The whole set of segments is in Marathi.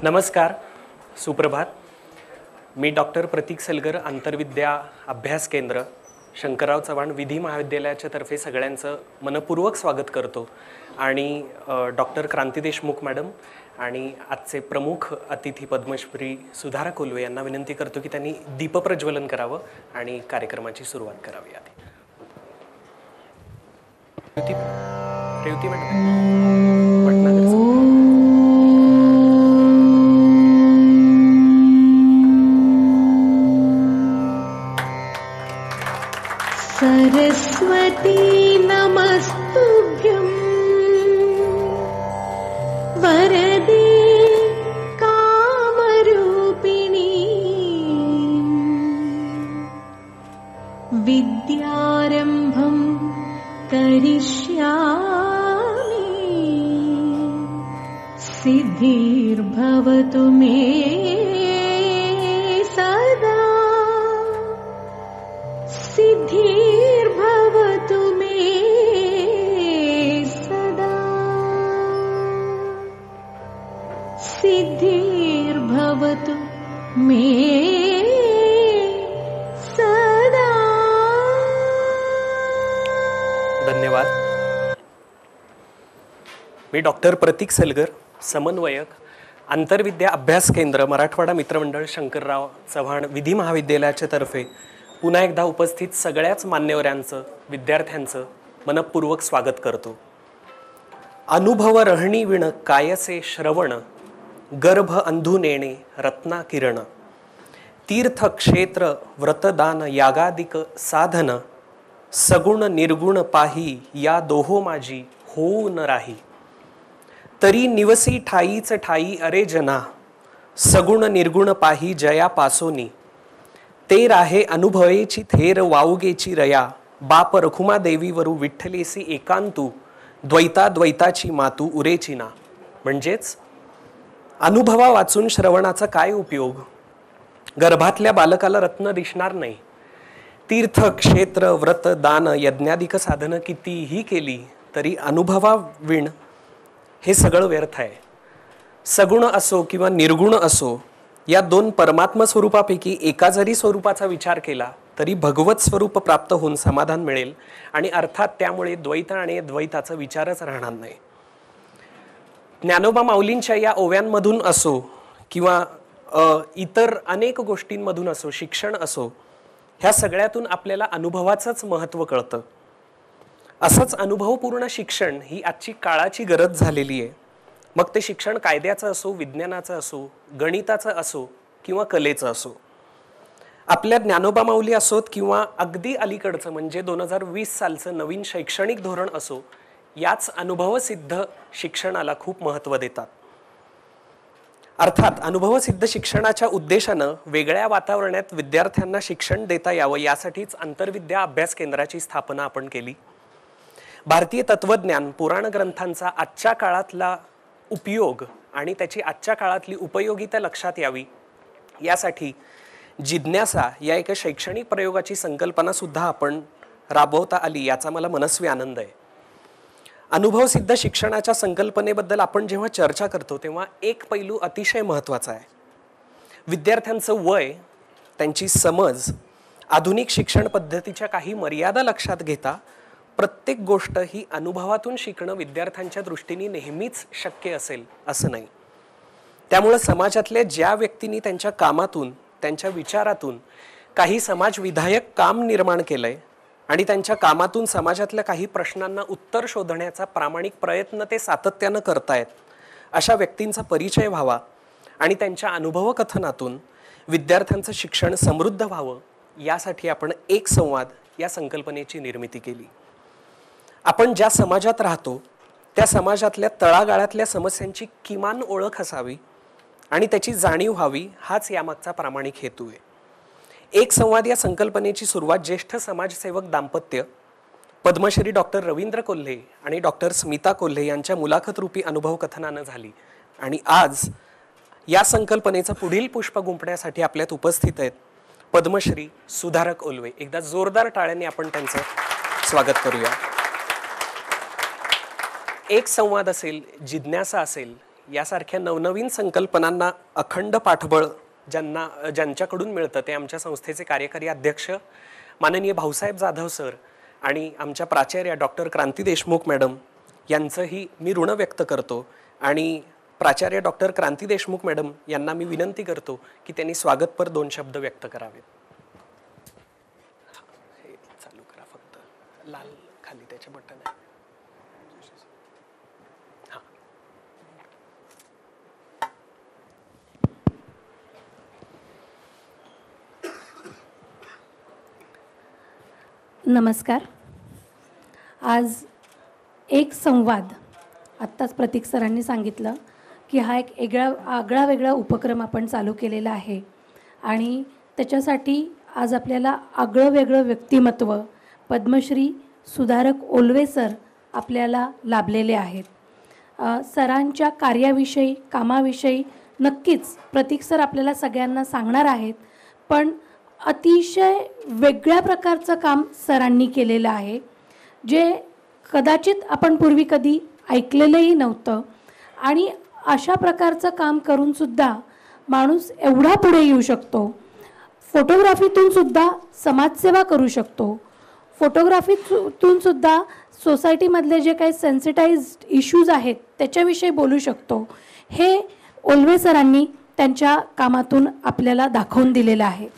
नमस्कार, सुप्रभात. मी डॉक्टर प्रतीक सलगर, आंतरविद्या अभ्यास केंद्र, शंकरराव चव्हाण विधी महाविद्यालयाच्या तर्फे सगळ्यांचं मनपूर्वक स्वागत करतो. आणि डॉक्टर क्रांती देशमुख मॅडम आणि आजचे प्रमुख अतिथी पद्मश्री सुधारक ओल्वे यांना विनंती करतो की त्यांनी दीपप्रज्वलन करावं आणि कार्यक्रमाची सुरुवात करावी. आधी रेवती मॅडम पटनागर. सरस्वती नमस्तुभ्यं वरदे कामरूपिणी विद्यारंभं करिष्यामि सिद्धिर्भवतु मे सदा सिद्धिर्भवतु मे सदा सिद्धिर्भवतु मे सदा. धन्यवाद. मी डॉक्टर प्रतीक सलगर, समन्वयक, आंतरविद्या अभ्यास केंद्र, मराठवाडा मित्रमंडळ, शंकरराव चव्हाण विधी महाविद्यालयाच्या तर्फे पुन्हा एकदा उपस्थित सगळ्याच मान्यवरांचं, विद्यार्थ्यांचं मनपूर्वक स्वागत करतो. अनुभव रहणी विण कायसे श्रवण, गर्भ अंधू नेणे रत्ना किरण, तीर्थ क्षेत्र व्रतदान यागादिक साधन, सगुण निर्गुण पाही या दोहो माझी होऊ न राही, तरी निवसी ठाईच ठाई अरे जना, सगुण निर्गुण पाही जया पासोनी, ते राहे अनुभवेची थेर वाऊगेची रया, बाप रखुमा देवीवरू विठ्ठलेसी एकांतू, द्वैता द्वैताची मातू उरेची ना. म्हणजेच अनुभवा वाचून श्रवणाचा काय उपयोग? गर्भातल्या बालकाला रत्न दिसणार नाही. तीर्थ क्षेत्र व्रत दान यज्ञाधिक साधनं कितीही केली तरी अनुभवा विण हे सगळं व्यर्थ आहे. सगुण असो किंवा निर्गुण असो, या दोन परमात्म स्वरूपापैकी एका जरी स्वरूपाचा विचार केला तरी भगवत स्वरूप प्राप्त होऊन समाधान मिळेल आणि अर्थात त्यामुळे द्वैत आणि द्वैताचा विचारच राहणार नाही. ज्ञानोबा माऊलींच्या या ओव्यांमधून असो किंवा इतर अनेक गोष्टींमधून असो, शिक्षण असो, ह्या सगळ्यातून आपल्याला अनुभवाचंच महत्त्व कळतं. असंच अनुभवपूर्ण शिक्षण ही आजची काळाची गरज झालेली आहे. मग ते शिक्षण कायद्याचं असो, विज्ञानाचं असो, गणिताचं असो किंवा कलेचं असो. आपल्या ज्ञानोबा माऊली असोत किंवा अगदी अलीकडचं म्हणजे 2020 सालचं नवीन शैक्षणिक धोरण असो, याच अनुभवसिद्ध शिक्षणाला खूप महत्त्व देतात. अर्थात अनुभवसिद्ध शिक्षणाच्या उद्देशानं वेगळ्या वातावरणात विद्यार्थ्यांना शिक्षण देता यावं यासाठीच आंतरविद्या अभ्यास केंद्राची स्थापना आपण केली. भारतीय तत्वज्ञान, पुराण ग्रंथांचा आजच्या काळातला उपयोग आणि त्याची आजच्या काळातली उपयोगिता लक्षात यावी यासाठी जिज्ञासा या एका शैक्षणिक प्रयोगाची संकल्पना सुद्धा आपण राबवता आली, याचा मला मनस्वी आनंद आहे. अनुभवसिद्ध शिक्षणाच्या संकल्पनेबद्दल आपण जेव्हा चर्चा करतो तेव्हा एक पैलू अतिशय महत्त्वाचा आहे. विद्यार्थ्यांचं वय, त्यांची समज, आधुनिक शिक्षण पद्धतीच्या काही मर्यादा लक्षात घेता प्रत्येक गोष्ट ही अनुभवातून शिकणं विद्यार्थ्यांच्या दृष्टीने नेहमीच शक्य असेल असं नाही. त्यामुळे समाजातल्या ज्या व्यक्तींनी त्यांच्या कामातून, त्यांच्या विचारातून काही समाजविधायक काम निर्माण केलंय आणि त्यांच्या कामातून समाजातल्या काही प्रश्नांना उत्तर शोधण्याचा प्रामाणिक प्रयत्न ते सातत्यानं करतायत, अशा व्यक्तींचा परिचय व्हावा आणि त्यांच्या अनुभवकथनातून विद्यार्थ्यांचं शिक्षण समृद्ध व्हावं यासाठी आपण एक संवाद या संकल्पनेची निर्मिती केली. आपण ज्या समाजात राहतो त्या समाजातल्या तळागाळातल्या समस्यांची किमान ओळख असावी आणि त्याची जाणीव व्हावी, हाच यामागचा प्रामाणिक हेतू आहे. एक संवाद या संकल्पनेची सुरुवात ज्येष्ठ समाजसेवक दाम्पत्य पद्मश्री डॉक्टर रवींद्र कोल्हे आणि डॉक्टर स्मिता कोल्हे यांच्या मुलाखतरूपी अनुभव कथनानं झाली. आणि आज या संकल्पनेचं पुढील पुष्प गुंफण्यासाठी आपल्यात उपस्थित आहेत पद्मश्री सुधारक ओलवे. एकदा जोरदार टाळ्यांनी आपण त्यांचं स्वागत करूया. एक संवाद असेल, जिज्ञासा असेल, यासारख्या नवनवीन संकल्पनांना अखंड पाठबळ ज्यांच्याकडून मिळतं ते आमच्या संस्थेचे कार्यकारी अध्यक्ष माननीय भाऊसाहेब जाधव सर आणि आमच्या प्राचार्या डॉक्टर क्रांती देशमुख मॅडम यांचंही मी ऋण व्यक्त करतो. आणि प्राचार्य डॉक्टर क्रांती देशमुख मॅडम यांना मी विनंती करतो की त्यांनी स्वागतपर 2 शब्द व्यक्त करावेत. हे चालू करा, फक्त लाल खाली त्याचे बटन आहे. नमस्कार. आज एक संवाद, आत्ताच प्रतीक सरांनी सांगितलं की हा एक आगळा वेगळा उपक्रम आपण चालू केलेला आहे आणि त्याच्यासाठी आज आपल्याला आगळं वेगळं व्यक्तिमत्व पद्मश्री सुधारक ओलवे सर आपल्याला लाभलेले आहेत. सरांच्या कार्याविषयी, कामाविषयी नक्कीच प्रतीक सर आपल्याला सगळ्यांना सांगणार आहेत, पण अतिशय वेगळ्या प्रकारचं काम सरांनी केलेलं आहे जे कदाचित आपण पूर्वी कधी ऐकलेलंही नव्हतं. आणि अशा प्रकारचं काम करूनसुद्धा माणूस एवढा पुढे येऊ शकतो. फोटोग्राफीतूनसुद्धा समाजसेवा करू शकतो. फोटोग्राफीतूनसुद्धा सोसायटीमधले जे काही सेन्सिटाइज्ड इश्यूज आहेत त्याच्याविषयी बोलू शकतो. हे ओलवे सरांनी त्यांच्या कामातून आपल्याला दाखवून दिलेलं आहे.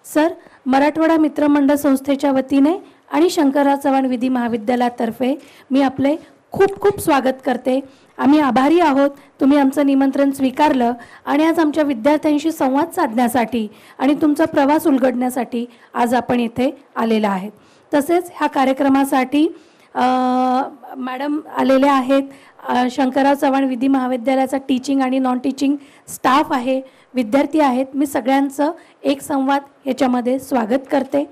सर, मराठवाडा मित्रमंडळ संस्थेच्या वतीने आणि शंकरराव चव्हाण विधी महाविद्यालयातर्फे मी आपले खूप खूप स्वागत करते. आम्ही आभारी आहोत तुम्ही आमचं निमंत्रण स्वीकारलं आणि आज आमच्या विद्यार्थ्यांशी संवाद साधण्यासाठी आणि तुमचा प्रवास उलगडण्यासाठी आज आपण इथे आलेला आहेत. तसेच ह्या कार्यक्रमासाठी मॅडम आलेल्या आहेत. शंकरराव चव्हाण विधी महाविद्यालयाचा टीचिंग आणि नॉन टीचिंग स्टाफ आहे, विद्यार्थी आहेत. मी सगळ्यांचं एक संवाद याच्यामध्ये स्वागत करते.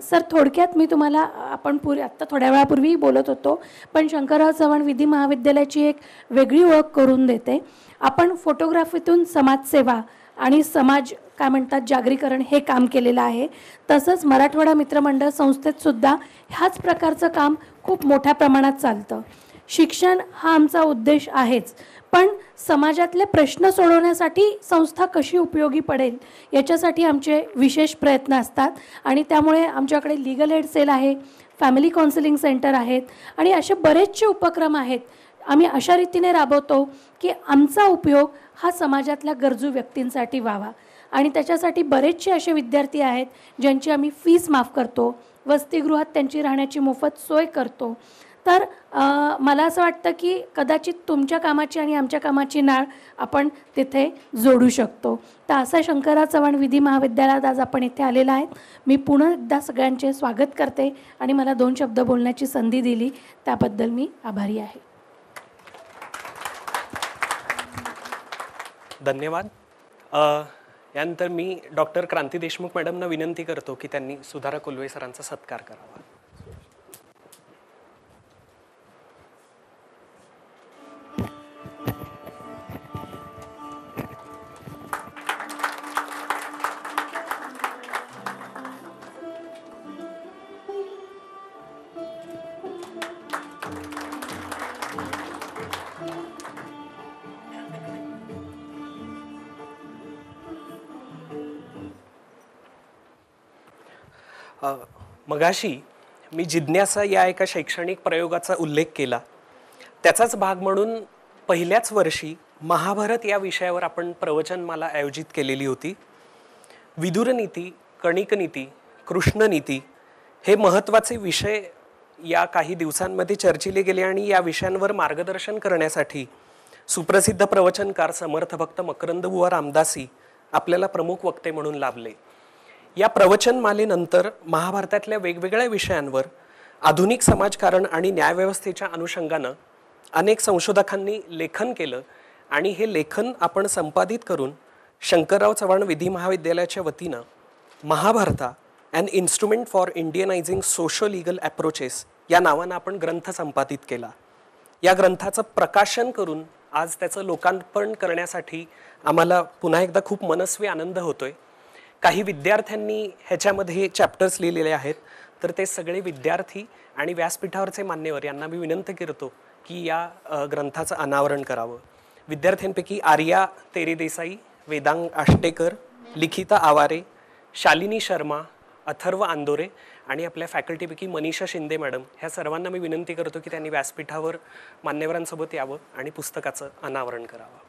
सर, थोडक्यात मी तुम्हाला आपण आत्ता थोड्या वेळापूर्वी बोलत होतो, पण शंकरराव चव्हाण विधी महाविद्यालयाची एक वेगळी ओळख करून देते. आपण फोटोग्राफीतून समाजसेवा आणि समाज काय म्हणतात जागरीकरण हे काम केलेलं आहे. तसंच मराठवाडा मित्रमंडळ संस्थेतसुद्धा ह्याच प्रकारचं काम खूप मोठ्या प्रमाणात चालतं. शिक्षण हा आमचा उद्देश आहेच, पण समाजातले प्रश्न सोडवण्यासाठी संस्था कशी उपयोगी पडेल याच्यासाठी आमचे विशेष प्रयत्न असतात. आणि त्यामुळे आमच्याकडे लीगल एड सेल आहे, फॅमिली काउन्सिलिंग सेंटर आहेत आणि असे बरेचसे उपक्रम आहेत. आम्ही अशा रीतीने राबवतो की आमचा उपयोग हा समाजातल्या गरजू व्यक्तींसाठी व्हावा. आणि त्याच्यासाठी बरेचसे असे विद्यार्थी आहेत ज्यांची आम्ही फीस माफ करतो, वसतिगृहात त्यांची राहण्याची मोफत सोय करतो. तर मला असं वाटतं की कदाचित तुमच्या कामाची आणि आमच्या कामाची नाळ आपण तिथे जोडू शकतो. तर असा शंकरराव चव्हाण विधी महाविद्यालयात आज आपण इथे आलेला आहेत. मी पुन्हा एकदा सगळ्यांचे स्वागत करते आणि मला 2 शब्द बोलण्याची संधी दिली त्याबद्दल मी आभारी आहे. धन्यवाद. यानंतर मी डॉक्टर क्रांती देशमुख मॅडमना विनंती करतो की त्यांनी सुधारक ओलवे सरांचा सत्कार करावा. मगाशी मी जिज्ञासा या एका शैक्षणिक प्रयोगाचा उल्लेख केला. त्याचाच भाग म्हणून पहिल्याच वर्षी महाभारत या विषयावर आपण प्रवचनमाला आयोजित केलेली होती. विदुरनीती, कणिकनीती, कृष्णनीती हे महत्त्वाचे विषय या काही दिवसांमध्ये चर्चिले गेले आणि या विषयांवर मार्गदर्शन करण्यासाठी सुप्रसिद्ध प्रवचनकार समर्थ भक्त मकरंदबुवा रामदासी आपल्याला प्रमुख वक्ते म्हणून लाभले. या प्रवचनमालेनंतर महाभारतातल्या वेगवेगळ्या विषयांवर आधुनिक समाजकारण आणि न्यायव्यवस्थेच्या अनुषंगानं अनेक संशोधकांनी लेखन केलं आणि हे लेखन आपण संपादित करून शंकरराव चव्हाण विधी महाविद्यालयाच्या वतीनं Mahabharata an instrument for Indianizing socio legal approaches या नावानं आपण ग्रंथ संपादित केला. या ग्रंथाचं प्रकाशन करून आज त्याचं लोकार्पण करण्यासाठी आम्हाला पुन्हा एकदा खूप मनस्वी आनंद होतोय. काही विद्यार्थ्यांनी ह्याच्यामध्ये चॅप्टर्स लिहिलेले आहेत, तर ते सगळे विद्यार्थी आणि व्यासपीठावरचे मान्यवर यांना मी विनंती करतो की या ग्रंथाचं अनावरण करावं. विद्यार्थ्यांपैकी आर्या तेरे देसाई, वेदांग आष्टेकर, लिखिता आवारे, शालिनी शर्मा, अथर्व आंदोरे आणि आपल्या फॅकल्टीपैकी मनीषा शिंदे मॅडम, ह्या सर्वांना मी विनंती करतो की त्यांनी व्यासपीठावर मान्यवरांसोबत यावं आणि पुस्तकाचं अनावरण करावं.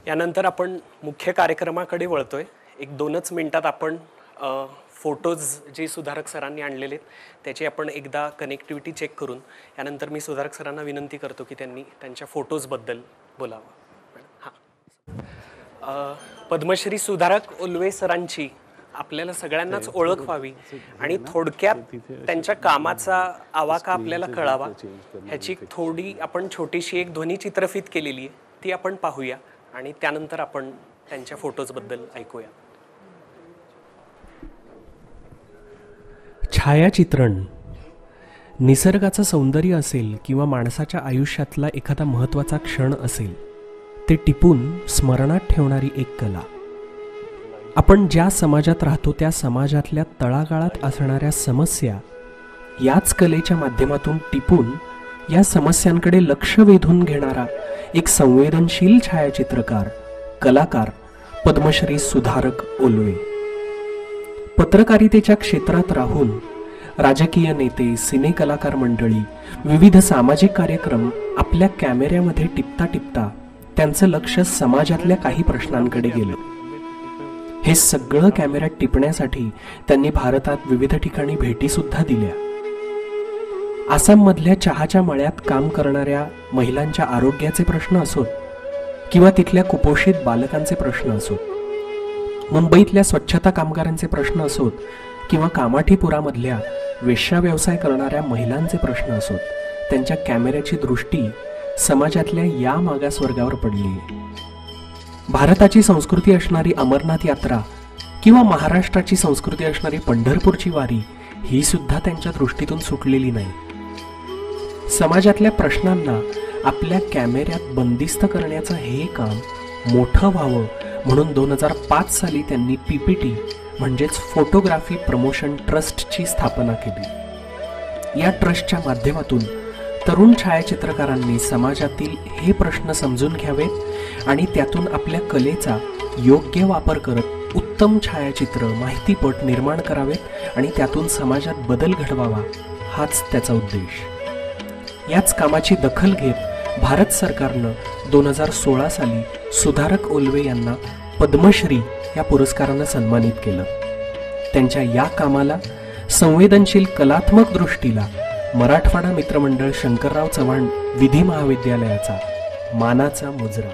यानंतर आपण मुख्य कार्यक्रमाकडे वळतोय. एक 2च मिनिटात आपण फोटोज जे सुधारक सरांनी आणलेले त्याची आपण एकदा कनेक्टिव्हिटी चेक करून यानंतर मी सुधारक सरांना विनंती करतो की त्यांनी त्यांच्या फोटोजबद्दल बोलावं. हां, पद्मश्री सुधारक ओल्वे सरांची आपल्याला सगळ्यांनाच ओळख व्हावी आणि थोडक्यात त्यांच्या कामाचा आवाका आपल्याला कळावा ह्याची थोडी आपण छोटीशी एक ध्वनिचित्रफित केलेली आहे, ती आपण पाहूया आणि त्यानंतर आपण त्यांच्या फोटोजबद्दल ऐकूया. छायाचित्रण निसर्गाचं सौंदर्य असेल किंवा माणसाच्या आयुष्यातला एखादा महत्त्वाचा क्षण असेल, ते टिपून स्मरणात ठेवणारी एक कला. आपण ज्या समाजात राहतो त्या समाजातल्या तळागाळात असणाऱ्या समस्या याच कलेच्या माध्यमातून टिपून या समस्यांकडे लक्ष वेधून घेणारा एक संवेदनशील छायाचित्रकार कलाकार पद्मश्री सुधारक ओल्वे. पत्रकारितेच्या क्षेत्रात राहून राजकीय नेते, सिने कलाकार मंडळी, विविध सामाजिक कार्यक्रम आपल्या कॅमेऱ्यामध्ये टिपता टिपता त्यांचं लक्ष समाजातल्या काही प्रश्नांकडे गेलं. हे सगळं कॅमेऱ्यात टिपण्यासाठी त्यांनी भारतात विविध ठिकाणी भेटी सुद्धा दिल्या. आसाममधल्या चहाच्या मळ्यात काम करणाऱ्या महिलांच्या आरोग्याचे प्रश्न असोत किंवा तिथल्या कुपोषित बालकांचे प्रश्न असोत, मुंबईतल्या स्वच्छता कामगारांचे प्रश्न असोत किंवा कामाठीपुरामधल्या वेश्या व्यवसाय करणाऱ्या महिलांचे प्रश्न असोत, त्यांच्या कॅमेऱ्याची दृष्टी समाजातल्या या मागासवर्गावर पडली. भारताची संस्कृती असणारी अमरनाथ यात्रा किंवा महाराष्ट्राची संस्कृती असणारी पंढरपूरची वारी ही सुद्धा त्यांच्या दृष्टीतून सुटलेली नाही. समाजातल्या प्रश्नांना आपल्या कॅमेऱ्यात बंदिस्त करण्याचं हे काम मोठं व्हावं म्हणून 2005 साली त्यांनी PPT म्हणजेच फोटोग्राफी प्रमोशन ट्रस्टची स्थापना केली. या ट्रस्टच्या माध्यमातून तरुण छायाचित्रकारांनी समाजातील हे प्रश्न समजून घ्यावेत आणि त्यातून आपल्या कलेचा योग्य वापर करत उत्तम छायाचित्र, माहितीपट निर्माण करावेत आणि त्यातून समाजात बदल घडवावा, हाच त्याचा उद्देश. याच कामाची दखल घेत भारत सरकारनं 2016 साली सुधारक ओल्वे यांना पद्मश्री या पुरस्कारानं सन्मानित केलं. त्यांच्या या कामाला संवेदनशील कलात्मक दृष्टीला मराठवाडा मित्रमंडळ शंकरराव चव्हाण विधी महाविद्यालयाचा मानाचा मुजरा.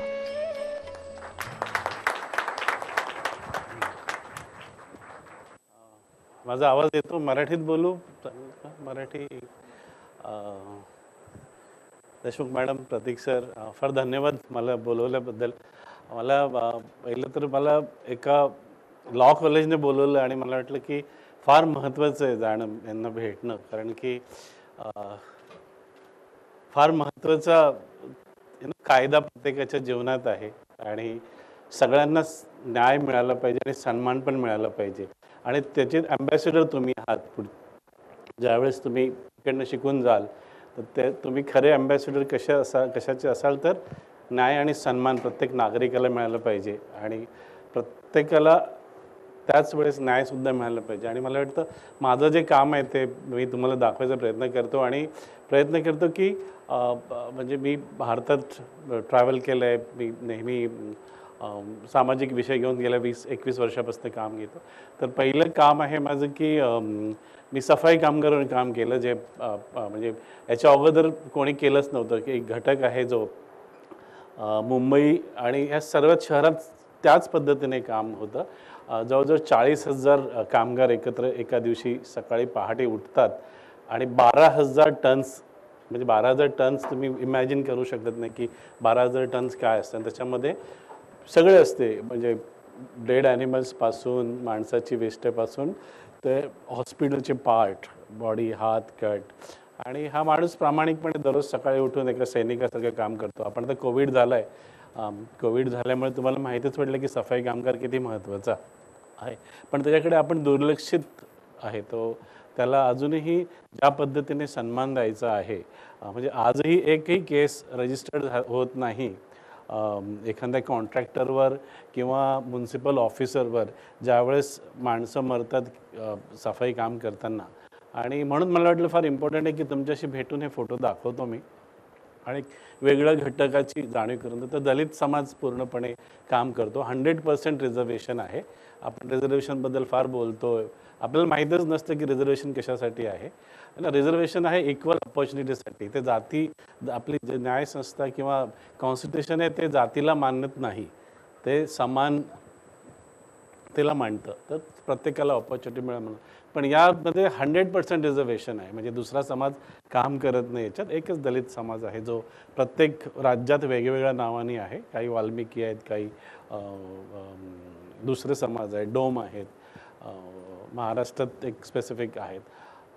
माझा आवाज येतो? मराठीत बोलू? मराठी. देशमुख मॅडम, प्रतीक सर, फार धन्यवाद मला बोलवल्याबद्दल. मला पहिलं तर मला एका लॉ कॉलेजने बोलवलं आणि मला वाटलं की फार महत्त्वाचं आहे जाणं, यांना भेटणं, कारण की फार महत्त्वाचा कायदा प्रत्येकाच्या जीवनात आहे आणि सगळ्यांनाच न्याय मिळाला पाहिजे आणि सन्मान पण मिळाला पाहिजे आणि त्याचे ॲम्बॅसेडर तुम्ही आहात. ज्यावेळेस तुम्ही इकडनं शिकून जाल तर ते तुम्ही खरे ॲम्बॅसेडर कशाचे असाल तर न्याय आणि सन्मान प्रत्येक नागरिकाला मिळालं पाहिजे आणि प्रत्येकाला त्याच वेळेस न्यायसुद्धा मिळालं पाहिजे. आणि मला वाटतं माझं जे काम आहे ते मी तुम्हाला दाखवायचा प्रयत्न करतो आणि प्रयत्न करतो की म्हणजे मी भारतात ट्रॅव्हल केलं आहे, मी नेहमी सामाजिक विषय घेऊन गेल्या 20-21 वर्षापासून काम घेतो. तर पहिलं काम आहे माझं की मी सफाई कामगार म्हणून काम केलं, जे म्हणजे याच्या अगोदर कोणी केलंच नव्हतं की एक घटक आहे जो मुंबई आणि ह्या सर्व शहरात त्याच पद्धतीने काम होतं. जवळजवळ 40,000 कामगार एकत्र एका दिवशी सकाळी पहाटे उठतात आणि 12,000 टन्स, म्हणजे 12,000 टन्स तुम्ही इमॅजिन करू शकत नाही की 12,000 टन्स काय असतात. त्याच्यामध्ये सगळे असते, म्हणजे डेड ॲनिमल्सपासून माणसाची वेस्टेपासून ते हॉस्पिटलचे पार्ट, बॉडी, हात, कट. आणि हा माणूस प्रामाणिकपणे दररोज सकाळी उठून एका सैनिकासारखं काम करतो. आपण तर कोविड झाला आहे, कोविड झाल्यामुळे तुम्हाला माहितीच पडलं की सफाई कामगार किती महत्त्वाचा आहे, पण त्याच्याकडे आपण दुर्लक्षित आहे. तो त्याला अजूनही ज्या पद्धतीने सन्मान द्यायचा आहे, म्हणजे आजही एकही केस रजिस्टर्ड होत नाही एखाद्या कॉन्ट्रॅक्टरवर किंवा म्युन्सिपल ऑफिसरवर ज्यावेळेस माणसं मरतात सफाई काम करताना. आणि म्हणून मला वाटलं फार इम्पॉर्टंट आहे की तुमच्याशी भेटून हे फोटो दाखवतो मी आणि वेगळ्या घटकाची जाणीव करून देतो. दलित समाज पूर्णपणे काम करतो, 100% रिझर्वेशन आहे. आपण रिझर्वेशनबद्दल फार बोलतो, आपल्याला माहीतच नसतं की रिझर्वेशन कशासाठी आहे. रिझर्वेशन आहे इक्वल ऑपॉर्च्युनिटीसाठी. ते जाती, आपली जे न्यायसंस्था किंवा कॉन्स्टिट्यूशन आहे ते जातीला मानत नाही, ते समानतेला मानतं. तर प्रत्येकाला ऑपॉर्च्युनिटी मिळालं म्हणून. पण यामध्ये 100% रिझर्वेशन आहे, म्हणजे दुसरा समाज काम करत नाही. याच्यात एकच दलित समाज आहे जो प्रत्येक राज्यात वेगवेगळ्या नावाने आहे. काही वाल्मिकी आहेत, काही दुसरे समाज आहेत, डोम आहेत, महाराष्ट्रात एक स्पेसिफिक आहेत.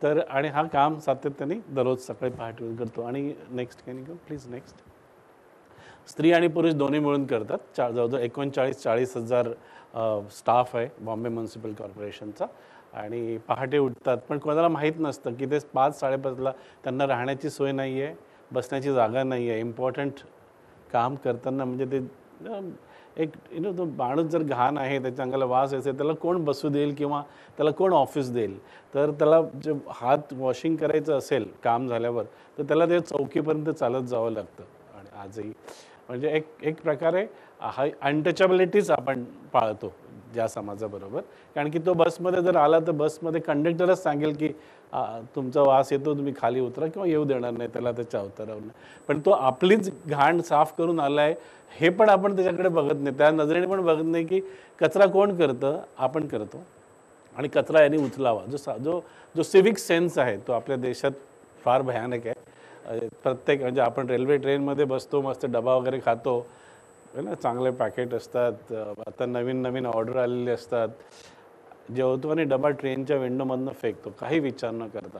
तर आणि हा काम सातत्याने दररोज सकाळी पहाटे करतो. आणि next can you please next. स्त्री आणि पुरुष दोन्ही मिळून करतात. जवळजवळ 39-40,000 स्टाफ आहे बॉम्बे म्युन्सिपल कॉर्पोरेशनचा. आणि पहाटे उठतात, पण कोणाला माहीत नसतं की ते 5-5:30ला त्यांना राहण्याची सोय नाही आहे, बसण्याची जागा नाही आहे. इम्पॉर्टंट काम करताना म्हणजे ते एक तो माणूस जर घाण आहे, त्याच्या अंगाला वास असेल, त्याला कोण बसू देईल किंवा त्याला कोण ऑफिस देईल. तर त्याला जे हात वॉशिंग करायचं असेल काम झाल्यावर तर त्याला ते चौकीपर्यंत चालत जावं लागतं. आणि आजही म्हणजे एक प्रकारे हा अनटचॅबिलिटीज आपण पाळतो ज्या समाजाबरोबर. कारण की तो बसमध्ये जर आला तर बसमध्ये कंडक्टरच सांगेल की तुमचा वास येतो, तुम्ही खाली उतरा, किंवा येऊ देणार नाही त्याला त्याच्या उतरवलं. पण तो आपलीच घाण साफ करून आला आहे हे पण आपण त्याच्याकडे बघत नाही, त्या नजरेने पण बघत नाही की कचरा कोण करतं, आपण करतो. आणि कचरा यांनी उचलावा. जो सिव्हिक सेन्स आहे तो आपल्या देशात फार भयानक आहे. प्रत्येक म्हणजे आपण रेल्वे ट्रेनमध्ये बसतो, मस्त डबा वगैरे खातो ना, चांगले पॅकेट असतात, आता नवीन ऑर्डर आलेले असतात, जेवतो आणि डबा ट्रेनच्या विंडोमधनं फेकतो काही विचार न करता.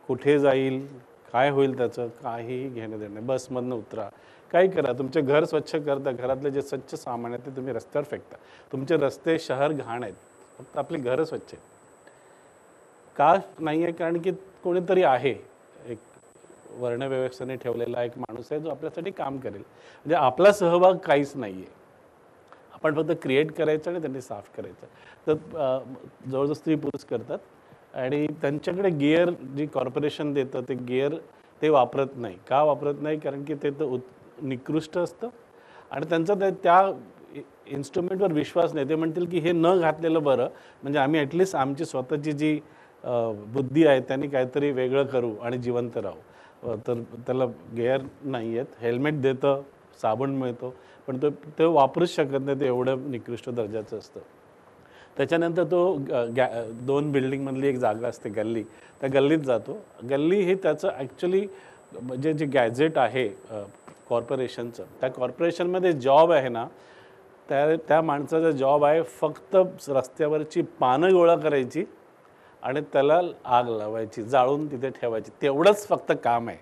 कुठे जाईल, काय होईल त्याचं काहीही घेणं देणं. बसमधनं उतरा, काही करा, तुमचे घर स्वच्छ करता, घरातले जे स्वच्छ सामान आहे ते तुम्ही रस्त्यावर फेकता. तुमचे रस्ते, शहर घाण आहेत, फक्त आपली घरं स्वच्छ आहेत. का नाही आहे? कारण की कोणीतरी आहे, एक वर्णव्यवस्थेने ठेवलेला एक माणूस आहे जो आपल्यासाठी काम करेल. म्हणजे आपला सहभाग काहीच नाही आहे, आपण फक्त क्रिएट करायचं आणि त्यांनी साफ करायचं. तर जवळजवळ स्त्री पुरुष करतात. आणि त्यांच्याकडे गिअर जी कॉर्पोरेशन देतं ते गिअर ते वापरत नाही. का वापरत नाही? कारण की ते तर निकृष्ट असतं आणि त्यांचा त्या इन्स्ट्रुमेंटवर विश्वास नाही. ते म्हणतील की हे न घातलेलं बरं, म्हणजे आम्ही ॲटलिस्ट आमची स्वतःची जी बुद्धी आहे त्यांनी काहीतरी वेगळं करू आणि जिवंत राहू. तर त्याला गिअर नाही आहेत. हेल्मेट देतं, साबण मिळतो, पण ते वापरूच शकत नाही, ते एवढं निकृष्ट दर्जाचं असतं. त्याच्यानंतर तो 2 बिल्डिंगमधली एक जागा असते गल्ली, त्या गल्लीत जातो. गल्ली हे त्याचं ॲक्च्युली म्हणजे जे गॅजेट आहे कॉर्पोरेशनचं, त्या कॉर्पोरेशनमध्ये जॉब आहे ना, त्या माणसाचा जॉब आहे फक्त रस्त्यावरची पानं गोळा करायची आणि त्याला आग लावायची, जाळून तिथे ठेवायची, तेवढंच फक्त काम आहे.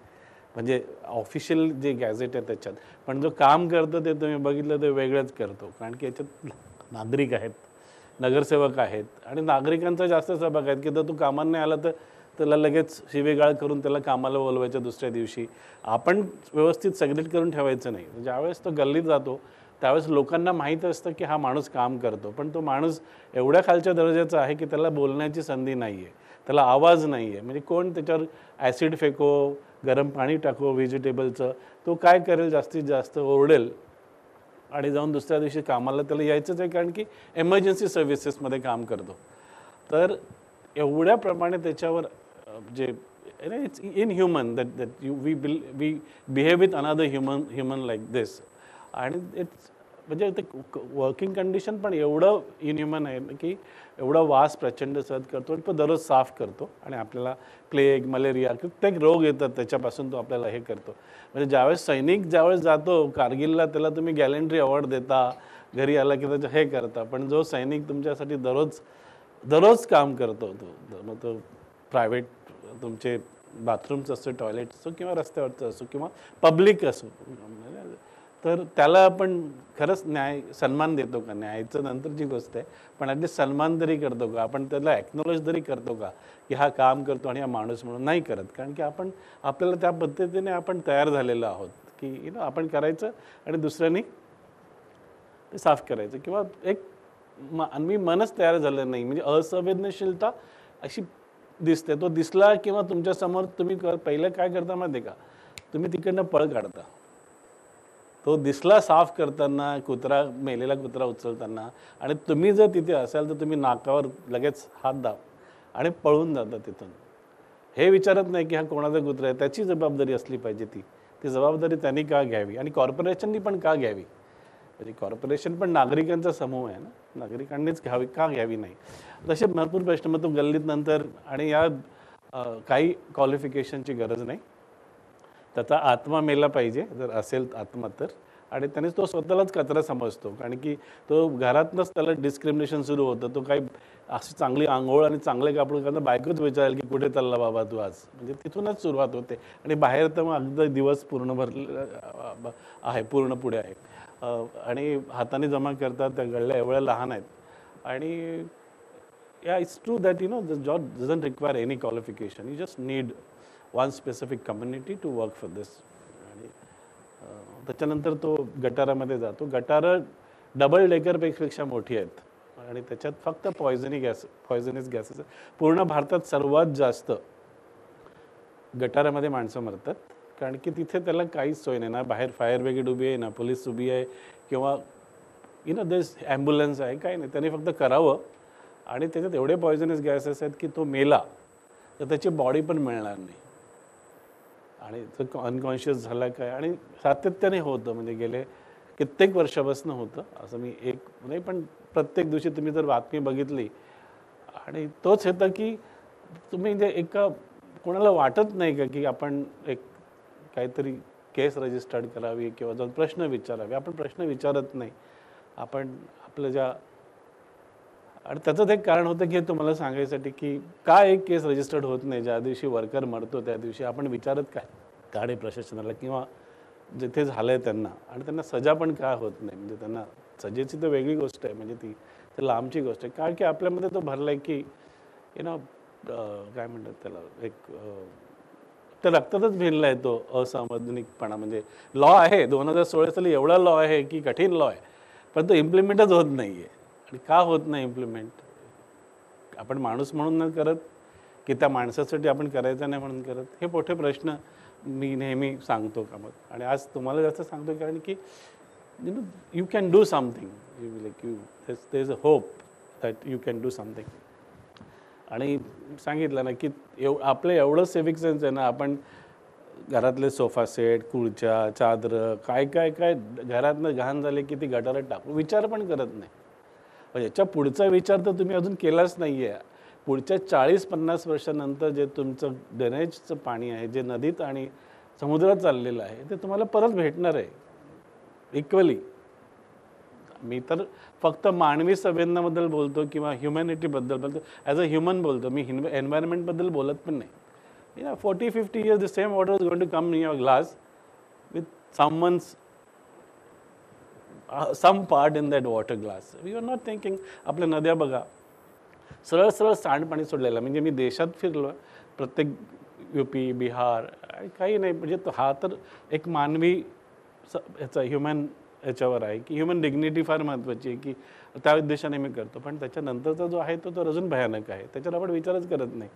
म्हणजे ऑफिशियल जे गॅझेट आहे त्याच्यात. पण जो काम करतो ते तुम्ही बघितलं ते वेगळंच करतो, कारण की याच्यात नागरिक आहेत, नगरसेवक आहेत आणि नागरिकांचा जास्त सहभाग आहेत की जर तू कामाला नाही आला तर त्याला लगेच शिवेगाळ करून त्याला कामाला बोलवायचं दुसऱ्या दिवशी. आपण व्यवस्थित सेग्रेट करून ठेवायचं नाही. ज्यावेळेस तो गल्लीत जातो त्यावेळेस लोकांना माहीत असतं की हा माणूस काम करतो, पण तो माणूस एवढ्या खालच्या दर्जाचा आहे की त्याला बोलण्याची संधी नाही आहे, त्याला आवाज नाही आहे. म्हणजे कोण त्याच्यावर ॲसिड फेको, गरम पाणी टाको व्हेजिटेबलचं, तो काय करेल, जास्तीत जास्त ओरडेल आणि जाऊन दुसऱ्या दिवशी कामाला त्याला यायचंच आहे, कारण की एमर्जन्सी सर्व्हिसेसमध्ये काम करतो. तर एवढ्या प्रमाणे त्याच्यावर जे it's inhuman that we behave with another human like this. आणि इट्स म्हणजे ते वर्किंग कंडिशन पण एवढं इनह्युमन आहे की एवढा वास प्रचंड सहन करतो आणि तो दररोज साफ करतो आणि आपल्याला प्लेग, मलेरिया कित्येक रोग येतात त्याच्यापासून तो आपल्याला हे करतो. म्हणजे ज्यावेळेस सैनिक ज्यावेळेस जातो कारगिलला त्याला तुम्ही गॅलेंट्री अवॉर्ड देता, घरी आला की त्याचं हे करता, पण जो सैनिक तुमच्यासाठी दररोज काम करतो मग तो प्रायव्हेट तुमचे बाथरूम्स असो, टॉयलेट असो किंवा रस्त्यावरचं असो किंवा पब्लिक असो, तर त्याला आपण खरंच सन्मान देतो का? न्यायाचं नंतरची गोष्ट आहे, पण ॲटलीस्ट सन्मान तरी करतो का? आपण त्याला ॲक्नॉलेज तरी करतो का की हा काम करतो आणि हा माणूस म्हणून? नाही करत, कारण की आपल्याला त्या पद्धतीने आपण तयार झालेलो आहोत की आपण करायचं आणि दुसऱ्यांनी ते साफ करायचं. किंवा एक मी मनच तयार झालं नाही, म्हणजे असंवेदनशीलता अशी दिसते. तो दिसला किंवा तुमच्यासमोर तुम्ही पहिलं काय करता माहिती आहे का? तुम्ही तिकडनं पळ काढता. तो दिसला साफ करताना, मेलेला कुत्रा उचलताना, आणि तुम्ही जर तिथे असाल तर तुम्ही नाकावर लगेच हात दाब आणि पळून जाता तिथून. हे विचारत नाही की हा कोणाचा कुत्रा आहे, त्याची जबाबदारी असली पाहिजे. ती जबाबदारी त्यांनी का घ्यावी आणि कॉर्पोरेशननी पण का घ्यावी? म्हणजे कॉर्पोरेशन पण नागरिकांचा समूह आहे ना, नागरिकांनीच का घ्यावी नाही? तसे भरपूर प्रश्न. मग तो गल्लीत नंतर आणि या काही क्वालिफिकेशनची गरज नाही. त्याचा आत्मा मेला पाहिजे जर असेल आत्मा तर, आणि त्याने तो स्वतःलाच कचरा समजतो, कारण की तो घरातनंच त्याला डिस्क्रिमिनेशन सुरू होतं. तो काही अशी चांगली आंघोळ आणि चांगले कापड करता बायकोच विचारेल की कुठे चालला बाबा तू आज, म्हणजे तिथूनच सुरुवात होते. आणि बाहेर तर मग अगदी दिवस पूर्ण भरले आहे, पूर्ण पुढे आहे. आणि हाताने जमा करतात, त्या गळल्या एवढ्या लहान आहेत. आणि या it's true that the job doesn't require any qualification, you just need one specific community to work for this. आणि त्याच्यानंतर तो गटारामध्ये जातो. गटारं डबल डेकरपेक्षा मोठी आहेत आणि त्याच्यात फक्त पॉयझनस गॅसेस. पूर्ण भारतात सर्वात जास्त गटारामध्ये माणसं मरतात, कारण की तिथे त्याला काहीच सोय नाही. ना बाहेर फायर ब्रिगेड उभी आहे, ना पोलीस उभी आहे, किंवा दिस ॲम्ब्युलन्स आहे, काही नाही. त्याने फक्त करावं आणि त्याच्यात एवढे पॉयझनस गॅसेस आहेत की तो मेला तर त्याची बॉडी पण मिळणार नाही आणि तो अनकॉन्शियस झाला काय. आणि सातत्याने होतं, म्हणजे गेले कित्येक वर्षापासून होतं असं. मी एक नाही, पण प्रत्येक दिवशी तुम्ही जर बातमी बघितली आणि तोच होतं की तुम्ही जे कोणाला वाटत नाही का की आपण एक काहीतरी केस रजिस्टर्ड करावी किंवा जाऊन प्रश्न विचारावे. आपण प्रश्न विचारत नाही. आपण आपलं आणि त्याचं एक कारण होतं की तुम्हाला सांगायसाठी की का एक केस रजिस्टर्ड होत नाही. ज्या दिवशी वर्कर मरतो त्या दिवशी आपण विचारत काय ठाणे प्रशासनाला किंवा जिथे झालं आहे त्यांना, आणि त्यांना सजा पण का होत नाही. म्हणजे त्यांना सजेची तर वेगळी गोष्ट आहे, म्हणजे ती तर लांबची गोष्ट आहे, कारण की आपल्यामध्ये तो भरला आहे की काय म्हणतात त्याला, एक तर रक्तातच भिनला आहे तो असंवैधानिकपणा. म्हणजे लॉ आहे 2016 साली, एवढा लॉ आहे की कठीण लॉ आहे, पण तो इम्प्लिमेंटच होत नाही आहे. आणि का होत नाही इम्प्लिमेंट? आपण माणूस म्हणून नाही करत की त्या माणसासाठी आपण करायचं नाही म्हणून करत? हे मोठे प्रश्न मी नेहमी सांगतो कामात, आणि आज तुम्हाला जास्त सांगतो कारण की you can do something, there is a hope that you can do something. आणि सांगितलं ना की आपलं एवढं सिव्हिक सेन्स आहे ना, आपण घरातले सोफा सेट, खुर्च्या, चादरं, काय काय काय घरातनं घाण झाले की ती गटारात टाकू, विचार पण करत नाही. याच्या पुढचा विचार तर तुम्ही अजून केलाच नाही आहे. पुढच्या 40-50 वर्षानंतर जे तुमचं ड्रेनेजचं पाणी आहे, जे नदीत आणि समुद्रात चाललेलं आहे, ते तुम्हाला परत भेटणार आहे इक्वली. मी तर फक्त मानवी संवेदनाबद्दल बोलतो किंवा ह्युमॅनिटीबद्दल बोलतो, ॲज अ ह्युमन बोलतो मी, एन्व्हायरमेंटबद्दल बोलत पण नाही. 40-50 years the same water is going to come in your glass with someone's some part in that water glass. We are not thinking. आपल्या नद्या बघा, सरळ सरळ सांडपाणी सोडलेलं. म्हणजे मी देशात फिरलो, प्रत्येक UP, बिहार, काही नाही, म्हणजे हा तर एक मानवी ह्याचा ह्युमन ह्याच्यावर आहे की ह्युमन डिग्निटी फार महत्त्वाची आहे, की त्या उद्देशाने मी करतो. पण त्याच्यानंतरचा जो आहे तो तर अजून भयानक आहे, त्याच्यावर आपण विचारच करत नाही.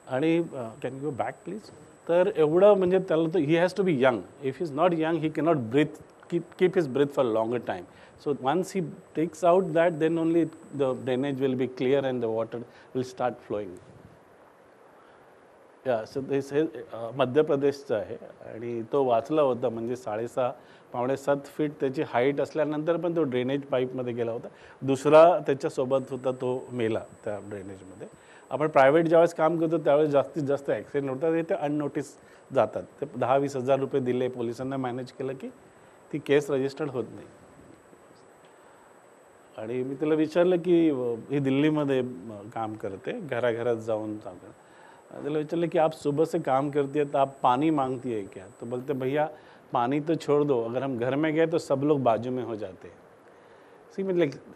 आणि can you go back please. तर एवढं म्हणजे त्याला तर he has to be young. If he is not young he cannot breathe, keep his breath for longer time. So once he takes out that, then only the drainage will be clear and the water will start flowing. Yeah, so this मध्य प्रदेशचा आहे आणि तो वाचला होता. म्हणजे 6.5-7 फीट त्याची हाईट असल्यानंतर पण तो ड्रेनेज पाईपमध्ये गेला होता. दुसरा त्याच्यासोबत होता तो मेला त्या ड्रेनेजमध्ये. आपण प्रायव्हेट ज्यावेळेस काम करतो त्यावेळेस जास्तीत जास्त ॲक्सिडेंट होतात, ते अननोटीस जातात. ते 10-20 हजार रुपये दिले, पोलिसांना मॅनेज केलं की ती केस रजिस्टर्ड होत नाही. आणि मी त्याला विचारलं की ही दिल्लीमध्ये काम करते, घराघरात जाऊन त्याला विचारलं की आप सुबह से काम करती है तो आप पानी मांगती है क्या? तो बोलते भैया पानी तो छोड़ दो, अगर हम घर में गए तो सब लोग बाजू में हो जाते हैं.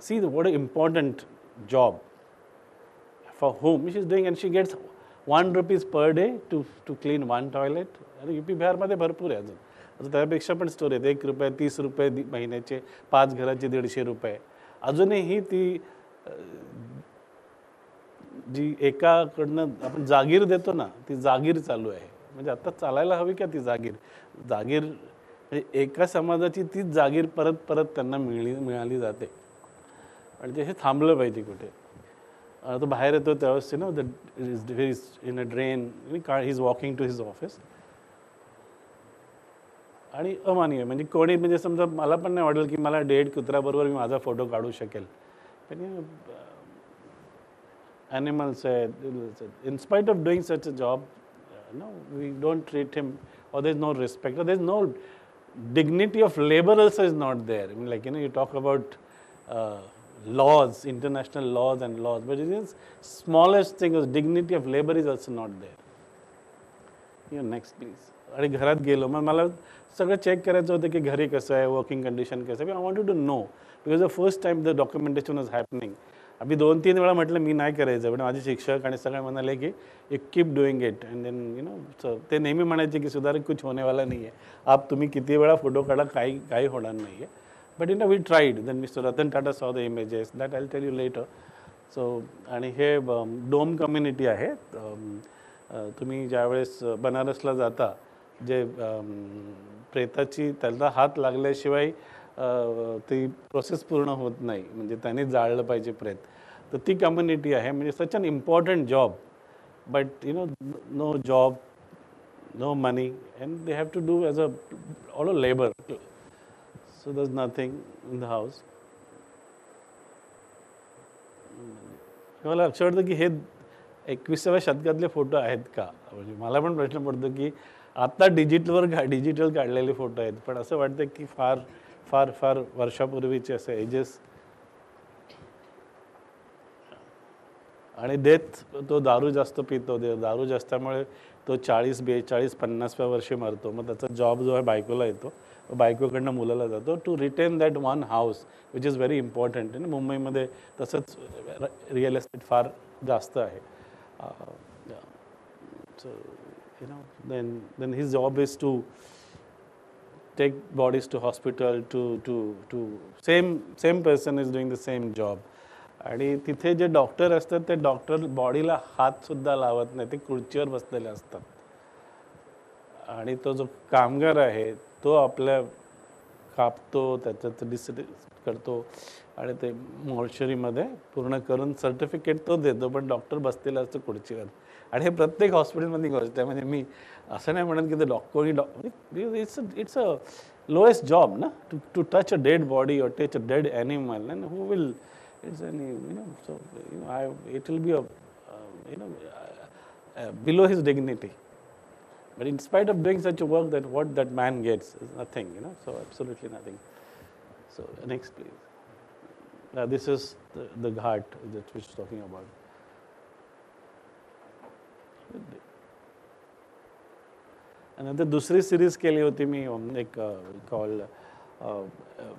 See what a important job for home she is doing, and she gets ₹1 per day to clean 1 toilet. आणि UP बिहारमध्ये भरपूर आहे अजून. आता त्यापेक्षा पण स्टोरी आहेत. ₹1, ₹30 महिन्याचे, 5 घराचे ₹150. अजूनही ती जी एकाकडनं आपण जागीर देतो ना, ती जागीर चालू आहे. म्हणजे आता चालायला हवी का ती जागीर? जागीर म्हणजे एका समाजाची तीच जागीर परत परत त्यांना मिळाली जाते. म्हणजे हे थांबलं पाहिजे कुठे. तो बाहेर येतो त्यावेळेस ना, the is in a drain, he is walking to his office. आणि अमान्य म्हणजे कोणी म्हणजे समजा मला पण नाही वाटेल की मला डेड कुत्र्याबरोबर मी माझा फोटो काढू शकेल. पण ॲनिमल्स आहेत. In spite of doing such a job, no we don't treat him, or there is no respect, or there is no dignity of labor also is not there. I mean, like, you talk about laws, international laws and laws, but it is smallest thing is dignity of labor is also not there. Next please. आणि घरात गेलो, मग मला सगळं चेक करायचं होतं की घरी कसं आहे, वर्किंग कंडिशन कसं आहे. I wanted to know, because the first time the documentation was happening. आम्ही 2-3 वेळा म्हटलं मी नाही करायचं, पण माझे शिक्षक आणि सगळे म्हणाले की you keep doing it. And then ते नेहमी म्हणायचे की सुधारक कुछ होने वाला नाही आहे, तुम्ही किती वेळा फोटो काढा, काही होणार नाही आहे. But we tried. Then mister Ratan Tata saw the images, that I will tell you later. So आणि हे डोम कम्युनिटी आहे. तुम्ही ज्यावेळेस बनारसला जाता, जे प्रेताची त्याला हात लागल्याशिवाय ती प्रोसेस पूर्ण होत नाही, म्हणजे त्याने जाळलं पाहिजे प्रेत. तर ती कम्युनिटी आहे. म्हणजे such an important job, but no job, no money, and they have to do as all labour. So there is nothing in the house. मला लक्षात वाटतं की हे 21व्या शतकातले फोटो आहेत का? म्हणजे मला पण प्रश्न पडतो की आता डिजिटल काढलेले फोटो आहेत, पण असं वाटतं की फार फार फार वर्षापूर्वीचे असे एजेस. आणि डेथ, तो दारू जास्त पितो, दारू जास्तामुळे तो 40-42-50व्या वर्षी मरतो. मग त्याचा जॉब जो आहे बायकोला येतो, बायकोकडनं मुलाला जातो, to retain that one house which is very important. मुंबईमध्ये तसंच रिअल एस्टेट फार जास्त आहे. So, then his job is to take bodies to hospital, to same person is doing the same job. आणि तिथे जे डॉक्टर असतात ते डॉक्टर बॉडीला हात सुद्धा लावत नाही, ते खुर्चीवर बसलेले असतात. आणि तो जो कामगार आहे तो आपल्या कापतो, त्याच्यात करतो आणि ते मॉर्चरीमध्ये पूर्ण करून सर्टिफिकेट तो देतो, पण डॉक्टर बसलेला असतो खुर्चीवर. आणि हे प्रत्येक हॉस्पिटलमध्ये गोष्ट आहे. म्हणजे मी असं नाही म्हणत की ते इट्स अ लोएस्ट जॉब ना, to touch a dead body और touch a dead animal, and who will it's so it will be below his dignity. But in spite of doing such a work, that what that man gets is nothing, so absolutely nothing. So next please. This is the ghat that we were talking about. आणि नंतर दुसरी सिरीज केली होती मी एक कॉल्ड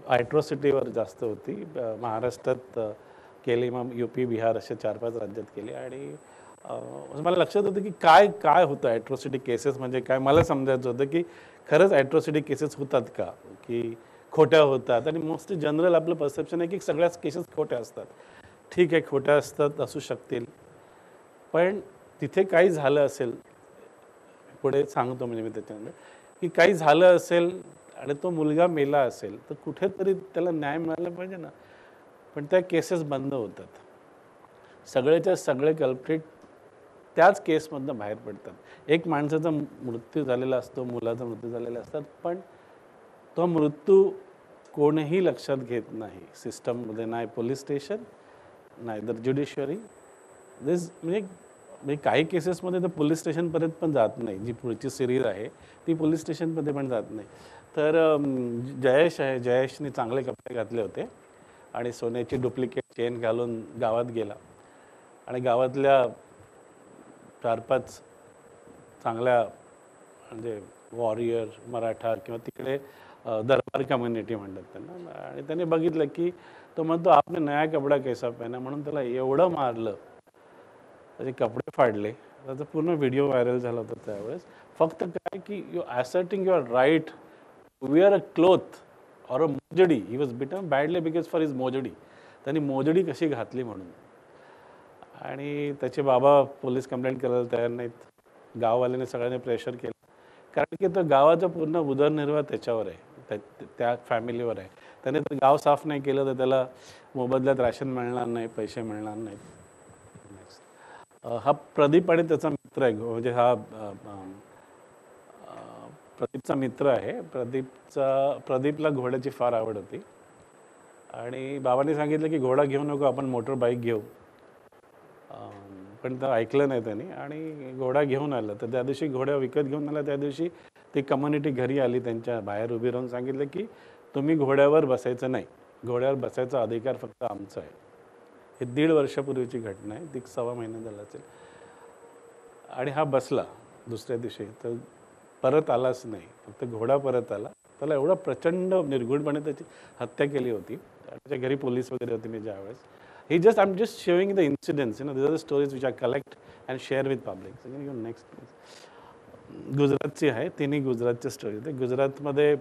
ॲट्रॉसिटीवर जास्त होती. महाराष्ट्रात केली, मग UP बिहार अशा 4-5 राज्यात केली. आणि मला लक्षात होतं की काय काय होतं ॲट्रॉसिटी केसेस म्हणजे काय. मला समजायचं होतं की खरंच ॲट्रॉसिटी केसेस होतात का, की खोट्या होतात. आणि मोस्टली जनरल आपलं परसेप्शन आहे की सगळ्याच केसेस खोट्या असतात. ठीक आहे, खोट्या असतात, असू शकतील, पण तिथे काही झालं असेल, पुढे सांगतो म्हणजे मी त्याच्यानंतर, की काही झालं असेल आणि तो मुलगा मेला असेल तर कुठेतरी त्याला न्याय मिळाला पाहिजे ना. पण त्या केसेस बंद होतात. सगळेच्या सगळे कल्प्रिट त्याच केसमधनं बाहेर पडतात. एक माणसाचा मृत्यू झालेला असतो, मुलाचा मृत्यू झालेला असतात, पण तो मृत्यू कोणीही लक्षात घेत नाही सिस्टममध्ये. नाही पोलीस स्टेशन, नाही तर ज्युडिशियरी. म्हणजे काही केसेसमध्ये तर पोलीस स्टेशनपर्यंत पण जात नाही. जी पुढची सिरीज आहे ती पोलीस स्टेशनमध्ये पण जात नाही. तर जयेश आहे, जयेशने चांगले कपडे घातले होते आणि सोन्याची डुप्लिकेट चेन घालून गावात गेला आणि गावातल्या 4-5 चांगल्या म्हणजे वॉरियर मराठा किंवा तिकडे दरबार कम्युनिटी म्हणतात त्यांना. आणि त्याने बघितलं की तो म्हणतो आपने नया कपडा कैसा पहना, म्हणून त्याला एवढं मारलं, त्याचे कपडे फाडले. त्याचा पूर्ण व्हिडिओ व्हायरल झाला होता त्यावेळेस. फक्त काय की you asserting your right to wear a cloth or a mojdi. He was beaten badly because for his mojdi. त्यांनी मोजडी कशी घातली म्हणून. आणि त्याचे बाबा पोलीस कंप्लेंट करायला तयार नाहीत. गाववाल्याने सगळ्यांनी प्रेशर केलं, कारण की तो गावाचा पूर्ण उदरनिर्वाह त्याच्यावर आहे, त्या फॅमिलीवर आहे. त्याने तर गाव साफ नाही केलं तर त्याला मोबदल्यात राशन मिळणार नाही, पैसे मिळणार नाहीत. हा प्रदीप आणि त्याचा मित्र आहे, म्हणजे हा प्रदीपचा मित्र आहे. प्रदीपला घोड्याची फार आवड होती आणि बाबांनी सांगितलं की घोडा घेऊ नको, आपण मोटर बाईक घेऊ. पण तर ऐकलं नाही त्यांनी आणि घोडा घेऊन आला. तर त्या दिवशी घोडा विकत घेऊन आला. त्या दिवशी ती कम्युनिटी घरी आली, त्यांच्या बाहेर उभी राहून सांगितलं की तुम्ही घोड्यावर बसायचं नाही, घोड्यावर बसायचा अधिकार फक्त आमचा आहे. हे 1.5 वर्षापूर्वीची घटना आहे, ती 1.25 महिना झाला असेल. आणि हा बसला दुसऱ्या दिवशी, तर परत आलाच नाही. फक्त घोडा परत आला. त्याला एवढं प्रचंड निर्घुणपणे त्याची हत्या केली होती. त्याच्या घरी पोलीस वगैरे होते मी ज्यावेळेस. I'm just showing the incidents, these are the stories which I collect and share with public. So you next please. गुजरातची आहे, तिन्ही गुजरातची स्टोरी होते. गुजरातमध्ये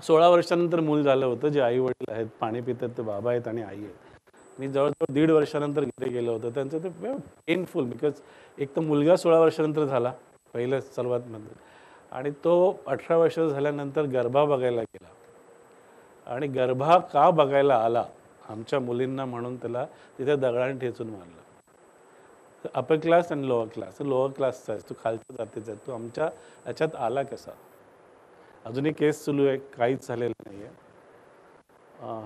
16 वर्षानंतर मूल झालं होतं. जे आई वडील आहेत, पाणी पितात ते बाबा आहेत आणि आई आहेत. मी जवळजवळ 1.5 वर्षानंतर घरी गेलो होतो. त्यांचं ते पेनफुल, बिकॉज एक तर मुलगा 16 वर्षानंतर झाला पहिलं सर्वात मध्ये, आणि तो 18 वर्ष झाल्यानंतर गरबा बघायला गेला. आणि गरबा का बघायला आला, आमच्या मुलींना म्हणून त्याला तिथे दगडाने ठेचून मारलं. अपर क्लास आणि लोअर क्लास. लोअर क्लासचा आहेस तू, खालच्या जातीचा आहे तू, आमच्या याच्यात आला कसा. अजूनही केस सुरू आहे, काहीच झालेलं नाही आहे.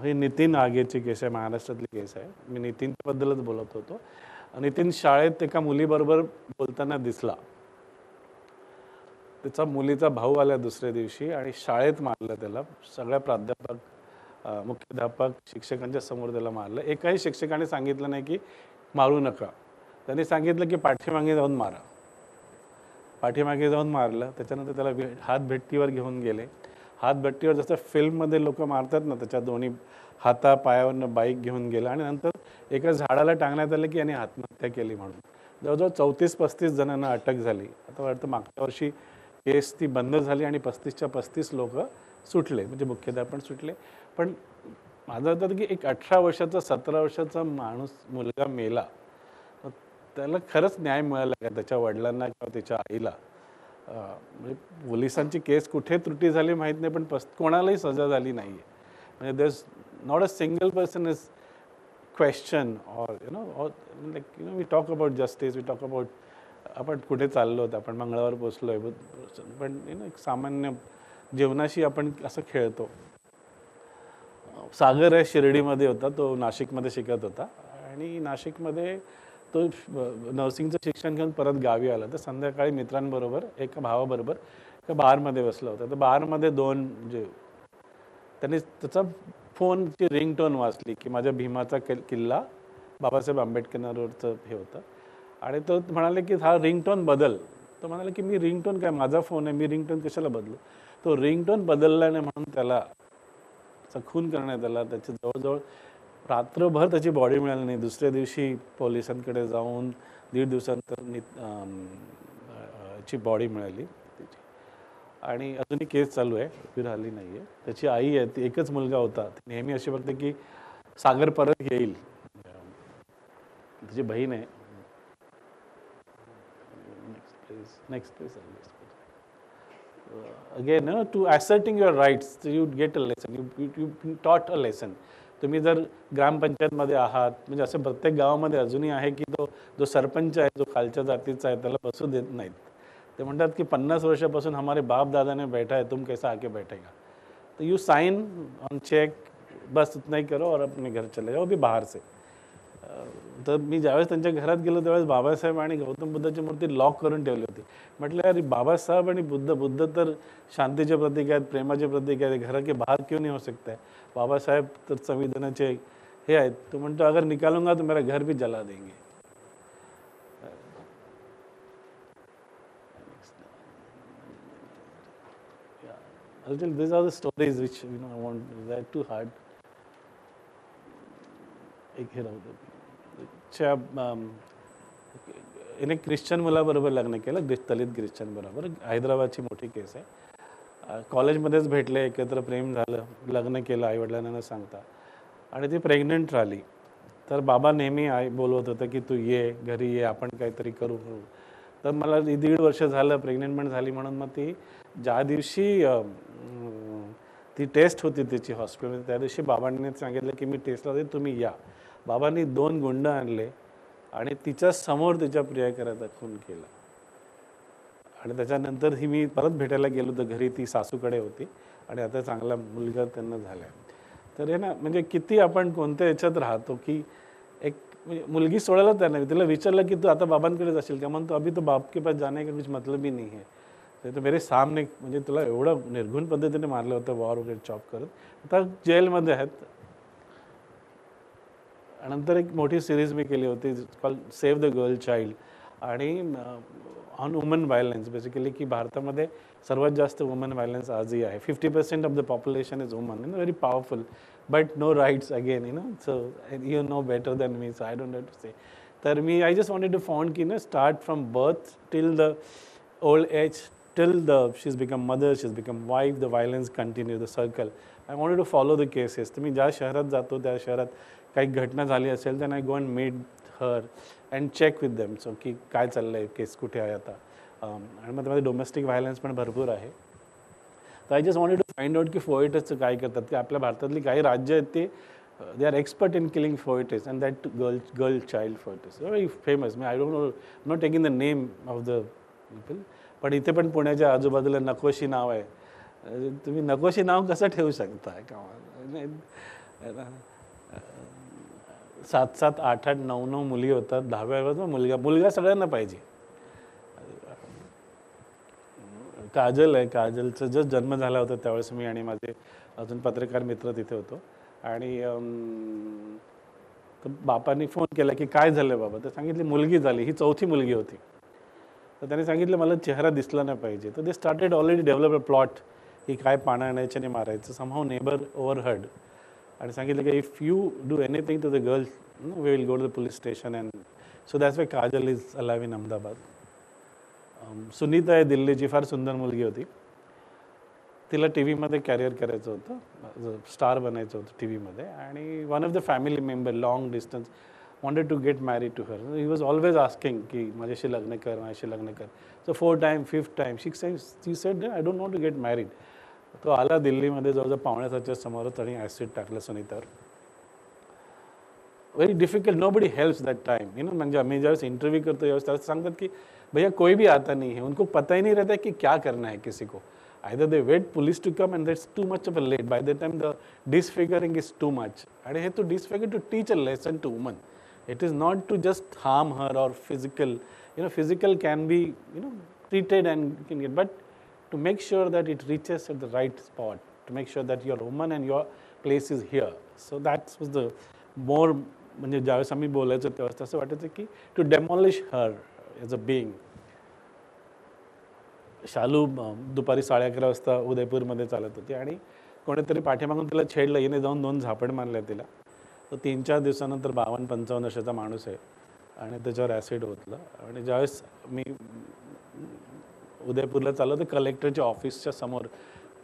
ही नितीन आगेची केस आहे, महाराष्ट्रातली केस आहे. मी नितीनबद्दलच बोलत होतो. नितीन शाळेत एका मुलीबरोबर बोलताना दिसला. त्याचा मुलीचा भाऊ आला दुसऱ्या दिवशी आणि शाळेत मारलं त्याला. सगळ्या प्राध्यापक, मुख्याध्यापक, शिक्षकांच्या समोर त्याला मारलं. एकाही शिक्षकाने सांगितलं नाही की मारू नका. त्यांनी सांगितलं की पाठीमागे जाऊन मारा. पाठीमागे जाऊन मारलं. त्याच्यानंतर त्याला हातभट्टीवर घेऊन गेले. हातभट्टीवर जसं फिल्ममध्ये लोक मारतात ना, त्याच्या दोन्ही हाता पायावरनं बाईक घेऊन गेला आणि नंतर एका झाडाला टांगण्यात आलं की याने आत्महत्या केली म्हणून. जवळजवळ 34-35 जणांना अटक झाली. आता वाटतं मागच्या वर्षी केस ती बंद झाली आणि 35च्या 35 लोक सुटले, म्हणजे मुख्याध्यापक सुटले. पण माझं होतं की एक 18 वर्षाचा 17 वर्षाचा माणूस, मुलगा मेला, त्याला खरंच न्याय मिळाला का त्याच्या वडिलांना किंवा त्याच्या आईला. म्हणजे पोलिसांची केस कुठे त्रुटी झाली माहीत नाही, पण कोणालाही सजा झाली नाही आहे. म्हणजे there is not a single person is question or we talk about justice, we talk about आपण कुठे चाललो होतो, आपण मंगळावर पोचलो आहे, पण एक सामान्य जीवनाशी आपण असं खेळतो. सागर आहे, शिर्डीमध्ये होता, तो नाशिकमध्ये शिकत होता आणि नाशिकमध्ये तो नर्सिंगचं शिक्षण घेऊन परत गावी आला. तर संध्याकाळी मित्रांबरोबर एका भावाबरोबर एका बारमध्ये बसला होता. तर बारमध्ये 2 म्हणजे त्यांनी त्याचा फोनची रिंगटोन वाचली की माझ्या भीमाचा किल्ला बाबासाहेब आंबेडकरांवरचं हे होतं आणि तो म्हणाले की हा रिंगटोन बदल. तो म्हणाला की मी रिंगटोन काय, माझा फोन आहे, मी रिंगटोन कशाला बदलू. तो रिंगटोन बदलल्याने म्हणून त्याला खून करण्यात आला. त्याची जवळजवळ रात्रभर त्याची बॉडी मिळाली नाही. दुसऱ्या दिवशी पोलिसांकडे जाऊन 1.5 दिवसानंतर ची बॉडी मिळाली त्याची आणि अजूनही केस चालू आहे, उभी राहिली नाही आहे. त्याची आई आहे, ती एकच मुलगा होता, ती नेहमी अशी बघते की सागर परत येईल. त्याची बहीण आहे. Next please. Again to asserting your rights you get a lesson, you taught a lesson. तुम्ही जर ग्रामपंचायतमध्ये आहात, म्हणजे असं प्रत्येक गावामध्ये अजूनही आहे की तो जो सरपंच आहे, जो खालच्या जातीचा आहे, त्याला बसू देत नाहीत. ते म्हणतात की 50 वर्षापासून हमारे बाप दादा ने बैठा है, तुम कैसा आके बैठेगा. तो यू साइन ऑन चेक, बस उतना ही करो और अपने घर चले जाओ, भी बाहर से. तर मी ज्यावेळेस त्यांच्या घरात गेलो त्यावेळेस बाबासाहेब आणि गौतम बुद्धाची मूर्ती लॉक करून ठेवली होती. म्हटलं अरे बाबासाहेब आणि बुद्ध तर शांतीचे प्रतीक आहेत, प्रेमाचे प्रतीक आहेत, घर के बाहर क्यों नहीं हो सकता है. बाबासाहेब तर संविधानाचे हे आहेत. तो म्हणतो अगर निकालूंगा तो मेरा घर भी जला देंगे. These are the stories which I want. They're too hard. एक हे राहू दे. हिने ख्रिश्चन मुलाबरोबर लग्न केलं, दलित ख्रिश्चन बरोबर. हैदराबादची मोठी केस आहे. कॉलेजमध्येच भेटले, एकत्र प्रेम झालं, लग्न केलं आईवडिलांना न सांगता आणि ती प्रेग्नंट राहिली. तर बाबा नेहमी आई बोलवत होतं की तू ये घरी ये, आपण काहीतरी करू. तर मला 1.5 वर्ष झालं, प्रेग्नंट पण झाली. म्हणून मग ती ज्या दिवशी ती टेस्ट होती त्याची हॉस्पिटलमध्ये, त्या दिवशी बाबांनी सांगितलं की मी टेस्टला जाईल, तुम्ही या. बाबांनी 2 गुंड आणले आणि तिच्या समोर तिच्या प्रियकराचा खून केला. आणि त्याच्यानंतर ही मी परत भेटायला गेलो तर घरी ती सासूकडे होती आणि आता चांगला मुलगा त्यांना झाला. तर हे ना, म्हणजे किती आपण कोणत्या याच्यात राहतो की एक म्हणजे मुलगी सोडायला तयार नाही. तिला विचारलं की तू आता बाबांकडे जाशील का, म्हणतो अभी तो बाप के पास जाने का कुछ मतलब ही नाही आहे. तर मेरे सामने, म्हणजे तुला एवढं निर्घुण पद्धतीने मारलं होतं वॉर वगैरे चॉप करत. आता जेलमध्ये आहेत. नंतर एक मोठी सिरीज मी केली होती call save the girl child आणि ऑन वुमन व्हायलन्स. बेसिकली की भारतामध्ये सर्वात जास्त वुमन व्हायलन्स आजही आहे. 50% of the population is woman, very powerful but no rights again, so you know better than me, so I don't have to say. तर मी I just wanted to found की start from birth till the old age, till she's become mother, she's become wife, the violence continues, the circle. I wanted to follow the cases. तर मी ज्या शहरात जातो त्या शहरात काही घटना झाली असेल तर I go and meet her and check with them, so की काय चाललं आहे, केस कुठे आहे आता. आणि मग त्यामध्ये डोमेस्टिक व्हायलन्स पण भरपूर आहे. तर I just wanted to find out की फोएटसचं काय करतात. की आपल्या भारतातली काही राज्य आहेत ते they are expert in killing foetus and that girl child foetus very famous. मी I don't know, not taking the name of the people. पण इथे पण पुण्याच्या आजूबाजूला नकोशी नाव आहे. तुम्ही नकोशी नाव कसं ठेवू शकता का. 7-7, 8-8, 9-9 मुली होतात. 10व्या वर्षात मुलगा सगळ्यांना पाहिजे. काजल आहे, काजलचा जस्ट जन्म झाला होता त्यावेळेस मी आणि माझे अजून पत्रकार मित्र तिथे होतो. आणि बापांनी फोन केला की काय झालं बाबा. तर सांगितले मुलगी झाली, ही 4थी मुलगी होती. तर त्याने सांगितलं मला चेहरा दिसला नाही पाहिजे. तर they started already develop a plot की काय पाण्याच्याने मारायचं. समहाऊ नेबर ओव्हरहर्ड आणि सांगितलं की if you do anything to the girl we will go to the police station. And so that's why Kajal is alive in Ahmedabad. Sunita आहे दिल्लीची, फार सुंदर मुलगी होती. तिला टी व्हीमध्ये कॅरियर करायचं होतं, स्टार बनायचं होतं टी व्हीमध्ये. आणि one of the family member long distance wanted to get married to her. He was always asking की माझ्याशी लग्न कर, माझ्याशी लग्न कर. So 4th time, 5th time, she said I don't want to get married. तो आला दिल्लीमध्ये जवळजवळ 5:45 समोरच आणि ॲसिड टाकलं सुनीतावर. Very difficult, nobody helps that time. म्हणजे आम्ही ज्यावेळेस इंटरव्यू करतो त्यावेळेस सांगतात की भैया कोई भी आता नहीं है, उनको पता ही नहीं रहता कि क्या करना है किसी को. Either they wait police to come and that's too much of a late. By the time the disfiguring is too much. आणि हे to disfigure to teach a lesson to women. It is not to just harm her or physical. Physical can be treated and can get, but to make sure that it reaches at the right spot, to make sure that you're woman and your place is here. So that was the more, म्हणजे ज्यावेळेस आम्ही बोलायचो तेव्हा असं वाटायचं की to demolish her as a being. Shalu दुपारी 11:30 वाजता उदयपूरमध्ये चालत होती आणि कोणीतरी पाठीमागून तिला छेडलं, हिने जाऊन 2 झापड मारल्या तिला. तो 3-4 दिवसानंतर 52-55 वर्षाचा माणूस आहे आणि त्याच्यावर ॲसिड ओतलं. आणि ज्यावेळेस मी उदयपूरला चाललो तर कलेक्टरच्या ऑफिसच्या समोर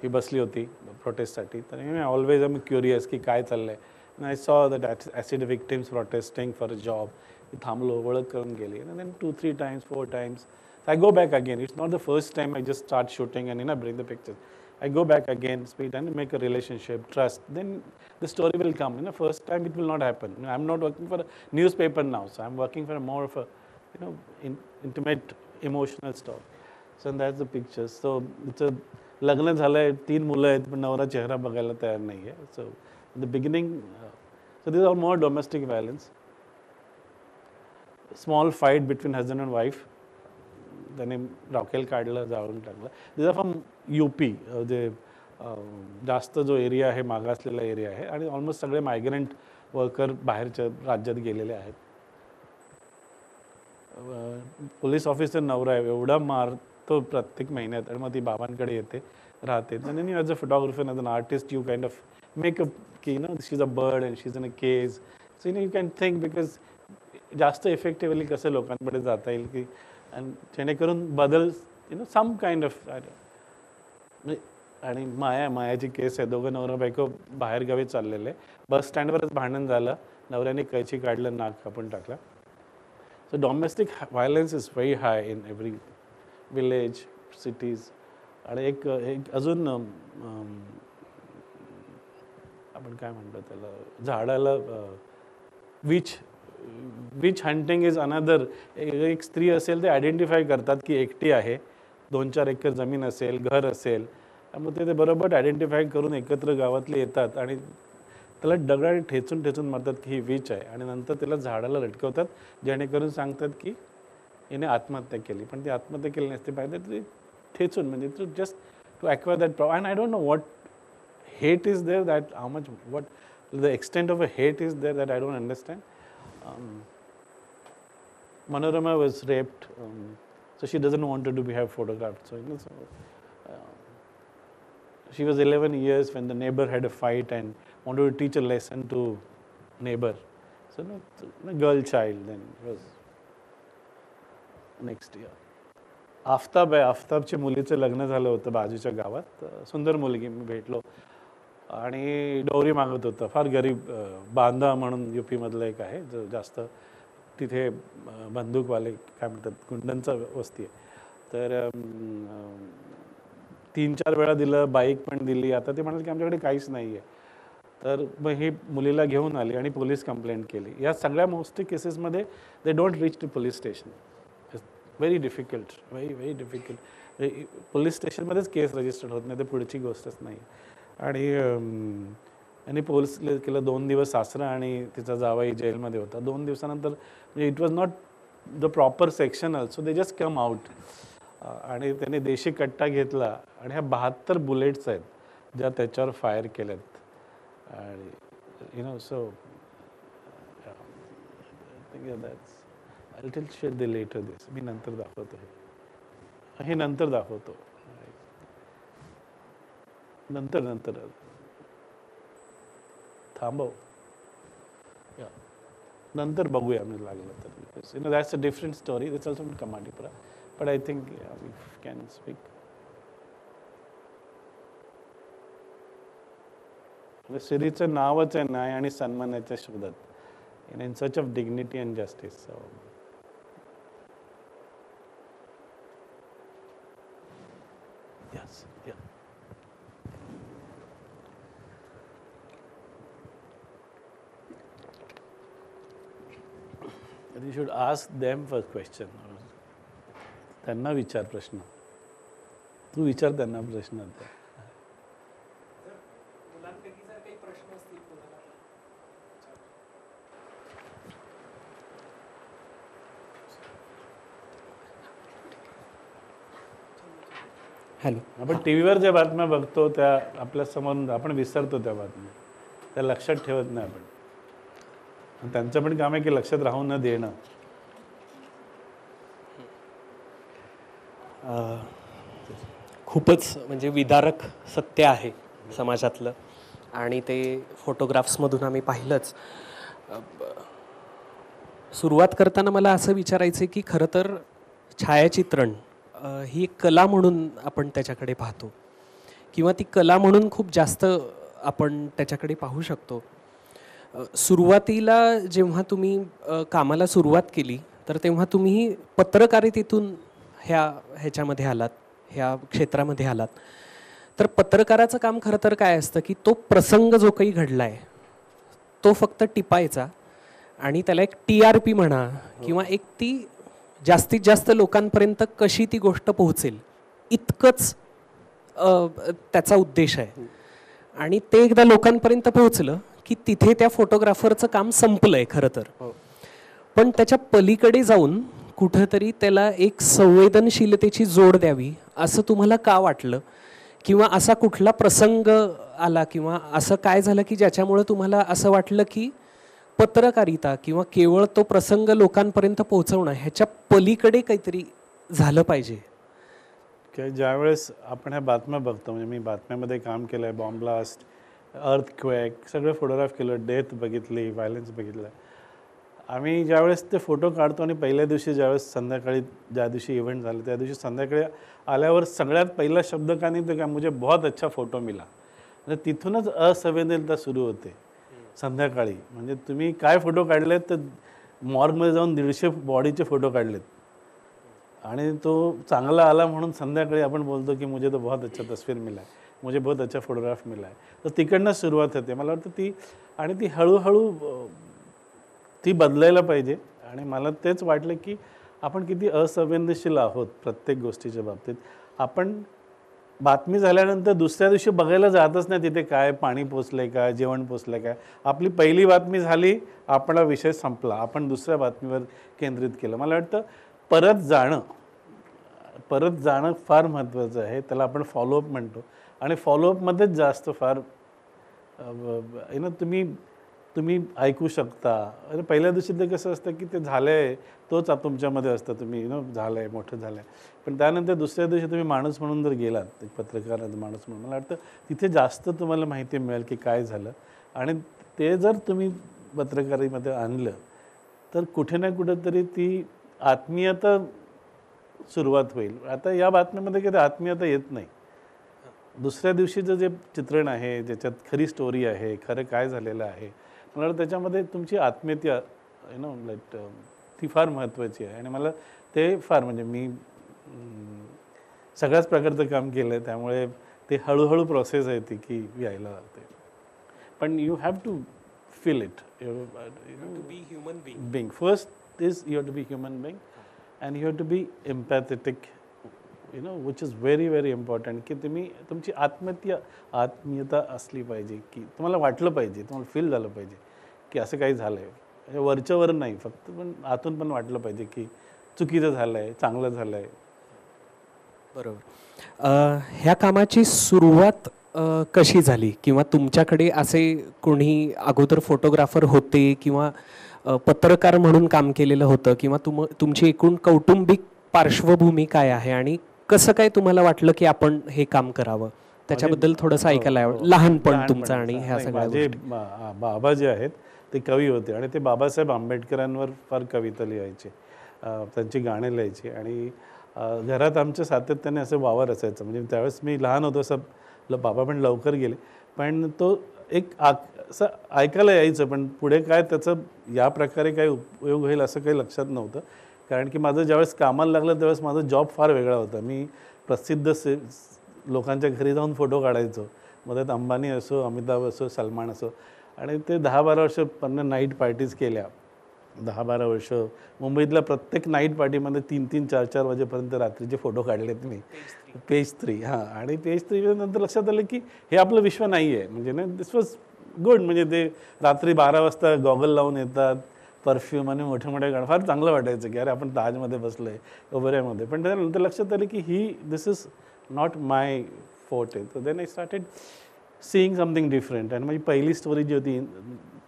ही बसली होती प्रोटेस्टसाठी. तर मी ऑलवेज आय एम क्युरियस की काय चाललं आहे. I saw that acid victims protesting for a job. मी थांबलो, ओळख करून गेली. आणि then 2-3 times 4 times I go back again. It's not the first time I just start shooting and bring the pictures. I go back again, speak and make a relationship, trust. Then the story will come. First time it will not happen. I'm not working for a newspaper now, so I'm working for more of a, intimate, emotional story. So that's the picture. So it's a लग्न झालंय, 3 मुलं आहेत, पण नवरा चेहरा बघायला तयार नाहीये. So in the beginning, so these are more domestic violence. Small fight between husband and wife. त्याने रॉकेल काढलं, जाळून टाकलं. दिस आर फ्रॉम UP, जे जास्त जो एरिया आहे मागासलेला एरिया आहे आणि ऑलमोस्ट सगळे मायग्रंट वर्कर बाहेरच्या राज्यात गेलेले आहेत. पोलीस ऑफिसर नवरा आहे, एवढा मारतो प्रत्येक महिन्यात आणि मग ती बाबांकडे येते, राहते. आणि as a photographer, as an artist, you kind of make up की she is a bird and she is in a cage. So you can think because जास्त इफेक्टिव्हली कसं लोकांकडे जाता येईल की आणि जेणेकरून बदल सम काइंड ऑफ. आणि मायाची केस आहे. दोघं नवरा बायको बाहेरगावी चाललेले, बस स्टँडवरच भांडण झालं, नवऱ्याने कैची काढलं, नाक कापून टाकला. So domestic violence is very high in every village, cities. आणि एक अजून आपण काय म्हणतो त्याला, झाडाला विच हंटिंग इज अनदर. एक स्त्री असेल ते आयडेंटिफाय करतात की एकटी आहे, 2-4 एकर जमीन असेल, घर असेल, मग ते बरोबर आयडेंटिफाय करून एकत्र गावातले येतात आणि त्याला दगडाने ठेचून ठेचून मारतात की ही विच आहे. आणि नंतर त्याला झाडाला लटकवतात, जेणेकरून सांगतात की हिने आत्महत्या केली. पण ती आत्महत्या केली नसते पाहिजे, ती ठेचून, म्हणजे to just to acquire that problem. And I don't know what hate is there, that how much, what the extent of a hate is there, that I don't understand. Manorama was raped, so she doesn't want to have photographed. So, she was 11 years when the neighbor had a fight and wanted to teach a lesson to neighbor. So, a girl child then was next year. आफ्ताबच्या मुलीचं लग्न झालं होतं बाजूच्या गावात. सुंदर मुलगी, मी भेटलो आणि डोरी मागत होतं. फार गरीब, बांधा म्हणून UP मधलं एक आहे, जो जास्त तिथे बंदूकवाले काय म्हणतात, गुंडांचा वस्ती आहे. तर 3-4 वेळा दिलं, बाईक पण दिली. आता ते म्हणाले की आमच्याकडे काहीच नाही आहे. तर मग ही मुलीला घेऊन आली आणि पोलीस कंप्लेंट केली. या सगळ्या मोस्टली केसेसमध्ये they don't reach to police station. Very difficult, very difficult. Police स्टेशनमध्येच केस रजिस्टर्ड होत नाही, तर पुढची गोष्टच नाही. आणि पोलीस केलं. 2 दिवस सासरा आणि तिचा जावाई जेलमध्ये होता. 2 दिवसानंतर म्हणजे it was not the proper section also, they just come out. आणि त्याने देशी कट्टा घेतला आणि ह्या 72 बुलेट्स आहेत ज्या त्याच्यावर फायर केल्यात. आणि so I tell share the letter this. मी नंतर दाखवतो, हे नंतर दाखवतो, नंतर थांबव, नंतर बघूया आम्ही लागलं तर. That's a different story. It's also Kamathipura, but I think we can speak. सिरीचं नावच आहे न्याय आणि सन्मानाच्या शोधात, in search of dignity and justice. So yes, yeah. You should ask them first question. त्यांना विचार प्रश्न. तू विचार त्यांना प्रश्न. हॅलो. आपण टी व्हीवर ज्या बातम्या बघतो त्या आपल्या समोर आपण विसरतो त्या बातम्या, त्या लक्षात ठेवत नाही आपण. त्यांचं पण काम आहे की लक्षात राहू न देणं. खूपच म्हणजे विदारक सत्य आहे समाजातलं आणि ते फोटोग्राफ्समधून आम्ही पाहिलंच. सुरुवात करताना मला असं विचारायचं आहे की खरं तर छायाचित्रण ही एक कला म्हणून आपण त्याच्याकडे पाहतो किंवा ती कला म्हणून खूप जास्त आपण त्याच्याकडे पाहू शकतो. सुरुवातीला जेव्हा तुम्ही कामाला सुरुवात केली तर तेव्हा तुम्ही पत्रकारितेतून ह्याच्यामध्ये आलात, ह्या क्षेत्रामध्ये आलात. तर पत्रकाराचं काम खरं तर काय असतं की तो प्रसंग जो काही घडला आहे तो फक्त टिपायचा आणि त्याला एक TRP म्हणा किंवा एक ती जास्तीत जास्त लोकांपर्यंत कशी ती गोष्ट पोहोचेल इतकंच त्याचा उद्देश आहे. आणि ते एकदा लोकांपर्यंत पोहोचलं की तिथे त्या फोटोग्राफरचं काम संपलंय खरं तर. पण त्याच्या पलीकडे जाऊन कुठंतरी त्याला एक संवेदनशीलतेची जोड द्यावी असं तुम्हाला का वाटलं किंवा असा कुठला प्रसंग आला किंवा असं काय झालं की ज्याच्यामुळे तुम्हाला असं वाटलं की पत्रकारिता किंवा केवळ तो प्रसंग लोकांपर्यंत पोहोचवणं ह्याच्या पलीकडे काहीतरी झालं पाहिजे? की ज्यावेळेस आपण ह्या बातम्या बघतो, म्हणजे मी बातम्यामध्ये काम केलं आहे, बॉम्ब ब्लास्ट, अर्थक्वेक, सगळे फोटोग्राफ केलं, डेथ बघितली, व्हायलन्स बघितलं. आम्ही ज्यावेळेस ते फोटो काढतो आणि पहिल्या दिवशी ज्यावेळेस संध्याकाळी ज्या दिवशी इव्हेंट झालं त्या दिवशी संध्याकाळी आल्यावर सगळ्यात पहिला शब्द का नाही तर काय मुझे बहुत अच्छा फोटो मिला. म्हणजे तिथूनच असंवेदनता सुरू होते संध्याकाळी. म्हणजे तुम्ही काय फोटो काढलेत तर मॉर्गमध्ये जाऊन 150 बॉडीचे फोटो काढलेत आणि तो चांगला आला म्हणून संध्याकाळी आपण बोलतो की मुझे तो बहुत अच्छा तस्वीर मिला आहे, मुझे बहुत अच्छा फोटोग्राफ मिला आहे. तर तिकडनं सुरुवात होते. मला वाटतं ती आणि ती हळूहळू ती बदलायला पाहिजे. आणि मला तेच वाटलं की आपण किती असंवेदनशील आहोत प्रत्येक गोष्टीच्या बाबतीत. आपण बातमी झाल्यानंतर दुसऱ्या दिवशी बघायला जातच नाही तिथे काय पाणी पोचलंय का, जेवण पोचलंय काय. आपली पहिली बातमी झाली, आपला विषय संपला, आपण दुसऱ्या बातमीवर केंद्रित केलं. मला वाटतं परत जाणं फार महत्त्वाचं आहे. त्याला आपण फॉलोअप म्हणतो आणि फॉलोअपमध्येच जास्त फार तुम्ही ऐकू शकता. अरे पहिल्या दिवशी ते कसं असतं की ते झालं आहे तोच तुमच्यामध्ये असतं, तुम्ही झालं आहे, मोठं झालं आहे. पण त्यानंतर दुसऱ्या दिवशी तुम्ही माणूस म्हणून जर गेलात, एक पत्रकार माणूस म्हणून, मला वाटतं तिथे जास्त तुम्हाला माहिती मिळेल की काय झालं. आणि ते जर तुम्ही पत्रकारीमध्ये आणलं तर कुठे ना कुठेतरी ती आत्मीयता सुरुवात होईल. आता या बातमीमध्ये कधी आत्मीयता येत नाही. दुसऱ्या दिवशीचं जे चित्रण आहे, ज्याच्यात खरी स्टोरी आहे, खरं काय झालेलं आहे, मला त्याच्यामध्ये तुमची आत्मीयता ती फार महत्त्वाची आहे. आणि मला ते फार म्हणजे मी सगळ्याच प्रकारचं काम केलं आहे त्यामुळे ते हळूहळू प्रोसेस आहे ती की यायला लागते. पण you have to feel it, to be human being. First is you have to be human being and you have to be empathetic, which is very very important. की तुमची आत्मीयता असली पाहिजे, की तुम्हाला वाटलं पाहिजे, तुम्हाला फील झालं पाहिजे की असं काही झालं आहे. वरच्यावर नाही फक्त, पण आतून पण वाटलं पाहिजे की चुकीचं झालं आहे, चांगलं झालं आहे. बरोबर. ह्या कामाची सुरुवात कशी झाली किंवा तुमच्याकडे असे कोणी अगोदर फोटोग्राफर होते किंवा पत्रकार म्हणून काम केलेलं होतं किंवा तुमची एकूण कौटुंबिक पार्श्वभूमी काय आहे आणि कसं काय तुम्हाला वाटलं की आपण हे काम करावं, त्याच्याबद्दल थोडंसं ऐकायला आवडेल. लहानपण तुमचं आणि ह्या सगळ्या माझे बाबा जे आहेत ते कवी होते आणि ते बाबासाहेब आंबेडकरांवर फार कविता लिहायचे, त्यांची गाणे लिहायचे. आणि घरात आमच्या सातत्याने असं वावर असायचं. म्हणजे त्यावेळेस मी लहान होतो, असं बाबा पण लवकर गेले, पण तो एक असं ऐकायला यायचं. पण पुढे काय त्याचं या प्रकारे काय उपयोग होईल असं काही लक्षात नव्हतं. कारण की माझं ज्यावेळेस कामाला लागलं त्यावेळेस माझा जॉब फार वेगळा होता. मी प्रसिद्ध लोकांच्या घरी जाऊन फोटो काढायचो. मग अंबानी असो, अमिताभ असो, सलमान असो. आणि ते 10-12 वर्ष नाईट पार्टीज केल्या. 10-12 वर्ष मुंबईतल्या प्रत्येक नाईट पार्टीमध्ये 3-3, 4-4 वाजेपर्यंत रात्रीचे फोटो काढलेत मी. पेज 3. हां. आणि पेज 3 नंतर लक्षात आलं की हे आपलं विश्व नाही आहे. म्हणजे ना दिस वॉज गुड. म्हणजे ते रात्री 12 वाजता गॉगल लावून येतात, परफ्यूम आणि मोठे मोठे गाणं, फार चांगलं वाटायचं की अरे आपण ताजमध्ये बसलो आहे, ओबेरॉयमध्ये. पण त्यानंतर लक्षात आलं की this is not my forte. तर then I started seeing something different. आणि माझी पहिली स्टोरी जी होती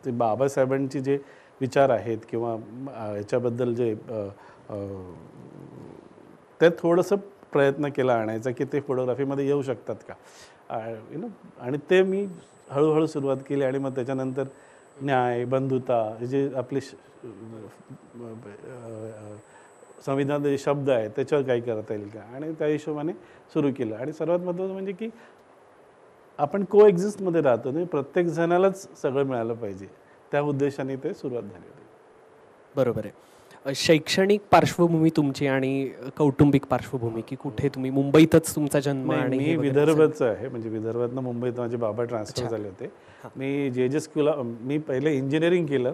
ते बाबासाहेबांची जे विचार आहेत किंवा याच्याबद्दल जे ते थोडंसं प्रयत्न केला आणायचा की ते फोटोग्राफीमध्ये येऊ शकतात का यु नो. आणि ते मी हळूहळू सुरुवात केली. आणि मग त्याच्यानंतर न्याय, बंधुता हे जे आपले संविधानाचे शब्द आहेत त्याच्यावर काही करता येईल का, आणि त्या हिशोबाने सुरू केलं. आणि सर्वात महत्त्वाचं म्हणजे की आपण को एक्झिस्टमध्ये राहतो, म्हणजे प्रत्येक जणालाच सगळं मिळालं पाहिजे, त्या उद्देशाने ते सुरुवात झाली होती. बरोबर आहे. शैक्षणिक पार्श्वभूमी तुमची आणि कौटुंबिक पार्श्वभूमी की कुठे तुम्ही मुंबईतच तुमचा जन्म? आणि मी विदर्भाचं आहे, म्हणजे विदर्भातनं मुंबईत माझे बाबा ट्रान्सफर झाले होते. मी जे स्कूलला मी पहिले इंजिनिअरिंग केलं,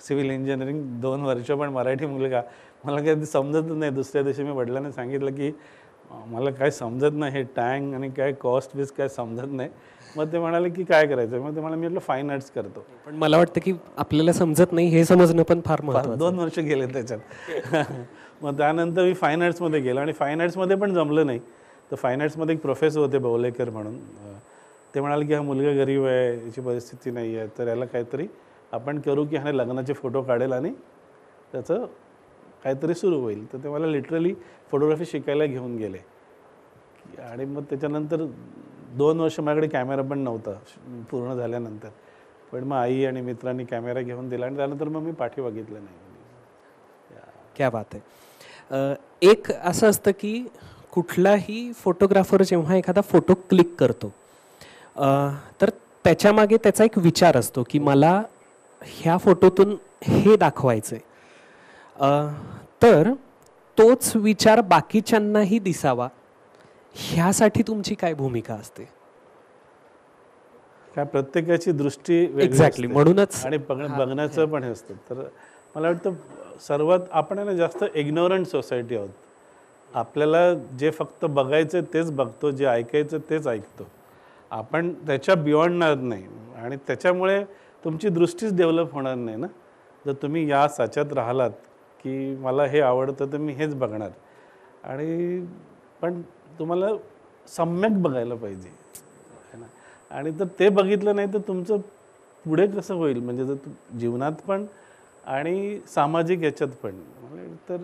सिव्हिल इंजिनिअरिंग 2 वर्ष. पण मराठी मुलगा, मला काही समजत नाही. दुसऱ्या दिवशी मी वडिलांनी सांगितलं की मला काय समजत नाही, हे टँग आणि काय कॉस्ट बीस काय समजत नाही. मग ते म्हणाले की काय करायचं? मग ते मला, मी म्हटलं फाईन आर्ट्स करतो. पण मला वाटतं की आपल्याला समजत नाही हे समजणं पण फार महत्त्वाचं. 2 वर्ष गेले त्याच्यात. मग त्यानंतर मी फाईन आर्ट्समध्ये गेलो आणि फाईन आर्ट्समध्ये पण जमलं नाही. तर फाईन आर्ट्समध्ये एक प्रोफेसर होते बवलेकर म्हणून, ते म्हणाले की हा मुलगा गरीब आहे, याची परिस्थिती नाही आहे, तर याला काहीतरी आपण करू की ह्याने लग्नाचे फोटो काढेल आणि त्याचं काहीतरी सुरू होईल. तर ते मला लिटरली फोटोग्राफी शिकायला घेऊन गेले. आणि मग त्याच्यानंतर 2 वर्ष माझ्याकडे कॅमेरा पण नव्हता पूर्ण झाल्यानंतर. पण मग आई आणि मित्रांनी कॅमेरा घेऊन दिला आणि त्यानंतर मग मी पाठी बघितलं नाही. क्या बात आहे. एक असं असतं की कुठलाही फोटोग्राफर जेव्हा एखादा फोटो क्लिक करतो तर त्याच्यामागे त्याचा एक विचार असतो की मला ह्या फोटोतून हे दाखवायचं आहे. तर तोच विचार बाकीच्यांनाही दिसावा, ह्यासाठी तुमची काय भूमिका असते? काय प्रत्येकाची दृष्टी एक्झॅक्टली, म्हणूनच आणि बघण्याचं पण हे असतं. तर मला वाटतं सर्वात आपण आहे ना जास्त इग्नोरंट सोसायटी आहोत. आपल्याला जे फक्त बघायचं तेच बघतो, जे ऐकायचं तेच ऐकतो. आपण त्याच्या बियॉन्ड नाही. आणि त्याच्यामुळे तुमची दृष्टीच डेव्हलप होणार नाही ना. जर तुम्ही या साच्यात राहिलात की मला हे आवडतं तर मी हेच बघणार, आणि पण तुम्हाला सम्यक बघायला पाहिजे है ना. आणि तर ते बघितलं नाही तर तुमचं पुढे कसं होईल, म्हणजे जर जीवनात पण आणि सामाजिक याच्यात पण. तर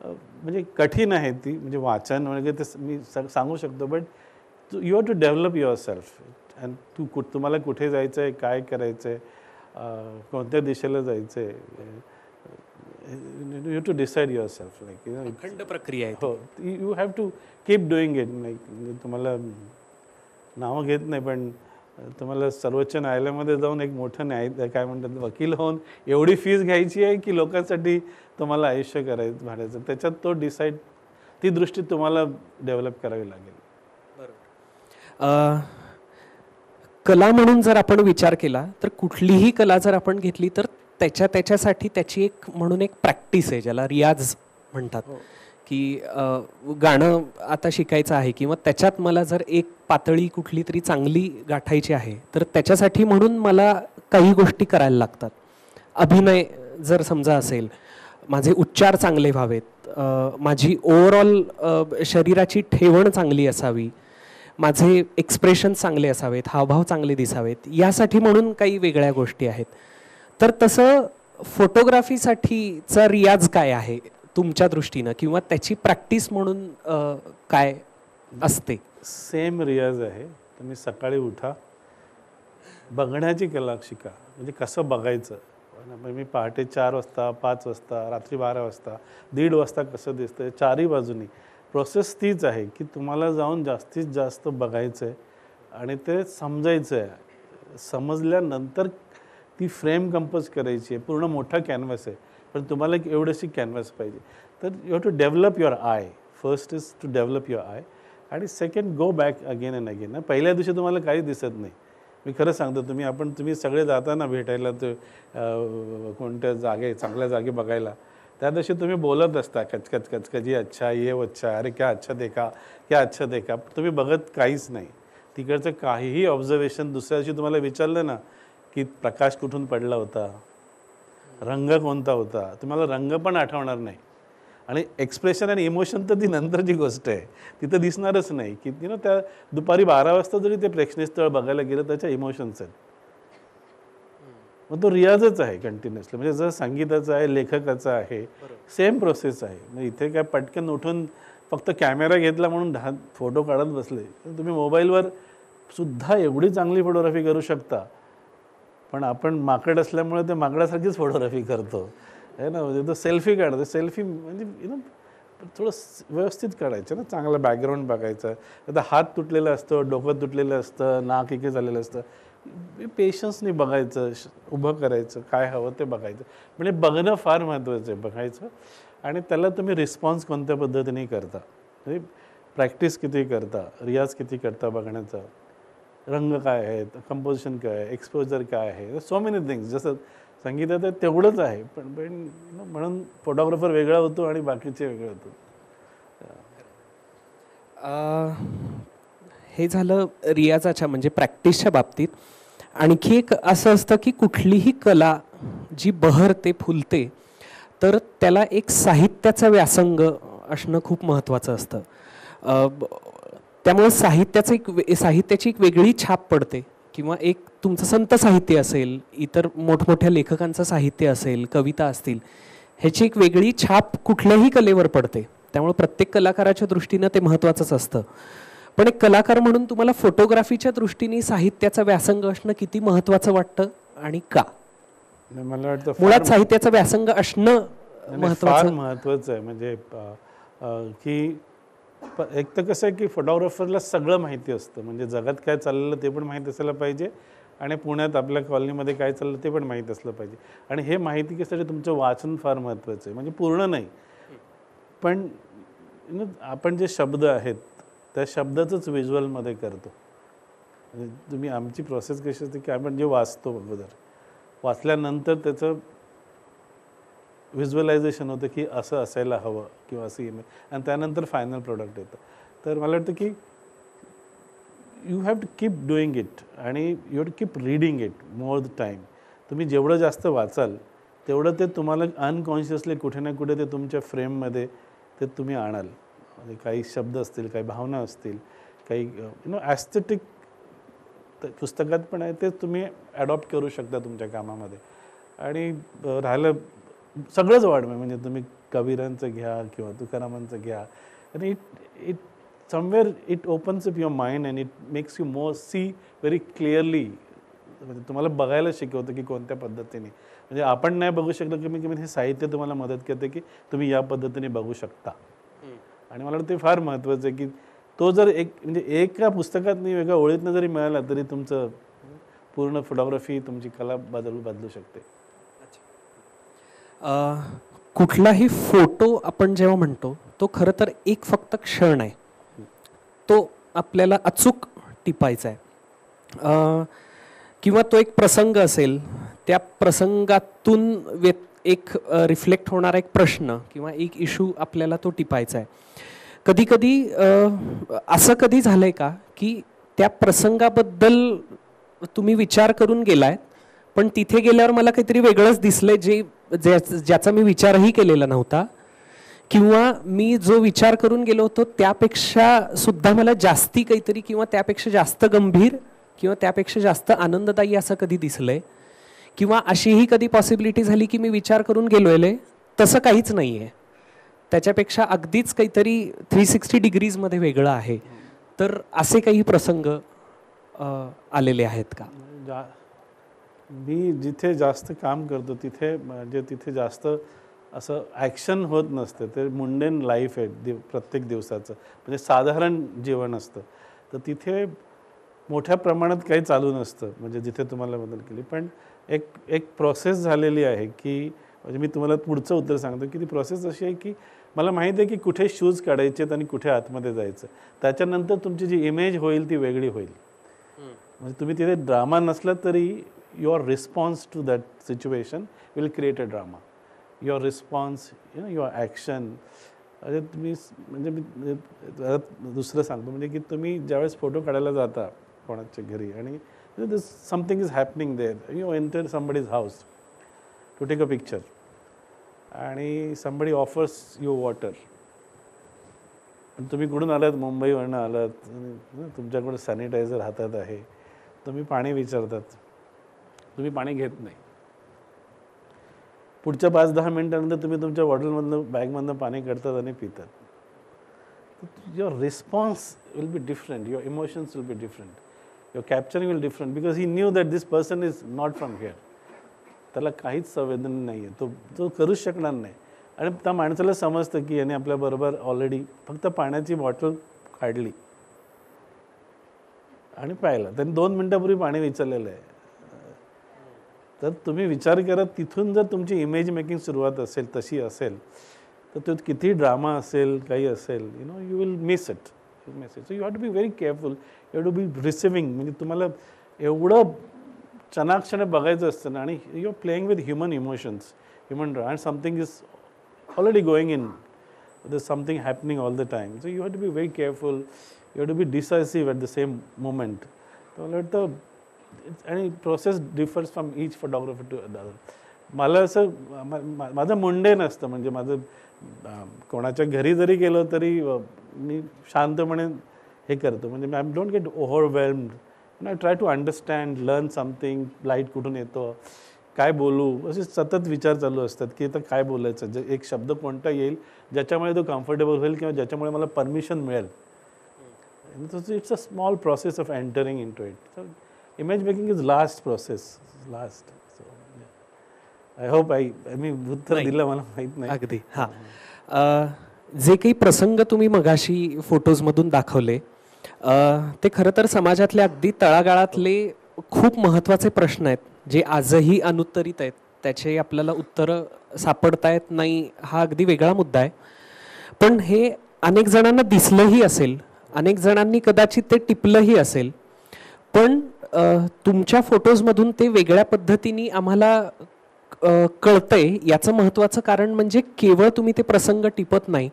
म्हणजे कठीण आहे ती, म्हणजे वाचन म्हणजे ते मी सांगू शकतो, but you have to develop your self. आणि तुम्हाला कुठे जायचं आहे, काय करायचं आहे, कोणत्या दिशेला जायचं आहे, you have to decide your self. Like अखंड प्रक्रिया आहे. हो, you have to keep doing it. Like तुम्हाला नावं घेत नाही, पण तुम्हाला सर्वोच्च न्यायालयामध्ये जाऊन एक मोठं काय म्हणतात वकील होऊन एवढी फीस घ्यायची आहे की लोकांसाठी तुम्हाला आयुष्य करायचं भाडायचं. त्याच्यात तो डिसाईड, ती दृष्टी तुम्हाला डेव्हलप करावी लागेल. कला म्हणून जर आपण विचार केला तर कुठलीही कला जर आपण घेतली तर त्याच्यासाठी त्याची एक म्हणून एक प्रॅक्टिस आहे, ज्याला रियाज म्हणतात. की गाणं आता शिकायचं आहे किंवा त्याच्यात मला जर एक पातळी कुठली तरी चांगली गाठायची आहे तर त्याच्यासाठी म्हणून मला काही गोष्टी करायला लागतात. अभिनय जर समजा असेल, माझे उच्चार चांगले व्हावेत, माझी ओव्हरऑल शरीराची ठेवण चांगली असावी, माझे एक्सप्रेशन चांगले असावेत, हावभाव चांगले दिसावेत, यासाठी म्हणून काही वेगळ्या गोष्टी आहेत. तर तसं फोटोग्राफीसाठीचा रियाज काय आहे तुमच्या दृष्टीनं, किंवा त्याची प्रॅक्टिस म्हणून काय असते? सेम रियाज आहे. तुम्ही सकाळी उठा, बघण्याची कला शिका, म्हणजे कसं बघायचं. मी पहाटे 4 वाजता, 5 वाजता, रात्री 12 वाजता, 1:30 वाजता कसं दिसतं, चारही बाजूनी प्रोसेस तीच आहे की तुम्हाला जाऊन जास्तीत जास्त बघायचं आहे आणि ते समजायचं आहे. समजल्यानंतर ती फ्रेम कंपोज करायची आहे. पूर्ण मोठा कॅनव्हास आहे, पण तुम्हाला एक एवढीशी कॅनव्हास पाहिजे. तर you have to develop your eye. First is to develop your eye, आणि second go back again and again. पहिल्या दिवशी तुम्हाला काही दिसत नाही. मी खरं सांगतो, तुम्ही सगळे जाता ना भेटायला ते कोणत्या चांगल्या जागे बघायला, त्या दिवशी तुम्ही बोलत असता कचकच कचकच, ये अच्छा, ये वो अच्छा, अरे क्या अच्छा देखा, क्या अच्छा देखा. तुम्ही बघत काहीच नाही. तिकडचं काहीही ऑब्झर्वेशन दुसऱ्या दिवशी तुम्हाला विचारलं ना की प्रकाश कुठून पडला होता, रंग कोणता होता, तुम्हाला रंग पण आठवणार नाही. आणि एक्सप्रेशन आणि इमोशन तर ती नंतरची गोष्ट आहे, तिथं दिसणारच नाही की त्या दुपारी 12 वाजता जरी ते प्रेक्षणीय स्थळ बघायला गेलं त्याच्या इमोशन्स आहेत. मग तो रियाजच आहे कंटिन्युअसली. म्हणजे जर संगीताचा आहे, लेखकाचा आहे, सेम प्रोसेस आहे. म्हणजे इथे काय पटकन उठून फक्त कॅमेरा घेतला म्हणून फोटो काढत बसले, तुम्ही मोबाईलवर सुद्धा एवढी चांगली फोटोग्राफी करू शकता. पण आपण माकड असल्यामुळे ते माकडासारखीच फोटोग्राफी करतो आहे ना. म्हणजे तो सेल्फी काढतो, सेल्फी म्हणजे थोडं व्यवस्थित काढायचं ना, चांगला बॅकग्राऊंड बघायचं. आता हात तुटलेला असतो, डोकं तुटलेलं असतं, नाक इथे झालेलं असतं, पेशन्सनी बघायचं, उभं करायचं, काय हवं ते बघायचं. म्हणजे बघणं फार महत्त्वाचं आहे, बघायचं. आणि त्याला तुम्ही रिस्पॉन्स कोणत्या पद्धतीने करता, म्हणजे प्रॅक्टिस किती करता, रियाज किती करता बघण्याचा, रंग काय आहेत, कंपोजिशन काय आहे, एक्सपोजर काय आहे, सो मेनी थिंग्स. जसं संगीतात आहे तेवढंच आहे, पण म्हणून फोटोग्राफर वेगळा होतो आणि बाकीचे वेगळे होतो. हे झालं रियाजाच्या म्हणजे प्रॅक्टिसच्या बाबतीत. आणखी एक असं असतं की कुठलीही कला जी बहरते, फुलते, तर त्याला एक साहित्याचा व्यासंग असणं खूप महत्त्वाचं असतं. त्यामुळे साहित्याची एक वेगळी छाप पडते. किंवा एक तुमचं संत साहित्य असेल, इतर मोठमोठ्या लेखकांचं साहित्य असेल, कविता असतील, ह्याची एक वेगळी छाप कुठल्याही कलेवर पडते. त्यामुळे प्रत्येक कलाकाराच्या दृष्टीनं ते महत्त्वाचंच असतं. पण एक कलाकार म्हणून तुम्हाला फोटोग्राफीच्या दृष्टीने साहित्याचा व्यासंग असणं किती महत्त्वाचं वाटतं आणि का? मला वाटतं मुळात साहित्याचा व्यासंग असणं महत्त्वाचं आहे. म्हणजे की एक तर कसं आहे की फोटोग्राफरला सगळं माहिती असतं. म्हणजे जगात काय चाललेलं ते पण माहीत असायला पाहिजे आणि पुण्यात आपल्या कॉलनीमध्ये काय चाललं ते पण माहीत असलं पाहिजे. आणि हे माहितीसाठी तुमचं वाचन फार महत्त्वाचं आहे. म्हणजे पूर्ण नाही, पण आपण जे शब्द आहेत त्या शब्दाचंच व्हिज्युअलमध्ये करतो. म्हणजे तुम्ही आमची प्रोसेस कशी असते की आपण जे वाचतो, अगोदर वाचल्यानंतर त्याचं व्हिज्युअलायझेशन होतं की असं असायला हवं किंवा असं इमेज, आणि त्यानंतर फायनल प्रोडक्ट येतं. तर मला वाटतं की you have to keep doing it आणि you have to keep reading it more the time. तुम्ही जेवढं जास्त वाचाल तेवढं ते तुम्हाला अनकॉन्शियसली कुठे ना कुठे ते तुमच्या फ्रेममध्ये ते तुम्ही आणाल. म्हणजे काही शब्द असतील, काही भावना असतील, काही ॲस्थेटिक पुस्तकात पण आहे, ते तुम्ही ॲडॉप्ट करू शकता तुमच्या कामामध्ये. आणि राहिलं सगळंच वाढवं, म्हणजे तुम्ही कबीरांचं घ्या किंवा तुकारामांचं घ्या, आणि it somewhere it opens up your mind and it makes you more see very clearly. म्हणजे तुम्हाला बघायला शिकवतं की कोणत्या पद्धतीने, म्हणजे आपण नाही बघू शकलं कमी कमी हे साहित्य तुम्हाला मदत करते की तुम्ही या पद्धतीने बघू शकता. आणि मला वाटतं ते फार महत्त्वाचं आहे की तो जर म्हणजे एका पुस्तकात नाही, वेगळ्या ओळीतनं जरी मिळाला तरी तुमचं पूर्ण फोटोग्राफी, तुमची कला बदलू शकते. कुठलाही फोटो आपण जेव्हा म्हणतो तो खरं तर एक फक्त क्षण आहे, तो आपल्याला अचूक टिपायचा आहे. किंवा तो एक प्रसंग असेल, त्या प्रसंगातून एक रिफ्लेक्ट होणारा एक प्रश्न किंवा एक इशू आपल्याला तो टिपायचा आहे. कधी कधी असं कधी झालंय का की त्या प्रसंगाबद्दल तुम्ही विचार करून गेलाय, पण तिथे गेल्यावर मला काहीतरी वेगळंच दिसलंय ज्याचा मी विचारही केलेला नव्हता, किंवा मी जो विचार करून गेलो होतो त्यापेक्षा सुद्धा मला जास्ती काहीतरी, किंवा त्यापेक्षा जास्त गंभीर किंवा त्यापेक्षा जास्त आनंददायी असं कधी दिसलंय? किंवा अशीही कधी पॉसिबिलिटी झाली की मी विचार करून गेलोय तसं काहीच नाही आहे, त्याच्यापेक्षा अगदीच काहीतरी 360 डिग्रीजमध्ये वेगळं आहे? तर असे काही प्रसंग आलेले आहेत का? मी जिथे जास्त काम करतो तिथे म्हणजे तिथे जास्त असं ॲक्शन होत नसतं. ते मुंडेन लाईफ आहे प्रत्येक दिवसाचं, म्हणजे साधारण जीवन असतं. तर तिथे मोठ्या प्रमाणात काही चालू नसतं, म्हणजे जिथे तुम्हाला मदत केली. पण एक प्रोसेस झालेली आहे की, म्हणजे मी तुम्हाला पुढचं उत्तर सांगतो की ती प्रोसेस अशी आहे की मला माहिती आहे की कुठे शूज काढायचे आहेत आणि कुठे आतमध्ये जायचं. त्याच्यानंतर तुमची जी इमेज होईल ती वेगळी होईल. म्हणजे तुम्ही तिथे ड्रामा नसला तरी your response to that situation will create a drama. Your response, your action. अरे तुम्ही म्हणजे मी दुसरं सांगतो, म्हणजे की तुम्ही ज्यावेळेस फोटो काढायला जाता कोणाच्या घरी आणि something is happening there, you enter somebody's house to take a picture, आणि somebody offers you water. तुम्ही कुठून आलात, मुंबईवरनं आलात, तुमच्याकडे सॅनिटायझर हातात आहे, तुम्ही पाणी विचारतात, तुम्ही पाणी घेत नाही. पुढच्या 5-10 मिनिटानंतर तुम्ही तुमच्या बॉटलमधनं बॅगमधनं पाणी काढतात आणि पितात. Your response will be different, your emotions will be different, your capturing will different, because he knew that this person is not from here. त्याला काहीच संवेदना नाही आहे, तो करूच शकणार नाही. आणि त्या माणसाला समजतं की याने आपल्याबरोबर ऑलरेडी फक्त पाण्याची बॉटल काढली आणि प्यायला, त्यांनी 2 मिनिटापूर्वी पाणी विचारलेलं आहे. तर तुम्ही विचार करा, तिथून जर तुमची इमेज मेकिंग सुरुवात असेल, तशी असेल, तर तो किती ड्रामा असेल, काही असेल, you will miss it. So you have to be very careful, you have to be receiving. म्हणजे तुम्हाला एवढं चनाक्षणे बघायचं असतं ना, आणि you are playing with human emotions, human, and something is already going in, there's something happening all the time, so you have to be very careful, you have to be decisive at the same moment. So let the any process differs from each photographer to the other. मला असं माझं मुंडे नसतं, म्हणजे माझं कोणाच्या घरी जरी गेलो तरी मी शांतपणे हे करतो, म्हणजे I don't get overwhelmed. I try to understand, learn something, light कुठून येतो, काय बोलू, असे सतत विचार चालू असतात की आता काय बोलायचं, जे एक शब्द कोणता येईल ज्याच्यामुळे तो कम्फर्टेबल होईल किंवा ज्याच्यामुळे मला परमिशन मिळेल. It's a small process of entering in to it. So image making is last process, last. So I hope मी उत्तर दिलं, मला माहीत नाही. अगदी. हां, जे काही प्रसंग तुम्ही मगाशी फोटोजमधून दाखवले ते खरं तर समाजातले अगदी तळागाळातले खूप महत्त्वाचे प्रश्न आहेत, जे आजही अनुत्तरित आहेत, त्याचे आपल्याला उत्तरं सापडतायत नाही, हा अगदी वेगळा मुद्दा आहे. पण हे अनेक जणांना दिसलंही असेल, अनेक जणांनी कदाचित ते टिपलंही असेल, पण तुमच्या फोटोजमधून ते वेगळ्या पद्धतीने आम्हाला कळतंय. याचं महत्त्वाचं कारण म्हणजे केवळ तुम्ही ते प्रसंग टिपत नाही,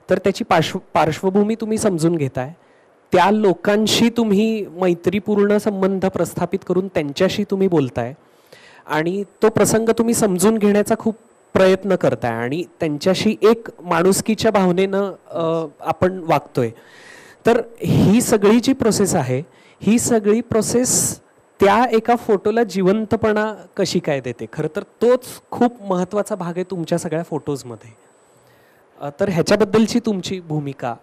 तर त्याची पार्श्वभूमी तुम्ही समजून घेताय, त्या लोकांशी तुम्ही मैत्रीपूर्ण संबंध प्रस्थापित करून त्यांच्याशी तुम्ही बोलताय, आणि तो प्रसंग तुम्ही समजून घेण्याचा खूप प्रयत्न करताय, आणि त्यांच्याशी एक माणुसकीच्या भावनेनं आपण वागतोय. तर ही सगळी जी प्रोसेस आहे, ही सगळी प्रोसेस त्या एका फोटोला जिवंतपणा कशी काय देते, खरं तर तोच खूप महत्त्वाचा भाग आहे तुमच्या सगळ्या फोटोजमध्ये. तर ह्याच्याबद्दलची तुमची भूमिका.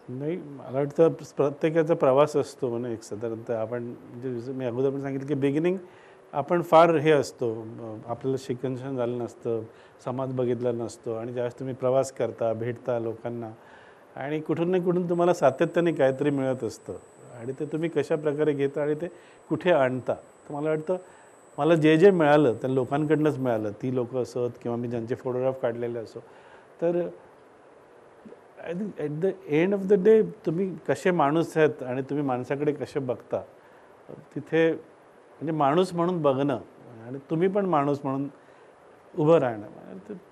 नाही, मला वाटतं प्रत्येकाचा प्रवास असतो, म्हणजे एक साधारणतः आपण म्हणजे मी अगोदर पण सांगितलं की बिगिनिंग आपण फार हे असतो, आपल्याला शिक्षण झालं नसतं, समाज बघितला नसतो, आणि ज्यावेळेस तुम्ही प्रवास करता, भेटता लोकांना, आणि कुठून ना कुठून तुम्हाला सातत्याने काहीतरी मिळत असतं, आणि ते तुम्ही कशा प्रकारे घेता आणि ते कुठे आणता. तर मला वाटतं मला जे जे मिळालं त्या लोकांकडनंच मिळालं, ती लोकं असोत किंवा मी ज्यांचे फोटोग्राफ काढलेले असो. तर I think at the end of the day तुम्ही कसे माणूस आहेत आणि तुम्ही माणसाकडे कसे बघता, तिथे म्हणजे माणूस म्हणून बघणं आणि तुम्ही पण माणूस म्हणून उभं राहणं,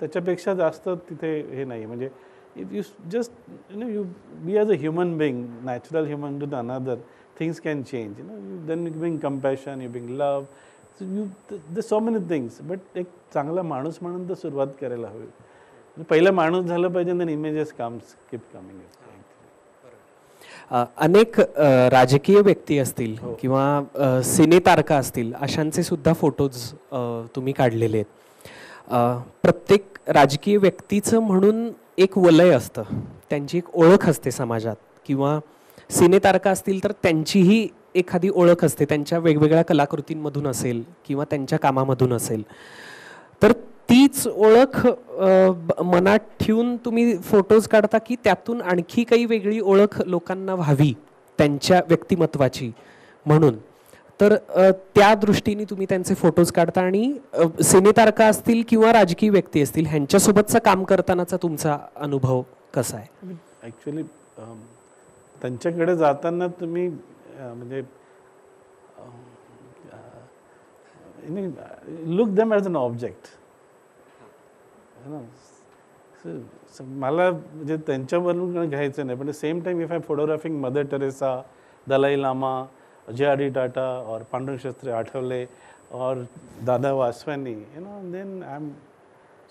त्याच्यापेक्षा जास्त तिथे हे नाही. म्हणजे if you just you be as a human being, natural human to the another, things can change. Then you being compassion, you being love, you so many things. But एक चांगला माणूस म्हणून तर सुरुवात करायला हवी. पहिला माणूस झालं पाहिजे, then images comes keep coming. अनेक राजकीय व्यक्ती असतील किंवा सिने तारका असतील, अशांचे सुद्धा फोटोज तुम्ही काढलेले आहेत. प्रत्येक राजकीय व्यक्तीचं म्हणून एक वलय असतं, त्यांची एक ओळख असते समाजात, किंवा सिने तारका असतील तर त्यांचीही एखादी ओळख असते, त्यांच्या वेगवेगळ्या कलाकृतींमधून असेल किंवा त्यांच्या कामामधून असेल. तर तीच ओळख मनात ठेवून तुम्ही फोटोज काढता, की त्यातून आणखी काही वेगळी ओळख लोकांना व्हावी त्यांच्या व्यक्तिमत्वाची म्हणून, तर त्या दृष्टीने तुम्ही त्यांचे फोटोज काढता. आणि सिनेतारका असतील किंवा राजकीय व्यक्ती असतील, ह्यांच्यासोबतचा काम करतानाचा तुमचा अनुभव कसा आहे? ॲक्च्युली त्यांच्याकडे जाताना तुम्ही म्हणजे look them as an object. मला म्हणजे त्यांच्यावरून घ्यायचं नाही, पण same time if I photographing Mother Teresa, Dalai Lama, JRD. Tata और पांडुरंग शास्त्री आठवले और Dada Vaswani, then I am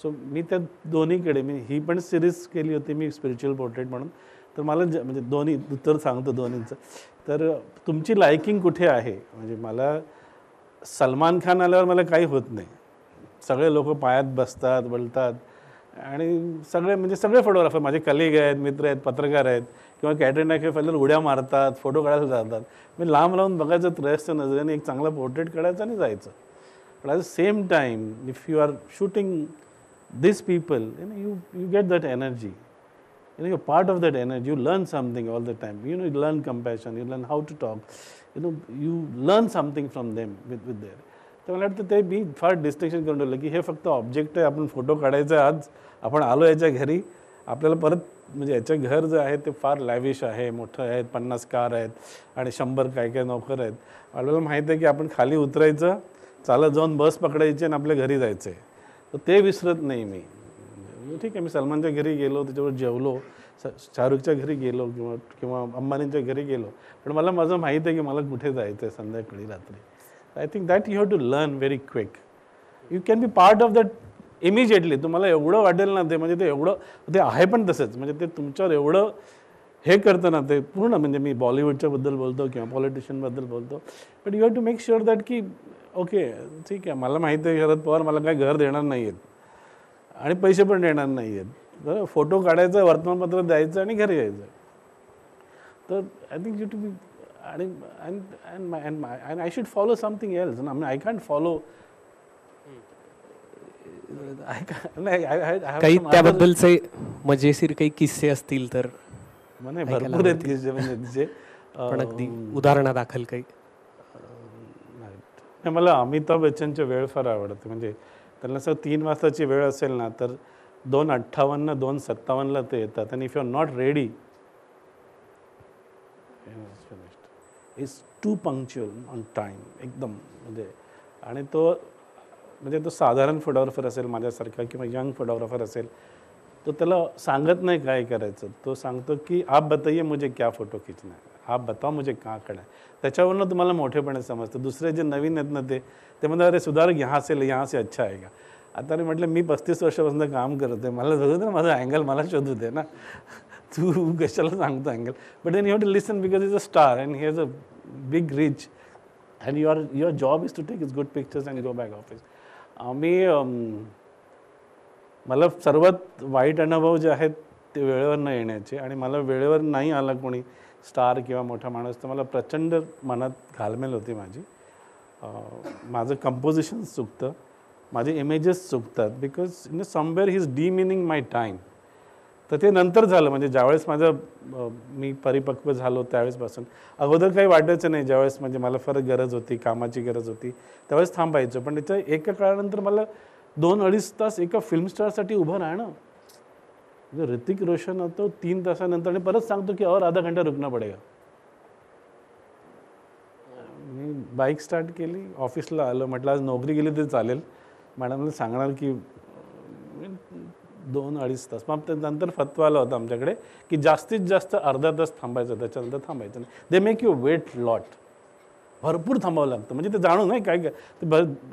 so मी त्या दोन्हीकडे मी ही पण सिरीज केली होती मी स्पिरिच्युअल पोर्ट्रेट म्हणून. तर मला म्हणजे दोन्ही उत्तर सांगतो दोन्हींचं. तर तुमची लायकिंग कुठे आहे? म्हणजे मला सलमान खान आल्यावर मला काही होत नाही. सगळे लोक पायात बसतात बोलतात आणि सगळे म्हणजे सगळे फोटोग्राफर माझे कलिग आहेत, मित्र आहेत, पत्रकार आहेत किंवा कॅटरीना कैफ आल्यावर उड्या मारतात, फोटो काढायला जातात. मी लांब लावून बघायचं, त्रयस्थ नजरेने एक चांगला पोर्ट्रेट काढायचा आणि जायचं. पण at the same time if you are shooting these people, you get that energy, you're part of that energy. You learn something all the time, you learn compassion, you learn how to talk, you learn something from them with there. तर मला वाटतं ते मी फार डिस्टिंक्शन करून ठेवलं की हे फक्त ऑब्जेक्ट आहे, आपण फोटो काढायचा, आज आपण आलो याच्या घरी, आपल्याला परत म्हणजे याचं घर जे आहे ते फार लॅविश आहे, मोठं आहे, 50 कार आहेत आणि 100 काय काय नोकर आहेत. आपल्याला माहीत आहे की आपण खाली उतरायचं, चालत जाऊन बस पकडायची आणि आपल्या घरी जायचं आहे. तर ते विसरत नाही मी. ठीक आहे, मी सलमानच्या घरी गेलो, त्याच्यावर जेवलो, शाहरुखच्या घरी गेलो किंवा अंबानींच्या घरी गेलो, पण मला माझं माहीत आहे की मला कुठे जायचं आहे संध्याकाळी रात्री. I think that you have to learn very quick. You can be part of that immediately. तुम्हाला एवढं वाटेल ना ते, म्हणजे ते एवढं ते आहे पण तसंच, म्हणजे ते तुमच्यावर एवढं हे करतं ना ते पूर्ण. म्हणजे मी बॉलिवूडच्या बद्दल बोलतो किंवा पॉलिटिशियनबद्दल बोलतो, but you have to make sure that की ओके ठीक आहे, मला माहिती आहे शरद पवार मला काही घर देणार नाही आहेत आणि पैसे पण देणार नाही आहेत. बरं, फोटो काढायचं, वर्तमानपत्र द्यायचं आणि घरी यायचं. तर I think you to be आणि I should follow something else. I can't follow काही त्याबद्दलचे मजेशीर काही किस्से असतील तर. म्हणजे भरपूर आहेत किस्से, म्हणजे तिचे पण अगदी उदाहरणादाखल काही. मला अमिताभ बच्चनच्या वेळ फार आवडते. म्हणजे त्यांना असं 3 वाजताची वेळ असेल ना तर 2:58 2:57 ते येतात. आणि if you are not ready is to punctual on time एकदम. म्हणजे आणि तो साधारण फोटोग्राफर असेल माझ्यासारखा किंवा यंग फोटोग्राफर असेल, तो त्याला सांगत नाही काय करायचं, तो सांगतो की आप बताइए मुझे क्या फ़ोटो खींचना है, आप बताओ मुझे कहाँ खड़ा है. त्याच्यावरनं तुम्हाला मोठेपणे समजतं. दुसरे जे नवीन आहेत ना ते म्हणतात अरे सुधारक यहाँ से अच्छा आएगा. आता मी म्हटलं मी 35 वर्षापासून काम करत आहे, मला बघू दे ना माझा अँगल, मला शोधू दे ना, तू कशाला सांगतो angle. But then you have to listen because is a star and he has a big reach and your job is to take is good pictures and go back office. मला सर्वात वाईट अनुभव जे आहेत ते वेळेवर न येण्याचे. आणि मला वेळेवर नाही आला कोणी स्टार किंवा मोठा माणूस तर मला प्रचंड मनात घालमेल होती माझी. माझं कंपोजिशन चुकतं, माझे इमेजेस चुकतात because somewhere he is demeaning my time. तर ते नंतर झालं, म्हणजे ज्यावेळेस मी परिपक्व झालो त्यावेळेसपासून. अगोदर काही वाटायचं नाही, ज्यावेळेस म्हणजे मला फार गरज होती, कामाची गरज होती, त्यावेळेस थांबायचं. पण त्याच्या एका काळानंतर मला 2-2.5 तास एका फिल्मस्टारसाठी उभं राहणं. जो ऋतिक रोशन होतो 3 तासानंतर आणि परत सांगतो की और आधा घंटा रुकना पडेगा. मी बाईक स्टार्ट केली, ऑफिसला आलो, म्हटलं आज नोकरी गेली तरी चालेल. मॅडमला सांगणार की 2-2.5 तास. मग नंतर फतवा आला होता आमच्याकडे की जास्तीत जास्त अर्धा तास थांबायचं, त्याच्यानंतर थांबायचं नाही. They make you wait lot. भरपूर थांबावं लागतं. म्हणजे ते जाणून नाही काय ते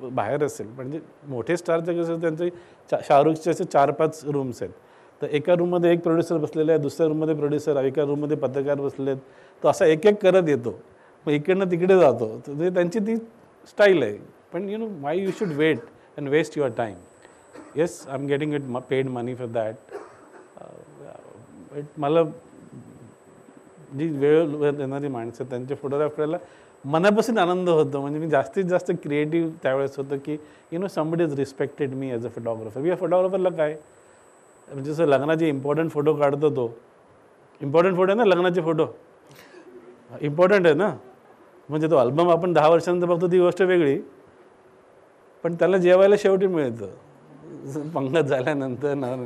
बाहेर असेल, म्हणजे मोठे स्टारचे कसं त्यांचे शाहरुखचे असे 4-5 रूम्स आहेत. तर एका रूममध्ये एक प्रोड्युसर बसलेला आहे, दुसऱ्या रूममध्ये प्रोड्युसर, एका रूममध्ये पत्रकार बसले आहेत. तो असा एक एक करत येतो, मग इकडनं तिकडे जातो. तर त्यांची ती स्टाईल आहे. पण why you should wait and waste your time. Yes I am getting it paid money for that. मला जी वेळ येणारी माणसं त्यांचे फोटोग्राफ करायला मनापासून आनंद होतो. म्हणजे मी जास्तीत जास्त क्रिएटिव्ह त्यावेळेस होतं की somebody is respected me as a photographer. या फोटोग्राफरला काय म्हणजे जसं लग्नाचे इम्पॉर्टंट फोटो काढतो, तो इम्पॉर्टंट फोटो आहे ना, लग्नाचे फोटो इम्पॉर्टंट आहे ना. म्हणजे तो अल्बम आपण 10 वर्षानंतर बघतो ती गोष्ट वेगळी, पण त्याला जेवायला शेवटी मिळतं पंगत झाल्यानंतर ना.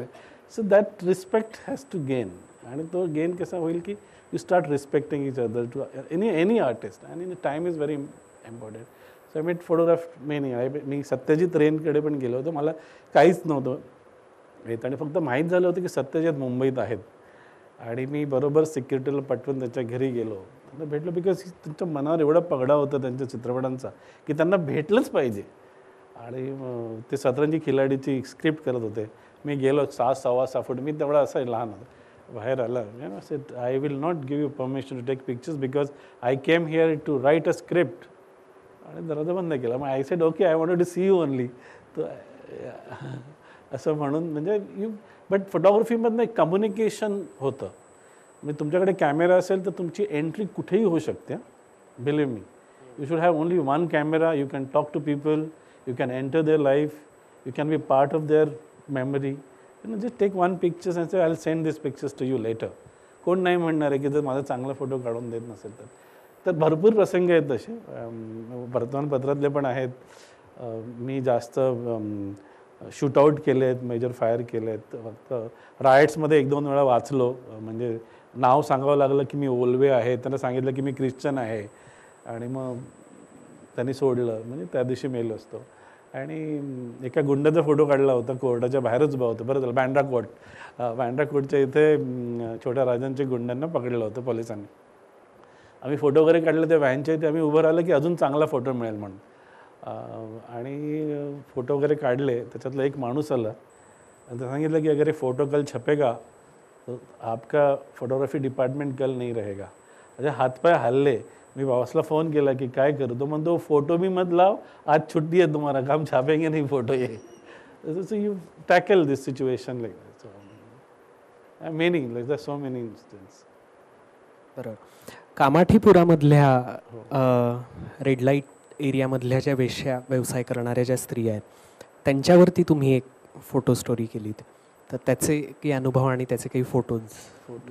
So that respect has to gain. आणि तो गेन कसा होईल की you start respecting each other to any artist. आणि time is very important. So मी फोटोग्राफ मी सत्यजित रेनकडे पण गेलो होतो. मला काहीच नव्हतं येत आणि फक्त माहीत झालं होतं की सत्यजित मुंबईत आहेत. आणि मी बरोबर सिक्युरिटीला पटवून त्याच्या घरी गेलो, त्यांना भेटलो. बिकॉज त्यांच्या मनावर एवढा पगडा होता त्यांच्या चित्रपटांचा की त्यांना भेटलंच पाहिजे. आणि ते सतरंजी खिलाडीची स्क्रिप्ट करत होते. मी गेलो 6-6.25 फूट, मी तेवढा असा लहान होता, बाहेर आला. Said I will not give you permission to take pictures because I came here to write a script. आणि दरवाजा बंद केला. मग I said okay, I wanted to see you only. तर असं म्हणून म्हणजे बट फोटोग्राफीमधनं एक कम्युनिकेशन होतं. म्हणजे तुमच्याकडे कॅमेरा असेल तर तुमची एंट्री कुठेही होऊ शकते. Believe me, you should have only one camera. You can talk to people, you can enter their life, you can be part of their memory. Just take one pictures and say I will send this pictures to you later. कोण नाही म्हणणार आहे की जर माझा चांगला फोटो काढून देत नसेल तर. तर भरपूर प्रसंग आहेत तसे, वर्तमानपत्रातले पण आहेत. मी जास्त शूटआउट केले आहेत, मेजर फायर केले आहेत. फक्त रायट्समध्ये 1-2 वेळा वाचलो, म्हणजे नाव सांगावं लागलं की मी ओलवे आहे, त्यांना सांगितलं की मी ख्रिश्चन आहे आणि मग त्यांनी सोडलं, म्हणजे त्या दिवशी मेलो असतो. आणि एका गुंडाचा फोटो काढला होता, कोर्टाच्या बाहेरच उभा होता. बरं झालं, बँड्रा कोर्टच्या इथे छोट्या राजांच्या गुंडांना पकडलं होतं पोलिसांनी. आम्ही फोटो वगैरे काढले त्या व्हॅनच्या इथे. आम्ही उभं राहिलं की अजून चांगला फोटो मिळेल म्हणून. आणि फोटो वगैरे काढले. त्याच्यातला एक माणूस आला आणि त्यानं सांगितलं की अगर फोटो कल छपेगा तो आपका फोटोग्राफी डिपार्टमेंट कल नहीं रहेगा. म्हणजे हातपाय हल्ले. मी बॉसला फोन केला की काय करू. तो म्हणतो फोटो भी मत लाव, आज छुट्टी है तुम्हारा, काम छापेंगे नहीं फोटो ये. So you tackle this situation like that. Many like that, so many instance. बरोबर. कामाठीपुरामधल्या रेड लाईट एरियामधल्या ज्या व्यवसाय करणाऱ्या ज्या स्त्रिया आहेत त्यांच्यावरती तुम्ही एक फोटो स्टोरी केलीत, तर त्याचे काही अनुभव आणि त्याचे काही फोटो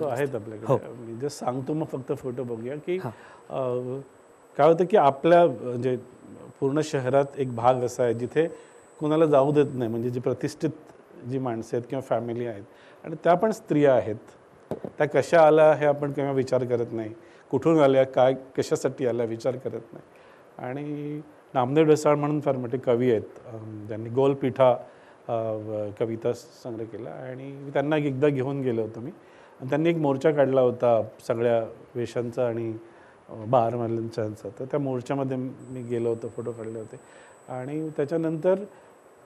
आहेत आपल्याकडे. मी जस्ट सांगतो, मग फक्त फोटो बघूया की काय होतं की आपल्या म्हणजे पूर्ण शहरात एक भाग असा आहे जिथे कोणाला जाऊ देत नाही. म्हणजे जी प्रतिष्ठित जी माणसं आहेत किंवा फॅमिली आहेत, आणि त्या पण स्त्रिया आहेत. त्या कशा आल्या हे आपण केव्हा विचार करत नाही. कुठून आल्या, काय कशासाठी आल्या विचार करत नाही. आणि नामदेव ढसाळ म्हणून फार मोठे कवी आहेत, ज्यांनी गोलपीठा कविता संग्रह केला. आणि त्यांना एकदा घेऊन गेलो होतो मी. आणि त्यांनी एक मोर्चा काढला होता सगळ्या वेशांचा आणि बारमाल्यांचा. तर त्या मोर्चामध्ये मी गेलो होतो, फोटो काढले होते. आणि त्याच्यानंतर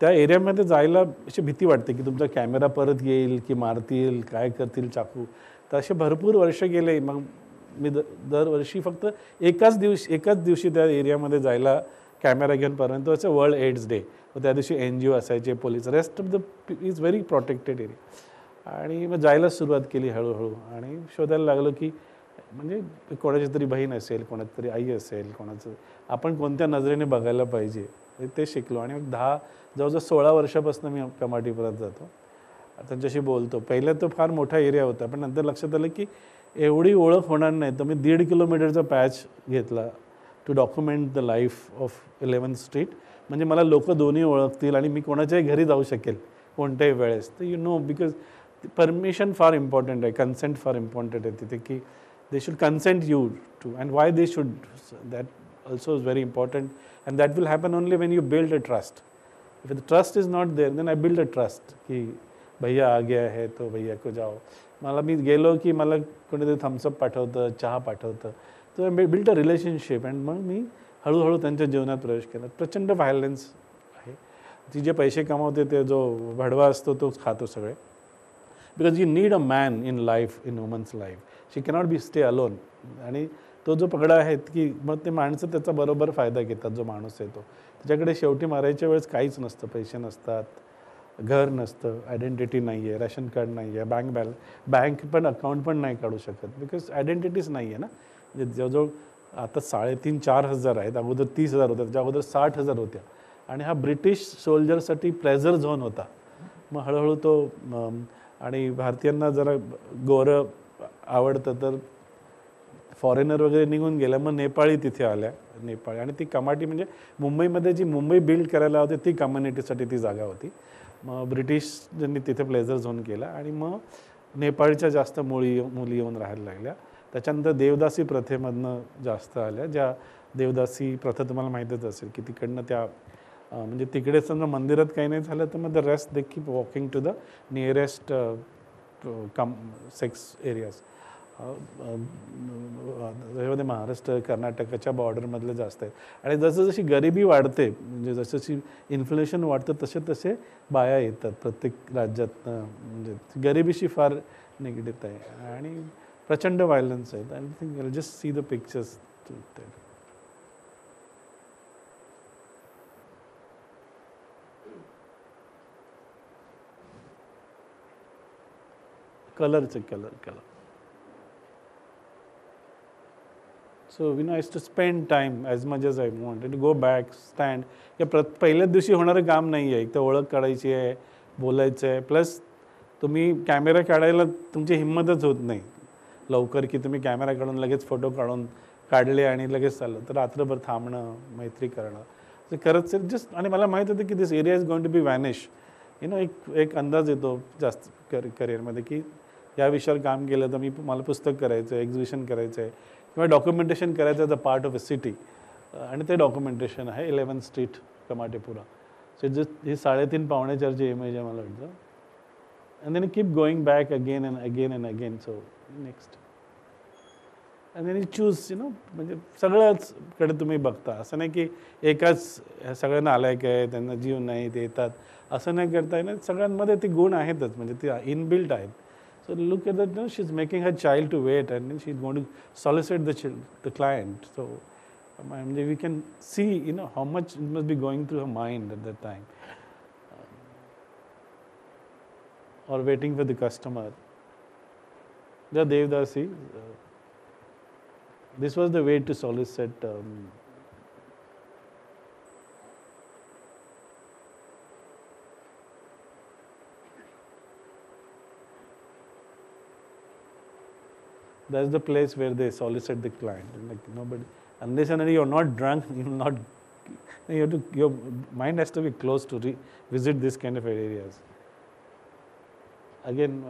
त्या एरियामध्ये जायला अशी भीती वाटते की तुमचा कॅमेरा परत येईल की मारतील, काय करतील, चाकू. तर असे भरपूर वर्ष गेले. मग मी दरवर्षी फक्त एकाच दिवशी त्या एरियामध्ये जायला कॅमेरा घेऊन, परंतु असं वर्ल्ड एड्स डे, त्या दिवशी NGO असायचे, police, rest of the is very protected area. आणि मग जायला सुरुवात केली हळूहळू. आणि शोधायला लागलो की म्हणजे कोणाची तरी बहीण असेल, कोणाची तरी आई असेल, कोणाचं आपण कोणत्या नजरेने बघायला पाहिजे ते शिकलो. आणि मग जवळजवळ 16 वर्षापासून मी कामाठीपुरात जातो, त्यांच्याशी बोलतो. पहिल्या तो फार मोठा एरिया होता, पण नंतर लक्षात आलं की एवढी ओळख होणार नाही. तर मी 1.5 किलोमीटरचा पॅच घेतला to document the life of 11th street. म्हणजे मला लोक दोन्ही ओळखतील आणि मी कोणाच्याही घरी जाऊ शकेल कोणत्याही वेळेस. तर यू नो, बिकॉज परमिशन फार इम्पॉर्टंट आहे, कन्सेंट फार इम्पॉर्टंट आहे तिथे, की they should consent you to, and why they should, that also is very important. And that will happen only when you build a trust. If the trust is not there then I build a trust की भैया आ गया है तो भैया को जाओ. मला मी गेलो की मला कोणीतरी थम्सअप पाठवतं, चहा पाठवतं. तर मी बिल्ड अ रिलेशनशिप. अँड मग मी हळूहळू त्यांच्या जीवनात प्रवेश केला. प्रचंड व्हायलन्स आहे. ती जे पैसे कमावते ते जो भडवा असतो तोच खातो सगळे. Because you need a man in life, in woman's life. She cannot be stay alone. आणि तो जो पगडा आहे की मग ते माणसं त्याचा बरोबर फायदा घेतात. जो माणूस आहे तो, त्याच्याकडे शेवटी मारायच्या वेळेस काहीच नसतं, पैसे नसतात, घर नसतं, आयडेंटिटी नाही आहे, रॅशन कार्ड नाही आहे, बँक पण अकाउंट पण नाही काढू शकत, बिकॉज आयडेंटिटीच नाही आहे ना. म्हणजे जवळजवळ आता 3,500-4 हजार आहेत. अगोदर 30,000 होत्या, त्याच्या अगोदर 60,000 होत्या. आणि हा ब्रिटिश सोल्जरसाठी प्रेझर झोन होता. मग हळूहळू तो आणि भारतीयांना जरा गोरं आवडतं, तर फॉरेनर वगैरे निघून गेल्या. मग नेपाळी तिथे आल्या, नेपाळी. आणि ती कमाटी म्हणजे मुंबईमध्ये जी मुंबई बिल्ड करायला होती ती कम्युनिटीसाठी ती जागा होती. मग ब्रिटिशांनी तिथे प्लेझर झोन केला. आणि मग नेपाळच्या जास्त मुली येऊन राहायला लागल्या. त्याच्यानंतर देवदासी प्रथेमधनं जास्त आल्या. ज्या देवदासी प्रथा तुम्हाला माहीतच असेल की तिकडनं त्या म्हणजे तिकडे समजा मंदिरात काही नाही झालं तर मग the rest they keep walking to the nearest sex areas. त्याच्यामध्ये महाराष्ट्र कर्नाटकाच्या बॉर्डरमधले जास्त आहेत आणि जसं जशी गरिबी वाढते म्हणजे जसं जशी इन्फ्लेशन वाढतं तसे तसे बाया येतात प्रत्येक राज्यात म्हणजे गरिबीशी फार निगडीत आहे आणि प्रचंड व्हायलन्स आहेत. I think just see the pictures. कलरचे colour. So I used to spend time as much as I wanted to go back, stand. या पहिल्याच दिवशी होणारं काम नाही आहे. एक तर ओळख काढायची आहे, बोलायचं आहे, प्लस तुम्ही कॅमेरा काढायला तुमची हिंमतच होत नाही लवकर की तुम्ही कॅमेरा काढून लगेच फोटो काढले आणि लगेच चाललं. तर रात्रभर थांबणं, मैत्री करणं ते करत जस्ट. आणि मला माहीत होतं की दिस area is going to be वॅनिश. एक अंदाज येतो जास्त करिअरमध्ये की या विषयावर काम केलं तर मला पुस्तक करायचं आहे, एक्झिबिशन करायचं आहे किंवा डॉक्युमेंटेशन करायचं as a part of a city. आणि ते डॉक्युमेंटेशन आहे 11th street Kamathipura. So just he 3.5-4ची इमेज आहे मला वाटतं. And then keep going back again and again. So next and then choose म्हणजे सगळ्याच कडे तुम्ही बघता. असं नाही की एकाच सगळ्यांना आलायक आहे, त्यांना जीव नाही, ते येतात असं नाही करता येणार. सगळ्यांमध्ये ते गुण आहेतच म्हणजे ते इनबिल्ट आहेत. So look at that, she's making her child to wait and then she's going to solicit the client. So we can see how much it must be going through her mind at that time. Or waiting for the customer. The Devdasi, this was the way to solicit that's the place where they solicit the client. Like nobody, unless and you're not drunk, your mind has to be close to visit this kind of areas. Again,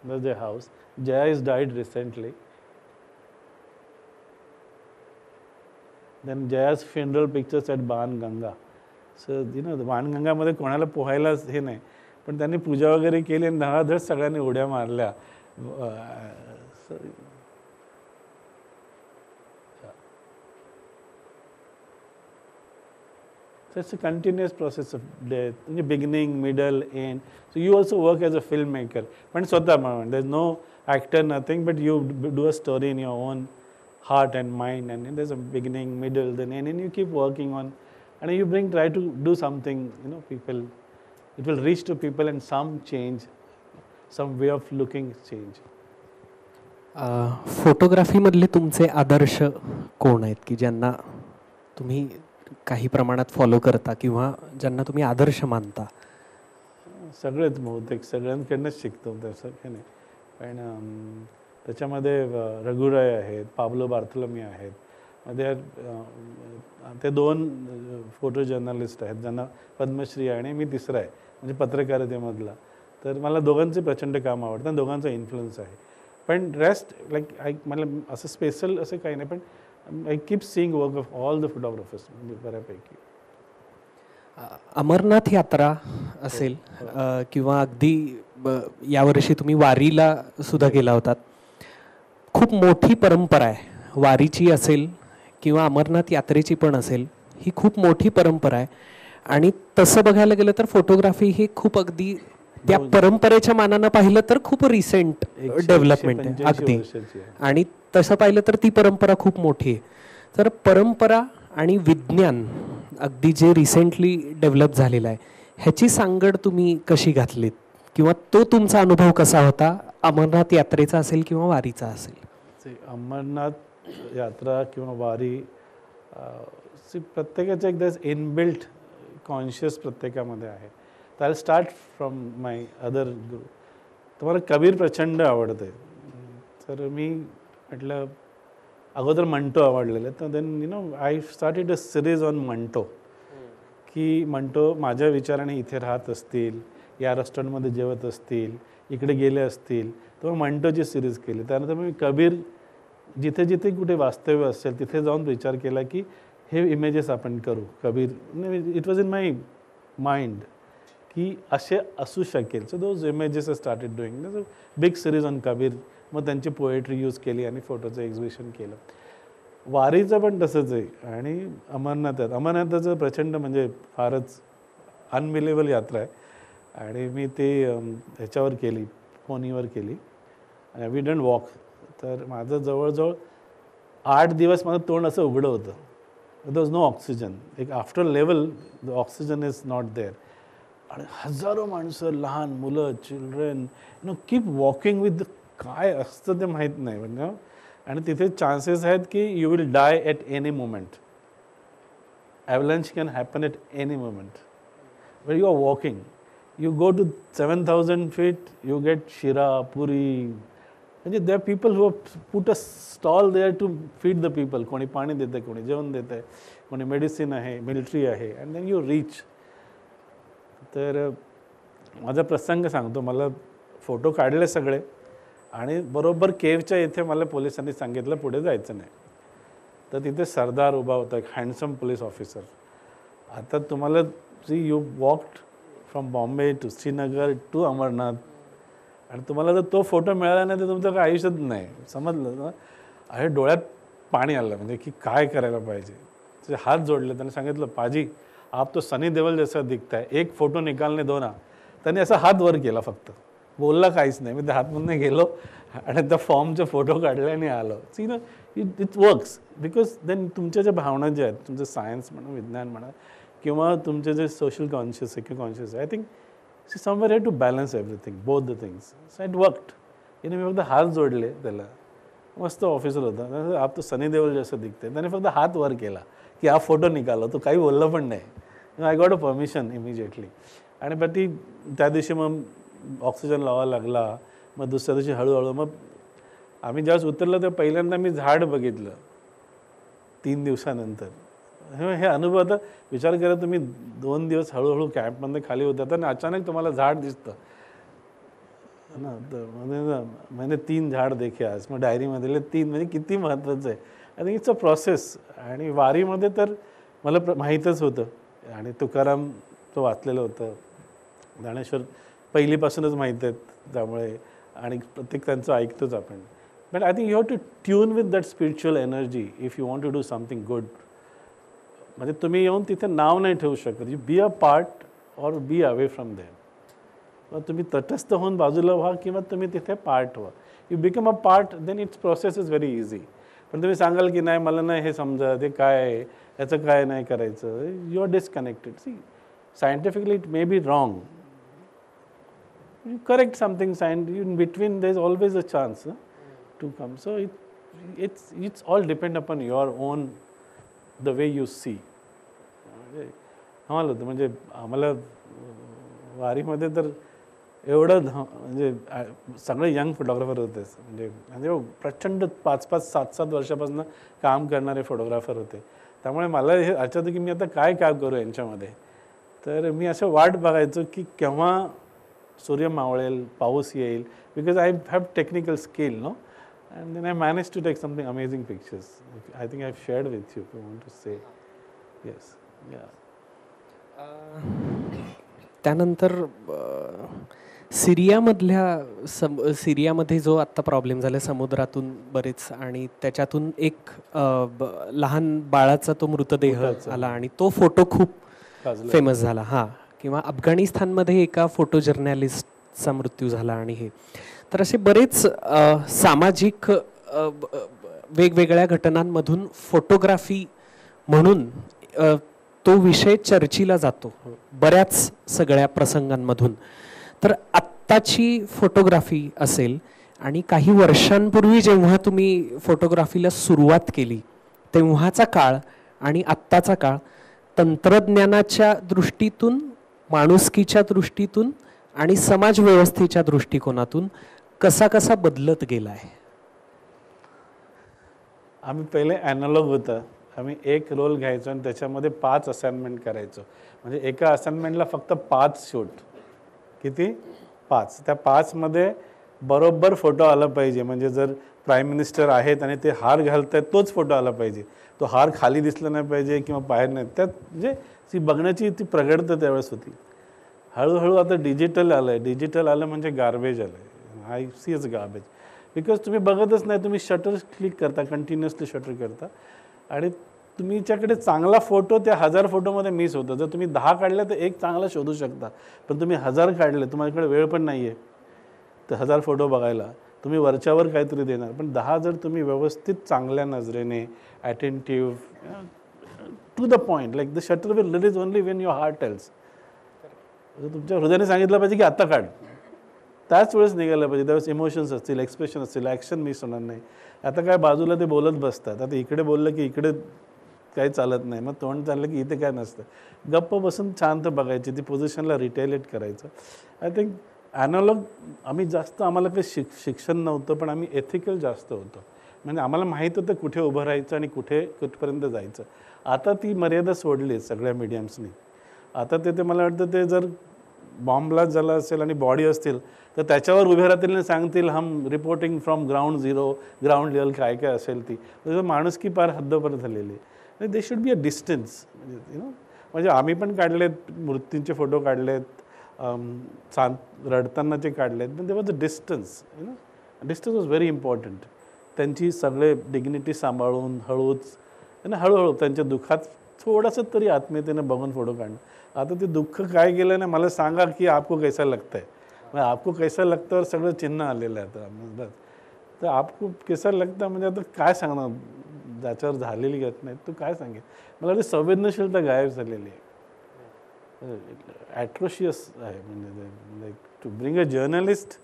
that's their house. Jaya has died recently. Then Jaya's funeral pictures at Ban Ganga. So the Ban Ganga मध्ये कोणाला पोहायलाच हे नाही, पण त्यांनी पूजा वगैरे केली आणि धडाधड सगळ्यांनी उड्या मारल्या. So it's a continuous process of death, beginning, middle, end. So you also work as a filmmaker. पण स्वतः म्हणून there's no actor, nothing, but you do a story in your own heart and mind, and there's a beginning, middle, then end, and you keep working on, and you try to do something, people, it will reach to people and some change, some way of looking change. फोटोग्राफीमधले तुमचे आदर्श कोण आहेत की ज्यांना तुम्ही काही प्रमाणात फॉलो करता किंवा ज्यांना तुम्ही आदर्श मानता? सगळेच बहुतेक सगळ्यांकडनंच शिकतो तसं काही नाही. पण त्याच्यामध्ये रघुराय आहेत, पाब्लो बार्थोलोमी आहेत, मध्ये ते 2 फोटो जर्नलिस्ट आहेत ज्यांना पद्मश्री आहे आणि मी तिसरा आहे म्हणजे पत्रकारितेमधला. तर मला दोघांचे प्रचंड काम आवडतं आणि दोघांचा इन्फ्लुअन्स आहे. पण रेस्ट मला असं स्पेशल असं काही नाही, पण I keep seeing work of all the photographers बऱ्यापैकी. अमरनाथ यात्रा असेल किंवा अगदी यावर्षी तुम्ही वारीला सुद्धा गेला होतात. खूप मोठी परंपरा आहे वारीची असेल किंवा अमरनाथ यात्रेची पण असेल, ही खूप मोठी परंपरा आहे. आणि तसं बघायला गेलं तर फोटोग्राफी ही खूप अगदी त्या परंपरेच्या मानानं पाहिलं तर खूप रिसेंट डेव्हलपमेंट आहे अगदी. आणि तसं पाहिलं तर ती परंपरा खूप मोठी आहे. तर परंपरा आणि विज्ञान अगदी जे रिसेंटली डेव्हलप झालेलं आहे ह्याची सांगड तुम्ही कशी घातलीत किंवा तो तुमचा अनुभव कसा होता, अमरनाथ यात्रेचा असेल किंवा वारीचा असेल? अमरनाथ यात्रा किंवा वारी प्रत्येकाचं एकदा इनबिल्ट कॉन्शियस प्रत्येकामध्ये आहे. तर I start from my other गुरु. तुम्हाला कबीर प्रचंड आवडते, तर मी म्हटलं अगोदर मंटो आवडलेलं. तर then I started a series on Manto, की मंटो माझ्या विचाराने इथे राहत असतील, या रेस्टॉरंटमध्ये जेवत असतील, इकडे गेले असतील, तर मग मंटोची सिरीज केली. त्यानंतर मी कबीर जिथे जिथे कुठे वास्तव्य असेल तिथे जाऊन विचार केला की हे इमेजेस आपण करू. Kabir it was in my mind की असे असू शकेल. So those images started doing big series on Kabir. मग त्यांची पोएट्री यूज केली आणि फोटोचं एक्झिबिशन केलं. वारीचं पण तसंच आहे. आणि अमरनाथाचं प्रचंड म्हणजे फारच अनबिलिव्हेबल यात्रा आहे. आणि मी ते ह्याच्यावर केली, पोनीवर केली आणि वी डंट वॉक. तर माझं जवळजवळ 8 दिवस माझं तोंड असं उघडं होतं. There was no oxygen. एक after level the oxygen is not there. आणि हजारो माणसं, लहान मुलं, चिल्ड्रन कीप वॉकिंग विथ काय असतं ते माहीत नाही म्हणजे. आणि तिथे चान्सेस आहेत की you will die at any moment. Avalanche can happen at any moment. Where you are walking, you go to 7,000 feet, you get shira, puri. म्हणजे there are people who have put a stall there to feed the people. कोणी पाणी देतं, कोणी जेवण देतं, कोणी मेडिसिन आहे, मिलिटरी आहे, and then you reach. तर माझा प्रसंग सांगतो. मला फोटो काढले सगळे आणि बरोबर केवच्या इथे मला पोलिसांनी सांगितलं पुढे जायचं नाही. तर तिथे सरदार उभा होता, एक हँडसम पोलीस ऑफिसर. आता तुम्हाला see you walked from Bombay to Srinagar to Amarnath आणि तुम्हाला जर तो फोटो मिळाला नाही तर तुमचं काय आयुष्यात नाही. समजलं ना. अरे डोळ्यात पाणी आलं म्हणजे की काय करायला पाहिजे. त्याचे हात जोडले. त्यांनी सांगितलं पाजी आप तो सनी देओल जैसा दिखता है, एक फोटो निकालने दो ना. त्यांनी असा हात वर केला फक्त, बोलला काहीच नाही. मी त्या हातमधून गेलो आणि त्या फॉर्मचे फोटो काढले आणि आलो. सी ना इट वर्क्स बिकॉज देन तुमच्या ज्या भावना ज्या आहेत, तुमचं सायन्स म्हणा, विज्ञान म्हणा, किंवा तुमचे जे social conscious secular conscious I think see somewhere have to balance everything, both the things. So it worked. मी फक्त हात जोडले त्याला. मस्त ऑफिसर होता. आप तो सनी देओल जसं दिखते. त्याने फक्त हात वर केला की हा फोटो निकालो. तो काही बोलला पण नाही. I got a permission immediately. आणि पण ती त्या दिवशी मग ऑक्सिजन लावावा लागला. मग दुसऱ्या दिवशी हळूहळू मग आम्ही ज्यावेळेस उतरलं तर पहिल्यांदा मी झाड बघितलं 3 दिवसानंतर. हे अनुभव आता विचार करा तुम्ही 2 दिवस हळूहळू कॅम्पमध्ये खाली होतात आणि अचानक तुम्हाला झाड दिसतं ना. तर मैंने 3 झाड देखे आज. मग डायरीमधले 3 म्हणजे किती महत्त्वाचं आहे. I think it's a process. आणि वारीमध्ये तर मला माहीतच होतं आणि तुकाराम तो वाचलेलं होतं, ज्ञानेश्वर पहिलीपासूनच माहीत आहेत त्यामुळे, आणि प्रत्येक त्यांचं ऐकतोच आपण. But I think you have to tune with that spiritual energy if you want to do something good. म्हणजे तुम्ही येऊन तिथे नाव नाही ठेवू शकत. You be a part or be away from them. मग तुम्ही तटस्थ होऊन बाजूला व्हा किंवा तुम्ही तिथे पार्ट व्हा. You become a part, then it's process is very easy. पण तुम्ही सांगाल की नाही मला नाही हे समजत, ते काय आहे, याचं काय नाही करायचं, you are disconnected. See scientifically it may be wrong. You correct something, in between there's always a chance to come. So it's all depend upon your own, the way you see. आम्हाला होतं म्हणजे आम्हाला वारीमध्ये तर एवढं म्हणजे सगळे यंग फोटोग्राफर होते. म्हणजे प्रचंड 5-5, 7-7 वर्षापासून काम करणारे फोटोग्राफर होते. त्यामुळे मला हे आठवतं की मी आता काय काम करू यांच्यामध्ये. तर मी असं वाट बघायचो की केव्हा सूर्य मावळेल, पाऊस येईल, because I have technical skill no. And then I manage to take something amazing pictures. I think I have shared with you if you want to say. Yes. त्यानंतर सिरियामध्ये जो आत्ता प्रॉब्लेम झाला समुद्रातून बरेच, आणि त्याच्यातून एक लहान बाळाचा तो मृतदेह आला आणि तो फोटो खूप फेमस झाला. हां. किंवा अफगाणिस्तानमध्ये एका फोटो जर्नलिस्टचा मृत्यू झाला. आणि हे तर असे बरेच सामाजिक वेगवेगळ्या घटनांमधून फोटोग्राफी म्हणून तो विषय चर्चेला जातो बऱ्याच सगळ्या प्रसंगांमधून. तर आत्ताची फोटोग्राफी असेल आणि काही वर्षांपूर्वी जेव्हा तुम्ही फोटोग्राफीला सुरुवात केली तेव्हाचा काळ आणि आत्ताचा काळ तंत्रज्ञानाच्या दृष्टीतून, माणुसकीच्या दृष्टीतून आणि समाज व्यवस्थेच्या दृष्टिकोनातून कसा कसा बदलत गेला आहे. आम्ही पहिले ॲनालॉग होतं. आम्ही एक रोल घ्यायचो आणि त्याच्यामध्ये 5 असाइनमेंट करायचो. म्हणजे एका असाइनमेंटला फक्त 5 शूट. किती? 5. त्या 5मध्ये बरोबर फोटो आला पाहिजे. म्हणजे जर प्राईम मिनिस्टर आहेत आणि ते हार घालत आहेत तोच फोटो आला पाहिजे. तो हार खाली दिसला नाही पाहिजे किंवा बाहेर नाही. त्यात म्हणजे ती बघण्याची ती प्रगडता त्यावेळेस होती. हळूहळू आता डिजिटल आलं आहे. डिजिटल आलं म्हणजे गार्बेज आलं आहे. I see is garbage because तुम्ही बघतच नाही. तुम्ही शटर क्लिक करता, कंटिन्युअसली शटर करता आणि तुमच्याकडे चांगला फोटो त्या 1000 फोटोमध्ये मिस होतं. जर तुम्ही 10 काढले तर एक चांगला शोधू शकता, पण तुम्ही 1000 काढले, तुम्हाला वेळ पण नाही आहे तर 1000 फोटो बघायला. तुम्ही वरच्यावर काहीतरी देणार, पण 10 जर तुम्ही व्यवस्थित चांगल्या नजरेने attentive to the point, like the shutter will release only when your heart tells. तुमच्या हृदयाने सांगितलं पाहिजे की आता काढ, त्याच वेळेस निघायला पाहिजे. त्यावेळेस इमोशन्स असतील, एक्सप्रेशन असतील, ॲक्शन मिस होणार नाही. आता काय बाजूला ते बोलत बसतात. आता इकडे बोललं की इकडे काही चालत नाही, मग तोंड चाललं की इथे काय नसतं. गप्प बसून शांत बघायची, ती पोझिशनला रिटेलेट करायचं. आय थिंक ॲनालॉग आम्ही जास्त, आम्हाला काही शिक्षण नव्हतं, पण आम्ही एथिकल जास्त होतो. म्हणजे आम्हाला माहीत होतं कुठे उभं राहायचं आणि कुठपर्यंत जायचं. आता ती मर्यादा सोडली सगळ्या मीडियम्सनी. आता ते मला वाटतं ते जर बॉम्ब ब्लास्ट झाला असेल आणि बॉडी असतील तर त्याच्यावर उभे राहतील आणि सांगतील हम reporting from ground zero, ground level काय काय असेल ती. माणुसकी पार हद्दपर्यंत झालेली आहे. They should be a distance. म्हणजे आम्ही पण काढलेत, मृत्यूंचे फोटो काढलेत, रडतानाचे काढलेत, पण they was a distance. Distance was very important. त्यांची सगळे डिग्निटी सांभाळून हळूहळू त्यांच्या दुःखात थोडंसं तरी आत्मीयतेने बघून फोटो काढणं. आता ते दुःख काय गेलं ना, मला सांगा की आपको कैसा लगता है. आपको कैसा लगता सगळं चिन्ह आलेलं आहे आता. तर आपको कैसा लगता म्हणजे आता काय सांगणार, ज्याच्यावर झालेली घटना आहे तू काय सांगेल. मला ती संवेदनशीलता गायब झालेली आहे. ॲट्रोशियस आहे. म्हणजे like to bring a journalist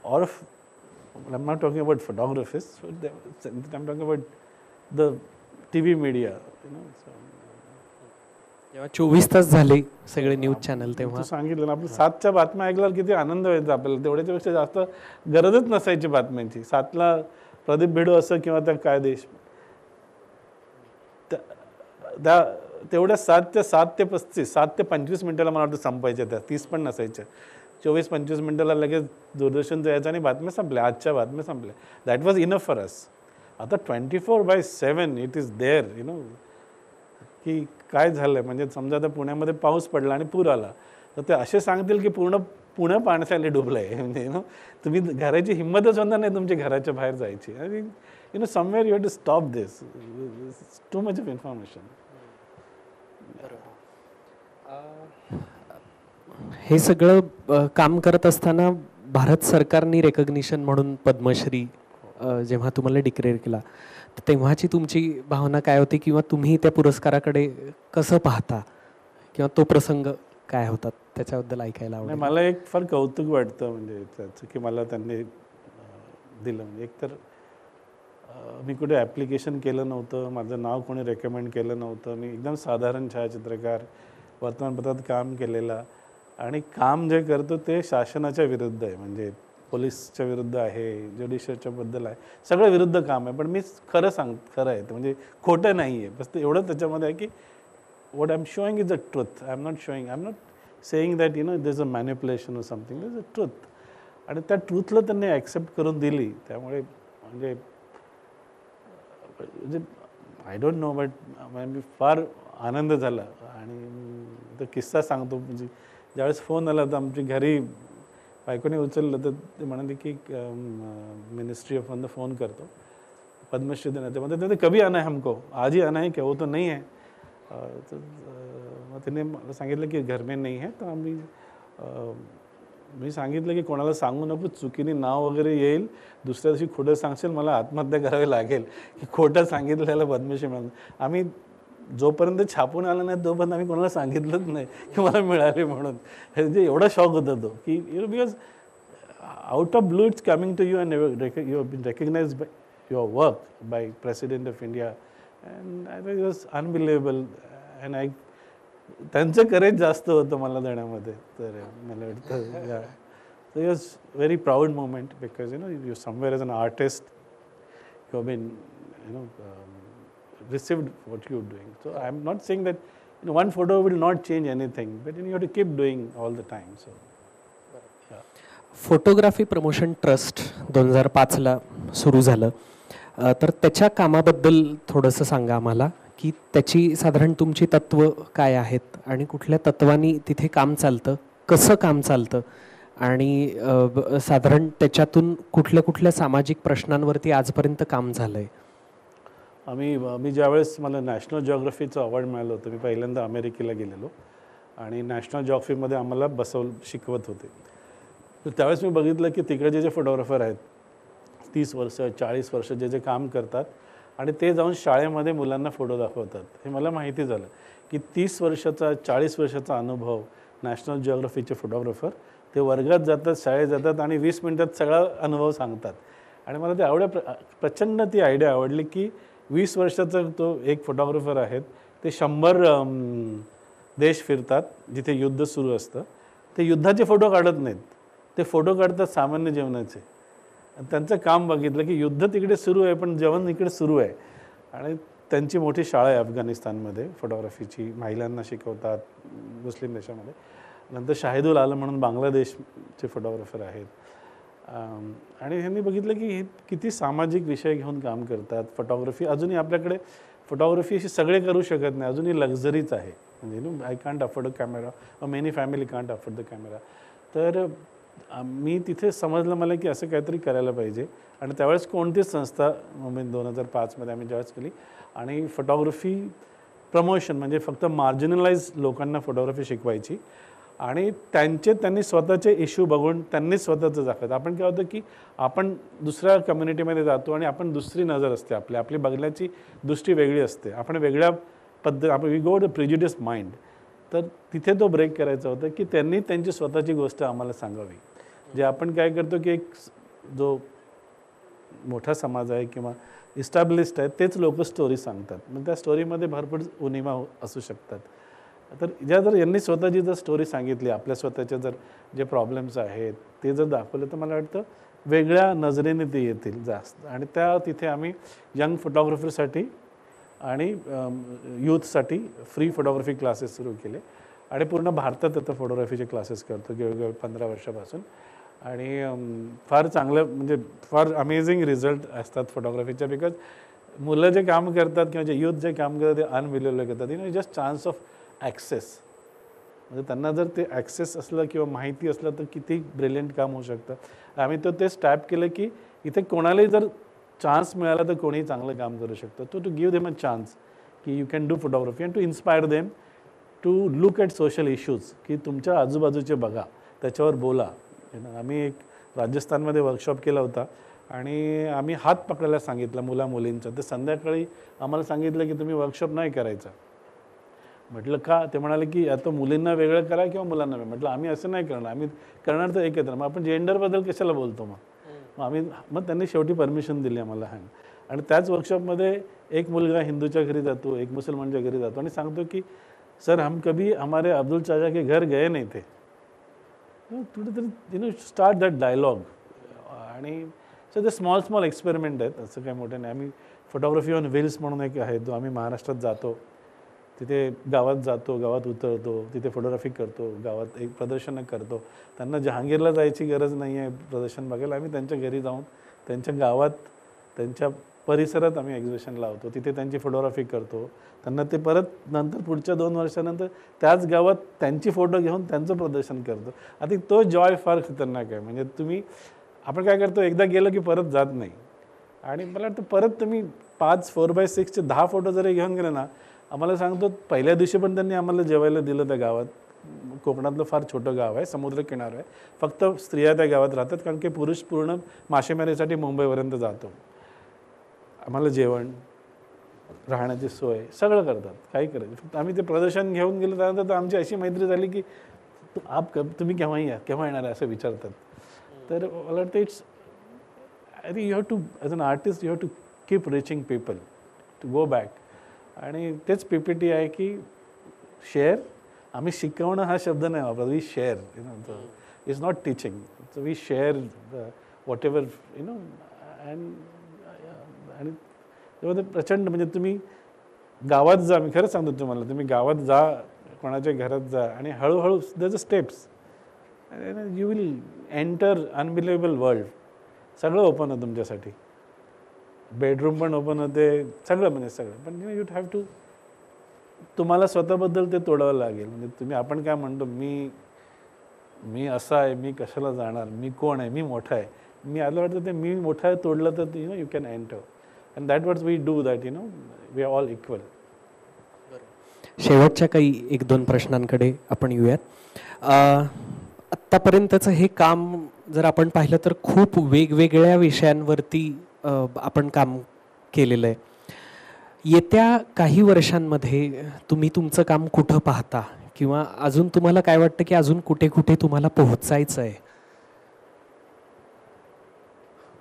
or I am not talking about photographist, I am talking about the TV media. जेव्हा 24 तास झाले सगळे न्यूज चॅनल, तेव्हा सांगितलं ना, आपलं 7च्या बातम्या ऐकल्यावर किती आनंद व्हायचा आपल्याला. तेवढ्याच्यापेक्षा जास्त गरजच नसायची बातम्यांची. 7ला प्रदीप भिडू असं किंवा त्या काय देश, त्या तेवढ्या 7 ते 35, 7 ते 25 मिनिटाला मला वाटतं संपायच्या. त्या 30 पण नसायच्या. 24-25 मिनिटाला लगेच दूरदर्शन जायचं आणि बातम्या संपल्या, आजच्या बातम्या संपल्या. That was enough for us. आता 24/7 इट इज देअर. की काय झालं म्हणजे समजा आता पुण्यामध्ये पाऊस पडला आणि पूर आला तर ते असे सांगतील की पुणे पाण्याखाली डुबलं आहे. म्हणजे तुम्ही घराची हिंमतच होणार नाही तुमच्या घराच्या बाहेर जायची. आणि somewhere you have to stop this. Too much of information. हे सगळं काम करत असताना भारत सरकारने रेकग्निशन म्हणून पद्मश्री जेव्हा तुम्हाला डिक्लेअर केला, तेव्हाची तुमची भावना काय होती किंवा तुम्ही त्या पुरस्काराकडे कसं पाहता किंवा तो प्रसंग काय होता त्याच्याबद्दल ऐकायला आवडेल. मला एक फार कौतुक वाटतं म्हणजे त्याचं की मला त्यांनी दिलं. म्हणजे एकतर मी कुठे ॲप्लिकेशन केलं नव्हतं, माझं नाव कोणी रेकमेंड केलं नव्हतं. मी एकदम साधारण छायाचित्रकार, वर्तमानपत्रात काम केलेला आणि काम जे करतो ते शासनाच्या विरुद्ध आहे. म्हणजे पोलीसच्या विरुद्ध आहे, ज्युडिशियरच्या बद्दल आहे, सगळं विरुद्ध काम आहे. पण मी खरं आहे, म्हणजे खोटं नाही आहे. बस एवढं त्याच्यामध्ये आहे की what I am showing is a truth. I am not saying that there is a manipulation or something. There is a truth. आणि त्या ट्रूथला त्यांनी ॲक्सेप्ट करून दिली. त्यामुळे म्हणजे आय डोंट नो, बट मी फार आनंद झाला. आणि तो किस्सा सांगतो. म्हणजे ज्यावेळेस फोन आला तर आमच्या घरी बायकोने उचललं तर ते म्हणाले की मिनिस्ट्री ऑफ फंड फोन करतो पद्मश्री देण्याचं. म्हणजे ते कभी आना है हमको, आज ही आना है क्या, वो तो नहीं है. तर मग त्याने मला सांगितलं की घर में नाही आहे. तर मी सांगितलं की कोणाला सांगू नको, चुकीने नाव वगैरे येईल, दुसऱ्या दिवशी खोटं सांगशील मला आत्महत्या करावी लागेल की खोटं सांगितलेलं पद्मश्री मिळालं. आम्ही जोपर्यंत छापून आलं नाही तोपर्यंत आम्ही कोणाला सांगितलंच नाही की मला मिळाले म्हणून. म्हणजे एवढा शॉक होता तो की because out of blue it's coming to you and you have been recognised by your work by president of India. And I think it was unbelievable. अँड त्यांचं करेज जास्त होतं मला देण्यामध्ये. तर मला वाटतं it was very proud moment because you somewhere as an artist you have been received what you're doing. So I'm not saying that one photo will not change anything, but you have to keep doing all the time. So photography promotion trust 2005ला सुरू झालं. तर त्याच्या कामाबद्दल थोडंसं सांगा आम्हाला की त्याची साधारण तुमची तत्व काय आहेत आणि कुठल्या तत्वानी तिथे काम चालतं, कसं काम चालतं आणि साधारण त्याच्यातून कुठल्या कुठल्या सामाजिक प्रश्नांवरती आजपर्यंत काम झालं आहे? मी ज्यावेळेस मला नॅशनल जिओग्राफीचं अवॉर्ड मिळालं होतं, मी पहिल्यांदा अमेरिकेला गेलेलो आणि नॅशनल जिओग्राफीमध्ये आम्हाला शिकवत होते. तर त्यावेळेस मी बघितलं की तिकडे जे फोटोग्राफर आहेत 30 वर्ष 40 वर्ष जे काम करतात आणि ते जाऊन शाळेमध्ये मुलांना फोटो दाखवतात. हे मला माहिती झालं की 30 वर्षाचा 40 वर्षाचा अनुभव नॅशनल जिओग्राफीचे फोटोग्राफर ते वर्गात जातात, शाळेत जातात आणि 20 मिनिटात सगळा अनुभव सांगतात. आणि मला ते प्रचंड ती आयडिया आवडली की 20 वर्षाचा तो एक फोटोग्राफर आहेत, ते 100 देश फिरतात जिथे युद्ध सुरू असतं. ते युद्धाचे फोटो काढत नाहीत, ते फोटो काढतात सामान्य जेवणाचे. त्यांचं काम बघितलं की युद्ध तिकडे सुरू आहे पण जेवण इकडे सुरू आहे. आणि त्यांची मोठी शाळा आहे अफगाणिस्तानमध्ये फोटोग्राफीची, महिलांना शिकवतात मुस्लिम देशामध्ये. नंतर शाहिदुल आलम म्हणून बांगलादेशचे फोटोग्राफर आहेत. आणि ह्यांनी बघितलं की हे किती सामाजिक विषय घेऊन काम करतात. फोटोग्राफी अजूनही आपल्याकडे फोटोग्राफी अशी सगळे करू शकत नाही, अजूनही लक्झरीच आहे. म्हणजे I can't afford a camera, many family can't afford the camera. तर मी तिथे समजलं मला की असं काहीतरी करायला पाहिजे. आणि त्यावेळेस कोणतीच संस्था 2005मध्ये आम्ही ज्यावेळेस केली आणि फोटोग्राफी प्रमोशन म्हणजे फक्त मार्जिनलाइज लोकांना फोटोग्राफी शिकवायची आणि त्यांनी स्वतःचे इश्यू बघून त्यांनीच स्वतःचं दाखवत. आपण काय होतं की आपण दुसऱ्या कम्युनिटीमध्ये जातो आणि आपण दुसरी नजर असते, आपली बघण्याची दृष्टी वेगळी असते, आपण वेगळ्या आपण वी गो टू प्रिज्युडिस माइंड. तर तिथे तो ब्रेक करायचा होता की त्यांनी त्यांची स्वतःची गोष्ट आम्हाला सांगावी. जे आपण काय करतो की एक जो मोठा समाज आहे किंवा इस्टॅब्लिश्ड आहे तेच लोक स्टोरी सांगतात, मग त्या स्टोरीमध्ये भरपूर उणिवा असू शकतात. तर जर यांनी स्वतःची जर स्टोरी सांगितली, आपल्या स्वतःच्या जर जे प्रॉब्लेम्स आहेत ते जर दाखवलं तर मला वाटतं वेगळ्या नजरेने ते येतील जास्त. आणि तिथे आम्ही यंग फोटोग्राफरसाठी आणि यूथसाठी फ्री फोटोग्राफी क्लासेस सुरू केले आणि पूर्ण भारतात आता फोटोग्राफीचे क्लासेस करतो गेवगेव 15 वर्षापासून. आणि फार चांगलं म्हणजे फार अमेझिंग रिझल्ट असतात फोटोग्राफीच्या. बिकॉज मुलं जे काम करतात किंवा जे यूथ जे काम करतात ते अनबिलिव्हेबल करतात. जस्ट चान्स ऑफ ॲक्सेस, म्हणजे त्यांना जर ते ॲक्सेस असलं किंवा माहिती असलं तर किती ब्रिलियंट काम होऊ शकतं. आम्ही तेच टॅप केलं की इथे कोणालाही जर चान्स मिळाला तर कोणीही चांगलं काम करू शकतं. To give them a chance की you can do photography and to inspire them to look at social issues, की तुमच्या आजूबाजूचे बघा, त्याच्यावर बोला. आम्ही एक राजस्थानमध्ये वर्कशॉप केला होता आणि आम्ही हात पकडायला सांगितलं मुलींचा. तर संध्याकाळी आम्हाला सांगितलं की तुम्ही वर्कशॉप नाही करायचा. म्हटलं का? ते म्हणाले की आता मुलींना वेगळं करा किंवा मुलांना वेगळं. म्हटलं आम्ही असं नाही करणार, आम्ही करणार तर एकत्र. मग आपण जेंडरबद्दल कशाला बोलतो? मग त्यांनी शेवटी परमिशन दिली आम्हाला हँड. आणि त्याच वर्कशॉपमध्ये एक मुलगा हिंदूच्या घरी जातो, एक मुसलमानच्या घरी जातो आणि सांगतो की सर हम कभी हमारे अब्दुल चाचा के घर गए नहीं थे. कुठेतरी स्टार्ट दॅट डायलॉग. आणि सो ते स्मॉल एक्सपेरिमेंट आहेत, असं काही मोठं नाही. आम्ही फोटोग्राफी ऑन व्हील्स म्हणून एक आहे, जो आम्ही महाराष्ट्रात जातो, तिथे गावात जातो, गावात उतरतो, तिथे फोटोग्राफी करतो, गावात एक प्रदर्शनं करतो. त्यांना जहांगीरला जायची गरज नाही आहे प्रदर्शन बघायला. आम्ही त्यांच्या घरी जाऊन त्यांच्या गावात त्यांच्या परिसरात आम्ही एक्झिबिशन लावतो, तिथे त्यांची फोटोग्राफी करतो. त्यांना ते परत नंतर पुढच्या 2 वर्षानंतर त्याच गावात त्यांची फोटो घेऊन त्यांचं प्रदर्शन करतो. आता तो जॉय फार खतरनाक आहे. म्हणजे आपण काय करतो, एकदा गेलो की परत जात नाही. आणि मला वाटतं परत तुम्ही 5 4x6चे 10 फोटो जरी घेऊन गेले ना, आम्हाला सांगतो पहिल्या दिवशी पण त्यांनी आम्हाला जेवायला दिलं त्या गावात. कोकणातलं फार छोटं गाव आहे, समुद्रकिनारा आहे, फक्त स्त्रिया त्या गावात राहतात कारण की पुरुष पूर्ण मासेमारीसाठी मुंबईपर्यंत जातो. आम्हाला जेवण, राहण्याची सोय सगळं करतात, काही करायचं. फक्त आम्ही ते प्रदर्शन घेऊन गेलो त्यानंतर तर आमची अशी मैत्री झाली की तुम्ही केव्हा येणार आहे असं विचारतात. तर मला वाटतं I think you have to as an artist you have to keep reaching people to go back. आणि तेच PPT आहे की शेअर. आम्ही शिकवणं हा शब्द नाही वापरत, we share. It's not teaching, so we share whatever आणि तेव्हा ते प्रचंड. म्हणजे तुम्ही गावात जा, मी खरंच सांगतो तुम्हाला, तुम्ही गावात जा, कोणाच्या घरात जा आणि हळूहळू त्याचं steps you will enter unbelievable world. सगळं ओपन होतं तुमच्यासाठी, बेडरूम पण ओपन होते, सगळं म्हणजे सगळं. पण यू हॅव टू, तुम्हाला स्वतःबद्दल ते तोडावं लागेल. म्हणजे आपण काय म्हणतो, मी मी असा आहे, मी कशाला जाणार, मी कोण आहे, मी मोठा आहे. मी आलं वाटतं ते मी मोठा आहे तोडलं तर you can enter. And that what we do that we are all equal. शेवटच्या काही 1-2 प्रश्नांकडे आपण येऊयात. आत्तापर्यंतचं हे काम जर आपण पाहिलं तर खूप वेगवेगळ्या विषयांवरती आपण काम केलेलं आहे. येत्या काही वर्षांमध्ये तुम्ही तुमचं काम कुठं पाहता किंवा अजून तुम्हाला काय वाटतं की अजून कुठे कुठे तुम्हाला पोहोचायचं आहे?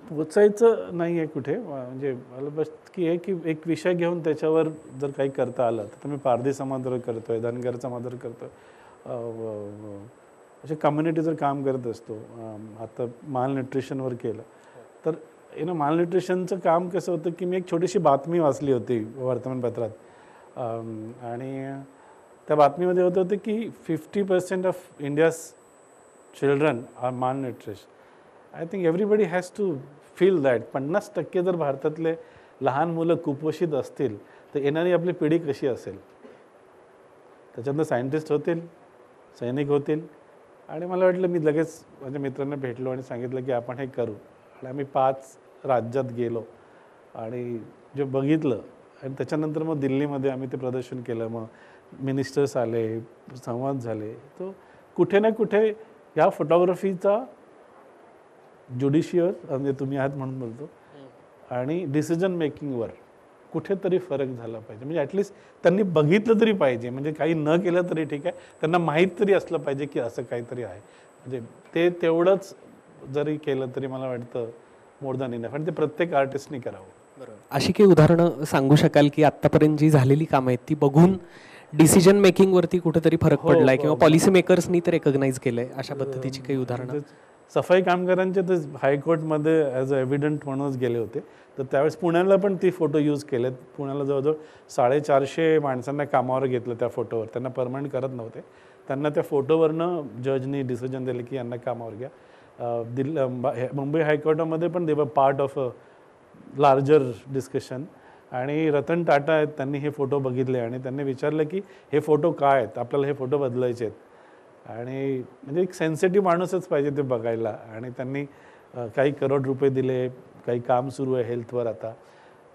पोचायचं नाही आहे कुठे, म्हणजे मला बस की एक विषय घेऊन त्याच्यावर जर काही करता आलं तर मी पारधी समाजावर करतोय, धनगर समाजावर करतोय, असे कम्युनिटीजवर काम करत असतो. आता माल न्यूट्रिशनवर केलं तर मालन्यूट्रिशनचं काम कसं होतं की मी एक छोटीशी बातमी वाचली होती वर्तमानपत्रात, आणि त्या बातमीमध्ये होतं की 50% of India's children are malnourished. I think everybody has to feel that. 50% जर भारतातले लहान मुलं कुपोषित असतील तर येणारी आपली पिढी कशी असेल. त्याच्यातनं सायंटिस्ट होतील, सैनिक होतील. आणि मला वाटलं मी लगेच माझ्या मित्रांना भेटलो आणि सांगितलं की आपण हे करू. आणि आम्ही 5 राज्यात गेलो आणि जे बघितलं आणि त्याच्यानंतर मग दिल्लीमध्ये आम्ही ते प्रदर्शन केलं. मग मिनिस्टर्स आले, संवाद झाले. तो कुठे ना कुठे ह्या फोटोग्राफीचा ज्युडिशियर म्हणजे तुम्ही आहात म्हणून बोलतो आणि डिसिजन मेकिंगवर कुठेतरी फरक झाला पाहिजे. म्हणजे ॲटलिस्ट त्यांनी बघितलं तरी पाहिजे, म्हणजे काही न केलं तरी ठीक आहे, त्यांना माहीत तरी असलं पाहिजे की असं काहीतरी आहे. म्हणजे ते तेवढंच जरी केलं तरी मला वाटतं मोर दॅन इनफ. आणि ते प्रत्येक आर्टिस्टनी करावं. बरोबर. अशी काही उदाहरणं सांगू शकाल की आत्तापर्यंत जी झालेली कामं आहेत ती बघून डिसिजन मेकिंगवरती कुठेतरी फरक पडलाय किंवा पॉलिसी मेकर्सनी ते रेकग्नाइज केलंय, अशा पद्धतीची काही उदाहरणं? सफाई कामगारांचे तर हायकोर्टमध्ये ॲज अ एव्हिडंट म्हणूनच गेले होते. तर त्यावेळेस पुण्याला पण ती फोटो यूज केलेत. पुण्याला जवळजवळ 450 माणसांना कामावर घेतलं त्या फोटोवर. त्यांना परमनंट करत नव्हते. त्यांना त्या फोटोवरनं जजनी डिसिजन दिले की यांना कामावर घ्या. मुंबई हायकोर्टामध्ये पण they were part of a larger discussion. आणि रतन टाटा आहेत, त्यांनी हे फोटो बघितले आणि त्यांनी विचारलं की हे फोटो काय आहेत, आपल्याला हे फोटो बदलायचे आहेत. आणि म्हणजे एक सेन्सिटिव्ह माणूसच पाहिजे ते बघायला. आणि त्यांनी काही करोड रुपये दिले, काही काम सुरू आहे हेल्थवर आता.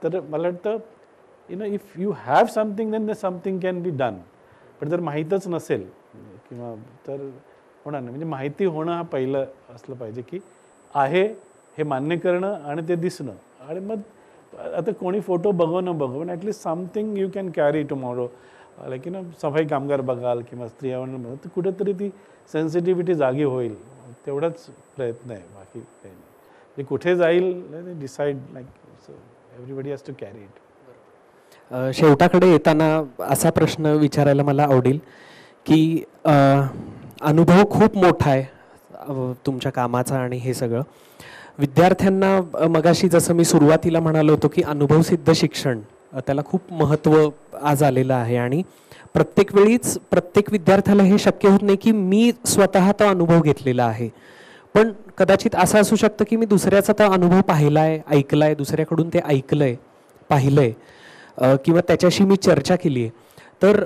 तर मला वाटतं if you have something then something can be done. पण जर माहीतच नसेल किंवा तर होणार नाही. म्हणजे माहिती होणं हा पहिलं असलं पाहिजे की आहे हे मान्य करणं आणि ते दिसणं. आणि मग आता कोणी फोटो बघो न बघो पण at least something you can carry tomorrow. Like सफाई कामगार बघाल किंवा स्त्रियांना बघाल तर कुठेतरी ती सेन्सिटिव्हिटी जागी होईल. तेवढाच प्रयत्न आहे, बाकी काही नाही. ते कुठे जाईल decide like so everybody has to carry it. शेवटाकडे येताना असा प्रश्न विचारायला मला आवडेल की अनुभव खूप मोठा आहे तुमच्या कामाचा आणि हे सगळं विद्यार्थ्यांना मगाशी जसं मी सुरुवातीला म्हणालो होतो की अनुभवसिद्ध शिक्षण त्याला खूप महत्त्व आज आलेलं आहे. आणि प्रत्येक वेळीच प्रत्येक विद्यार्थ्याला हे शक्य होत नाही की मी स्वतः तो अनुभव घेतलेला आहे. पण कदाचित असं असू शकतं की मी दुसऱ्याचा तो अनुभव पाहिलाय, ऐकलाय, दुसऱ्याकडून ते ऐकलंय, पाहिलंय किंवा त्याच्याशी मी चर्चा केली आहे. तर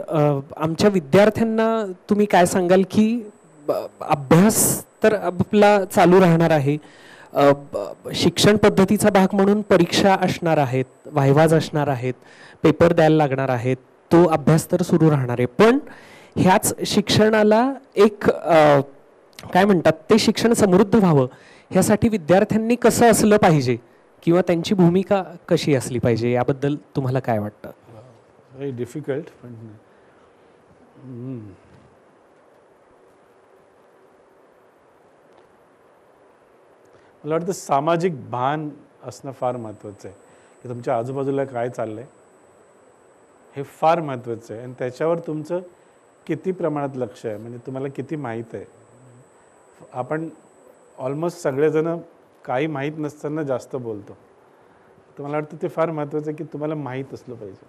आमच्या विद्यार्थ्यांना तुम्ही काय सांगाल की अभ्यास तर आपला चालू राहणार आहे, शिक्षण पद्धतीचा भाग म्हणून परीक्षा असणार आहेत, वायवाज असणार आहेत, पेपर द्यायला लागणार आहेत, तो अभ्यास तर सुरू राहणार आहे. पण ह्याच शिक्षणाला एक काय म्हणतात ते शिक्षण समृद्ध व्हावं ह्यासाठी विद्यार्थ्यांनी कसं असलं पाहिजे किंवा त्यांची भूमिका कशी असली पाहिजे याबद्दल तुम्हाला काय वाटतं? Very difficult. पण मला वाटतं सामाजिक भान असणं फार महत्त्वाचं आहे की तुमच्या आजूबाजूला काय चाललंय हे फार महत्त्वाचं आहे. आणि त्याच्यावर तुमचं किती प्रमाणात लक्ष आहे, म्हणजे तुम्हाला किती माहीत आहे. आपण ऑलमोस्ट सगळेजण काही माहीत नसताना जास्त बोलतो. तर मला वाटतं ते फार महत्त्वाचं आहे की तुम्हाला माहीत असलं पाहिजे.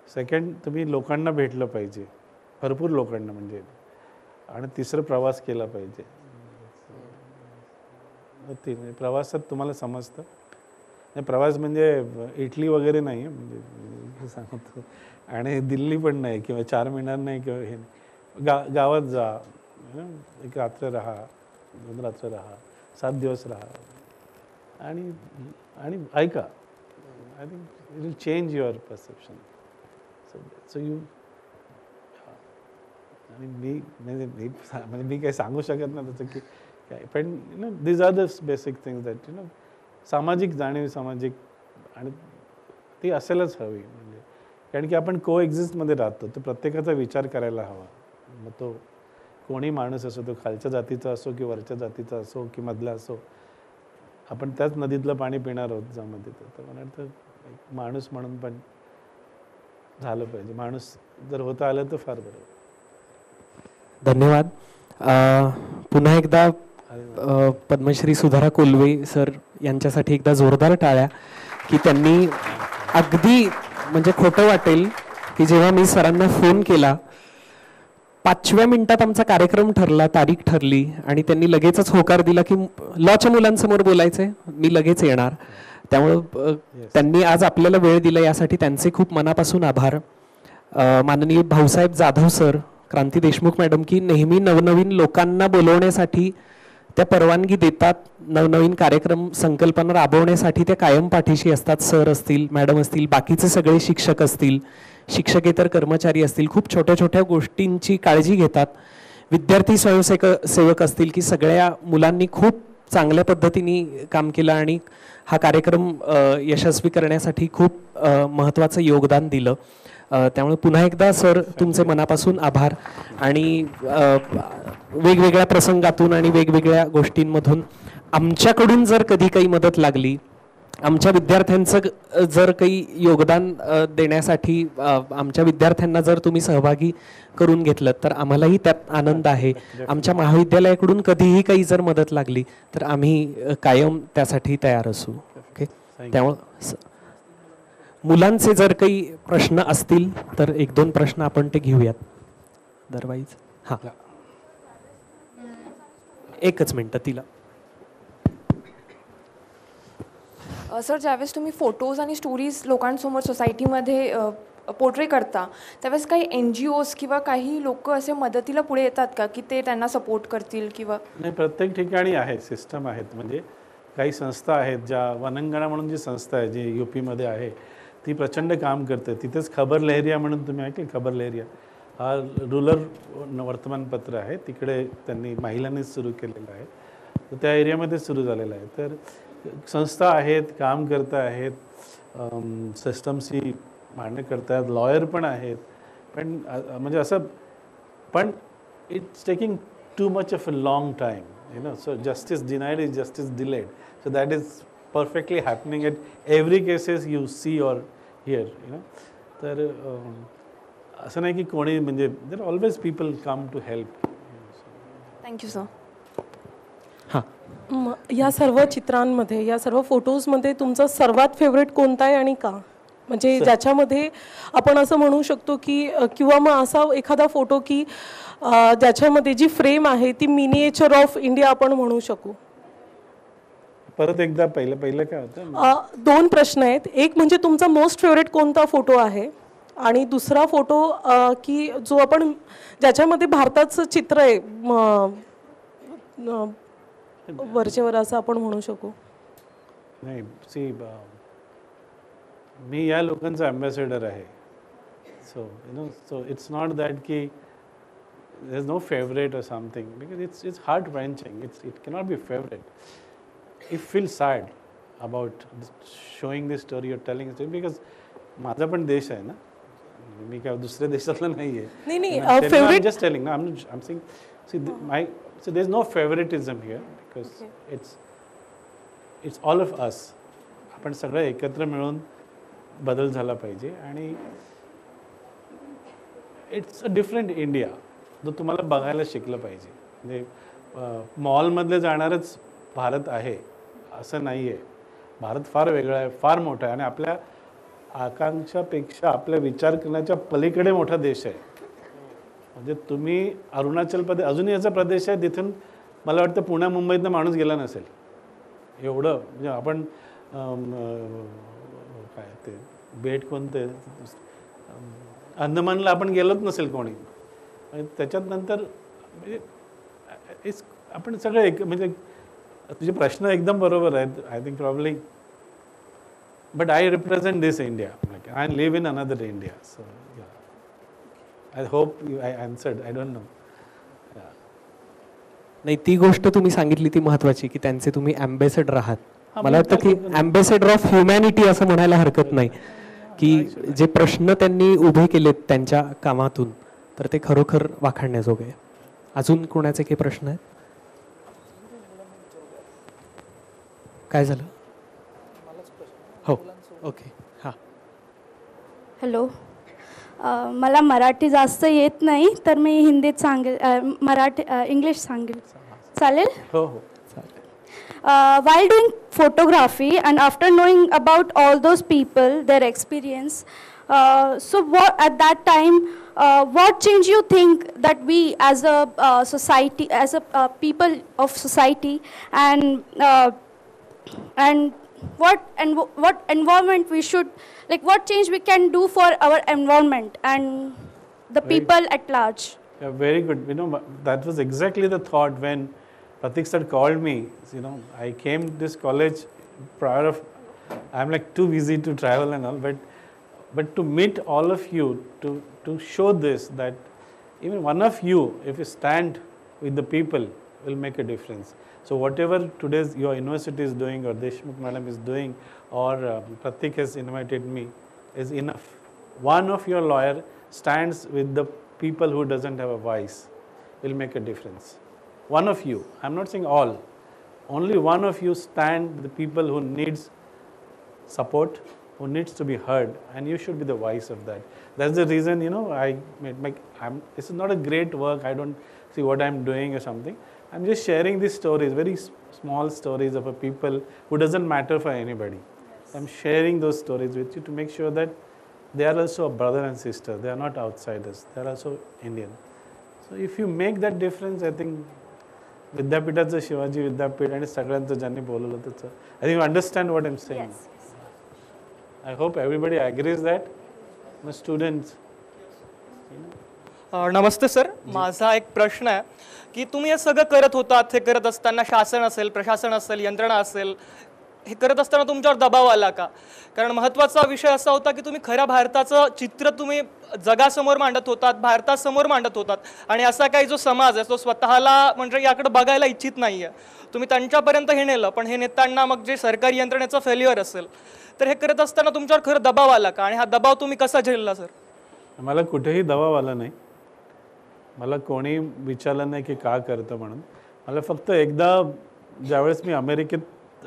सेकंड, तुम्ही लोकांना भेटलं पाहिजे, भरपूर लोकांना म्हणजे. आणि तिसरं, प्रवास केला पाहिजे. प्रवासात तुम्हाला समजतं नाही, प्रवास म्हणजे इटली वगैरे नाही म्हणजे सांगतो. आणि दिल्ली पण नाही किंवा 4 महिन्यात नाही किंवा हे गावात जा, एक रात्र राहा, 2 रात्र राहा, 7 दिवस राहा आणि ऐका. I think it will change your perception. So you आणि मी काही सांगू शकत नाही त्याचं की काय, पण these are the basic things that सामाजिक जाणीव, सामाजिक, आणि ती असेलच हवी. म्हणजे कारण की आपण को एक्झिस्टमध्ये राहतो, तर प्रत्येकाचा विचार करायला हवा. मग तो कोणी माणूस असो, तो खालच्या जातीचा असो की वरच्या जातीचा असो की मधला असो, आपण त्याच नदीतलं पाणी पिणार आहोत ज्यामध्ये. तर मला वाटतं एक माणूस म्हणून पण झालं पाहिजे. माणूस जर होता आलं तर फार बरं. धन्यवाद. पुन्हा एकदा पद्मश्री सुधारक ओल्वे सर यांच्यासाठी एकदा जोरदार टाळ्या, की त्यांनी अगदी म्हणजे खोटं वाटेल की जेव्हा मी सरांना फोन केला 5व्या मिनिटात आमचा कार्यक्रम ठरला, तारीख ठरली आणि त्यांनी लगेचच होकार दिला की लॉच्या मुलांसमोर बोलायचंय, मी लगेच येणार. त्यामुळं त्यांनी आज आपल्याला वेळ दिला यासाठी त्यांचे खूप मनापासून आभार. माननीय भाऊसाहेब जाधव सर, क्रांती देशमुख मॅडम, की नेहमी नवनवीन लोकांना बोलवण्यासाठी त्या परवानगी देतात, नवनवीन कार्यक्रम संकल्पना राबवण्यासाठी ते कायम पाठीशी असतात. सर असतील, मॅडम असतील, बाकीचे सगळे शिक्षक असतील, शिक्षकेतर कर्मचारी असतील, खूप छोट्या छोट्या गोष्टींची काळजी घेतात. विद्यार्थी स्वयंसेवक असतील, की सगळ्या मुलांनी खूप चांगल्या पद्धतीने काम केलं आणि हा कार्यक्रम यशस्वी करण्यासाठी खूप महत्त्वाचं योगदान दिलं. त्यामुळे पुन्हा एकदा सर तुमचे मनापासून आभार. आणि वेगवेगळ्या प्रसंगातून आणि वेगवेगळ्या गोष्टींमधून आमच्याकडून जर कधी काही मदत लागली, आमच्या विद्यार्थ्यांचं जर काही योगदान देण्यासाठी आमच्या विद्यार्थ्यांना जर तुम्ही सहभागी करून घेतलं तर आम्हालाही त्यात आनंद आहे. आमच्या महाविद्यालयाकडून कधीही काही जर मदत लागली तर आम्ही कायम त्यासाठी तयार असू. ओके. त्यामुळं मुलांचे जर काही प्रश्न असतील तर 1-2 प्रश्न आपण ते घेऊयात. अदरवाईज हां, 1च मिनटं तिला. सर, ज्यावेळेस तुम्ही फोटोज आणि स्टोरीज लोकांसमोर सोसायटीमध्ये पोर्ट्रे करता, त्यावेळेस काही NGOs किंवा काही लोक असे मदतीला पुढे येतात का की ते त्यांना सपोर्ट करतील? किंवा नाही, प्रत्येक ठिकाणी आहे, सिस्टम आहेत. म्हणजे काही संस्था आहेत, ज्या वनंगणा म्हणून जी संस्था आहे जी UP-मध्ये आहे, ती प्रचंड काम करते. तिथेच खबर लहरिया म्हणून तुम्ही ऐकले, खबर लहरिया हा रूरल वर्तमानपत्र आहे, तिकडे त्यांनी महिलांनीच सुरू केलेलं आहे. तर त्या एरियामध्ये सुरू झालेलं आहे. तर संस्था आहेत, काम करत आहेत, सिस्टमशी मान्य करतात, लॉयर पण आहेत. पण म्हणजे असं, पण it's taking too much of a long time, so justice denied is justice delayed. So that is perfectly happening at every cases you see or here. तर असं नाही की कोणी, म्हणजे there always people come to help. Thank you sir. हां, या सर्व चित्रांमध्ये, या सर्व फोटोजमध्ये तुमचा सर्वात फेवरेट कोणता आहे आणि का? म्हणजे ज्याच्यामध्ये आपण असं म्हणू शकतो की, किंवा मग असा एखादा फोटो की ज्याच्यामध्ये जी फ्रेम आहे ती मिनिएचर ऑफ इंडिया आपण म्हणू शकू. परत एकदा पहिलं काय होतं? 2 प्रश्न आहेत. एक म्हणजे तुमचा मोस्ट फेवरेट कोणता फोटो आहे, आणि दुसरा फोटो की जो आपण ज्याच्यामध्ये भारताचं चित्र आहे वरचेवर असं आपण म्हणू शकू. नाही, सी, मी या लोकांचा अँबॅसेडर आहे. सो इट्स नॉट दॅट की there is no favourite or something, because it's heart wrenching. It cannot be favorite. You feel sad about showing this story or telling this story, because माझा पण देश आहे ना, मी काय दुसऱ्या देशातला नाही आहे. नाही, favourite just telling. I'm saying, so there's no favoritism here, because it's all of us. आपण सगळे एकत्र मिळून बदल झाला पाहिजे. आणि इट्स अ डिफरंट इंडिया जो तुम्हाला बघायला शिकलं पाहिजे. म्हणजे मॉलमधले जाणारच भारत आहे असं नाही आहे. भारत फार वेगळा आहे, फार मोठा आहे, आणि आपल्या आकांक्षापेक्षा आपल्या विचार करण्याच्या पलीकडे मोठा देश आहे. म्हणजे तुम्ही अरुणाचल प्रदेश, अजूनही याचा प्रदेश आहे, तिथून मला वाटतं पुण्या मुंबईतनं माणूस गेला नसेल एवढं. म्हणजे आपण काय ते बेट कोणते, अंदमानला आपण गेलोच नसेल कोणी. त्याच्यात नंतर म्हणजे इट्स आपण सगळे एक म्हणजे तुझे प्रश्न एकदम बरोबर आहेत. I think probably but I represent this India. I live in another India. So I hope I answered. I don't no. नाही, ती गोष्ट तुम्ही सांगितली ती महत्वाची की त्यांचे तुम्ही अँबॅसेडर आहात. मला वाटतं की अँबॅसेडर ऑफ ह्युमॅनिटी असं म्हणायला हरकत नाही की जे प्रश्न त्यांनी उभे केलेत त्यांच्या कामातून तर ते खरोखर वाखाणण्याजोगे. अजून कोणाचे काही प्रश्न आहेत? काय झालं? हो, ओके. हां, हॅलो. मला मराठी जास्त येत नाही तर मी हिंदीत सांगेल, इंग्लिश सांगेल. चालेल? हो हो. While doing photography and after knowing about all those people, their experience, so what at that time, what change you think that we as a society, as a people of society, and what environment we should, like what change we can do for our environment and the people at large? Yeah, very good. You know, that was exactly the thought when Pratik sir called me. You know, I came to this college prior of, I'm like too busy to travel and all, but to meet all of you, to show this, that even one of you, if you stand with the people, will make a difference. So whatever today's your university is doing, or Deshmukh madam is doing, or Pratik has invited me, is enough. One of your lawyer stands with the people who doesn't have a voice, will make a difference. One of you, I'm not saying all, only one of you stand with the people who needs support, who needs to be heard, and you should be the voice of that. That's the reason, you know, this is not a great work, I don't see what I'm doing or something. I'm just sharing these stories, very small stories of a people who doesn't matter for anybody. Yes. I'm sharing those stories with you to make sure that they are also a brother and sister, they are not outsiders, they are also Indian. So if you make that difference, I think विद्यापीठाचं शिवाजी विद्यापीठ आणि सगळ्यांचं ज्यांनी बोलवलं त्याचं I think you understand what I am saying. I hope everybody agrees that. मग स्टुडंट्स. नमस्ते सर. माझा एक प्रश्न आहे की तुम्ही हे सगळं करत होतात, हे करत असताना शासन असेल, प्रशासन असेल, यंत्रणा असेल, हे करत असताना तुमच्यावर दबाव आला का? कारण महत्त्वाचा विषय असा होता की तुम्ही खऱ्या भारताचं चित्र तुम्ही जगासमोर मांडत होतात, भारतासमोर मांडत होतात, आणि असा काही जो समाज आहे तो स्वतःला म्हणजे याकडे बघायला इच्छित नाही आहे. तुम्ही त्यांच्यापर्यंत हे नेलं, पण हे नेत्यांना मग जे सरकारी यंत्रणेचं फेल्युअर असेल तर हे करत असताना तुमच्यावर खरं दबाव आला का, आणि हा दबाव तुम्ही कसा झेलला सर? मला कुठेही दबाव आला नाही. मला कोणी विचारलं नाही की का करतं म्हणून. मला फक्त एकदा ज्यावेळेस मी अमेरिकेत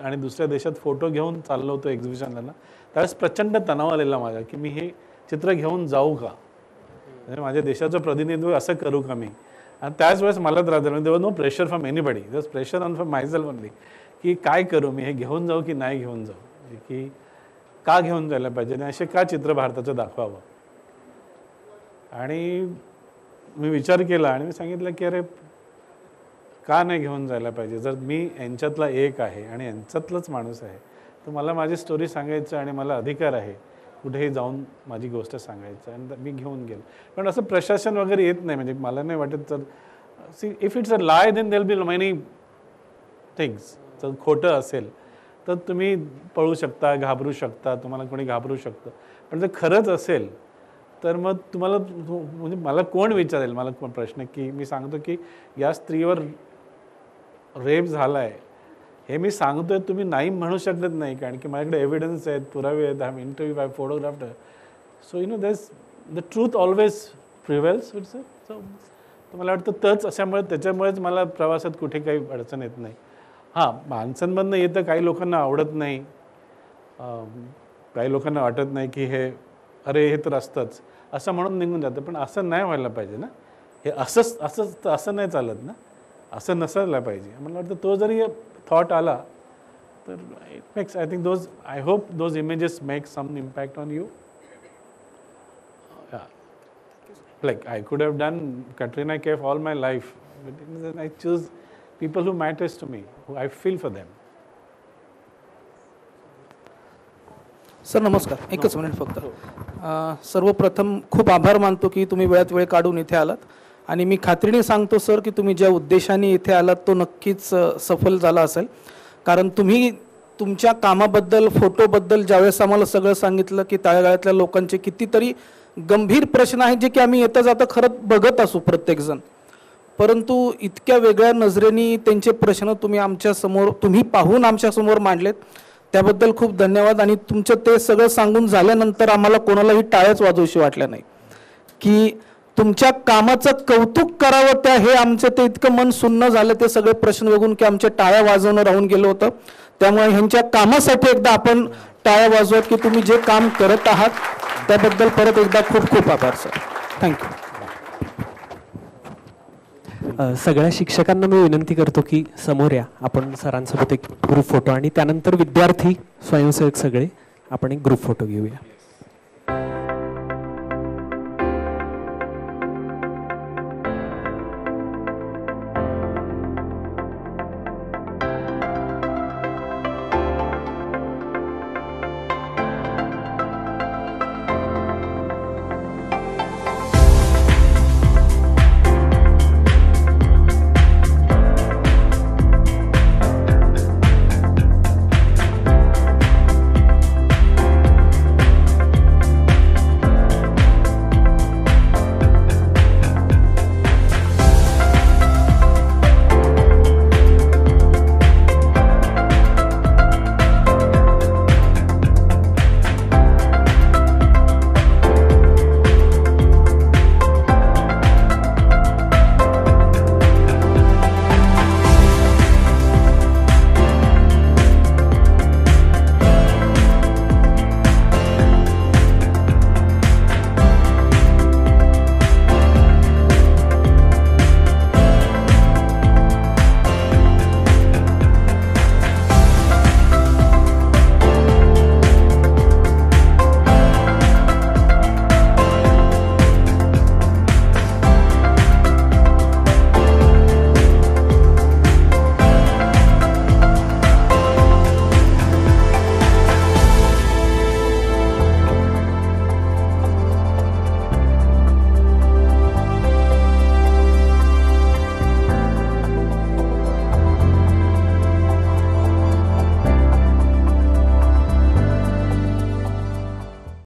आणि दुसऱ्या देशात फोटो घेऊन चाललो होतो एक्झिबिशनला, त्यावेळेस प्रचंड तणाव आलेला माझा की मी हे चित्र घेऊन जाऊ का, म्हणजे माझ्या देशाचं प्रतिनिधित्व असं करू का मी. आणि त्याच वेळेस मला त्रास झाला. देवर नो प्रेशर फ्रॉम एनीबडी, जस pressure on from myself only, की काय करू मी, हे घेऊन जाऊ की नाही घेऊन जाऊ, की का घेऊन जायला पाहिजे आणि असे का चित्र भारताचं दाखवावं. आणि मी विचार केला आणि मी सांगितलं की अरे का नाही घेऊन जायला पाहिजे. जर मी यांच्यातला एक आहे आणि यांच्यातलाच माणूस आहे तर मला माझी स्टोरी सांगायचं आणि मला अधिकार आहे कुठेही जाऊन माझी गोष्ट सांगायचं, आणि मी घेऊन गेलो. पण असं प्रशासन वगैरे येत नाही. म्हणजे मला नाही वाटत. तर see if it's a lie then they'll be many things. जर खोटं असेल तर तुम्ही पळू शकता, घाबरू शकता, तुम्हाला कोणी घाबरू शकतं. पण जर खरंच असेल तर मग तुम्हाला म्हणजे मला कोण विचारेल, मला कोण प्रश्न की मी सांगतो की या स्त्रीवर रेप झाला आहे हे मी सांगतोय, तुम्ही नाही म्हणू शकत नाही, कारण की माझ्याकडे एव्हिडन्स आहेत, पुरावे आहेत, I interview, I photographed. So you know that's the truth always prevails. So मला वाटतं तच अशामुळे त्याच्यामुळेच मला प्रवासात कुठे काही अडचण येत नाही. हां, माणसांमधनं येतं, काही लोकांना आवडत नाही, काही लोकांना वाटत नाही की हे अरे हे तर असतंच असं म्हणून निघून जातं. पण असं नाही व्हायला पाहिजे ना. हे असं नाही चालत ना, असं नसायला पाहिजे. मला वाटतं तो जरी थॉट आला तर it makes, I think those, I hope those images make some impact on you. Like I could have done Katrina Kaif all my life, but I choose people who matters to me, who I feel for them. Sir नमस्कार. एकच मिनिट फक्त. सर्वप्रथम खूप आभार मानतो की तुम्ही वेळात वेळ काढून इथे आलात आणि मी खात्रीने सांगतो सर की तुम्ही ज्या उद्देशाने इथे आलात तो नक्कीच सफल झाला असेल, कारण तुम्ही तुमच्या कामाबद्दल फोटोबद्दल ज्यावेळेस आम्हाला सगळं सांगितलं की तळागाळातल्या लोकांचे कितीतरी गंभीर प्रश्न आहेत जे की आम्ही येता जाता खरंच बघत असू प्रत्येकजण, परंतु इतक्या वेगळ्या नजरेने त्यांचे प्रश्न तुम्ही पाहून आमच्यासमोर मांडलेत, त्याबद्दल खूप धन्यवाद. आणि तुमचं ते सगळं सांगून झाल्यानंतर आम्हाला कोणालाही टाळ्याच वाजवशी वाटल्या नाही की तुमच्या कामाचं कौतुक करावं त्या, हे आमचं ते इतकं मन सुन्न झालं ते सगळे प्रश्न बघून की आमच्या टाळ्या वाजवणं राहून गेलं होतं. त्यामुळे ह्यांच्या कामासाठी एकदा आपण टाळ्या वाजवत की तुम्ही जे काम करत आहात त्याबद्दल परत एकदा खूप खूप आभार सर. थँक्यू. सगळ्या शिक्षकांना मी विनंती करतो की समोर या, आपण सरांसोबत एक ग्रुप फोटो आणि त्यानंतर विद्यार्थी स्वयंसेवक सगळे आपण एक ग्रुप फोटो घेऊया.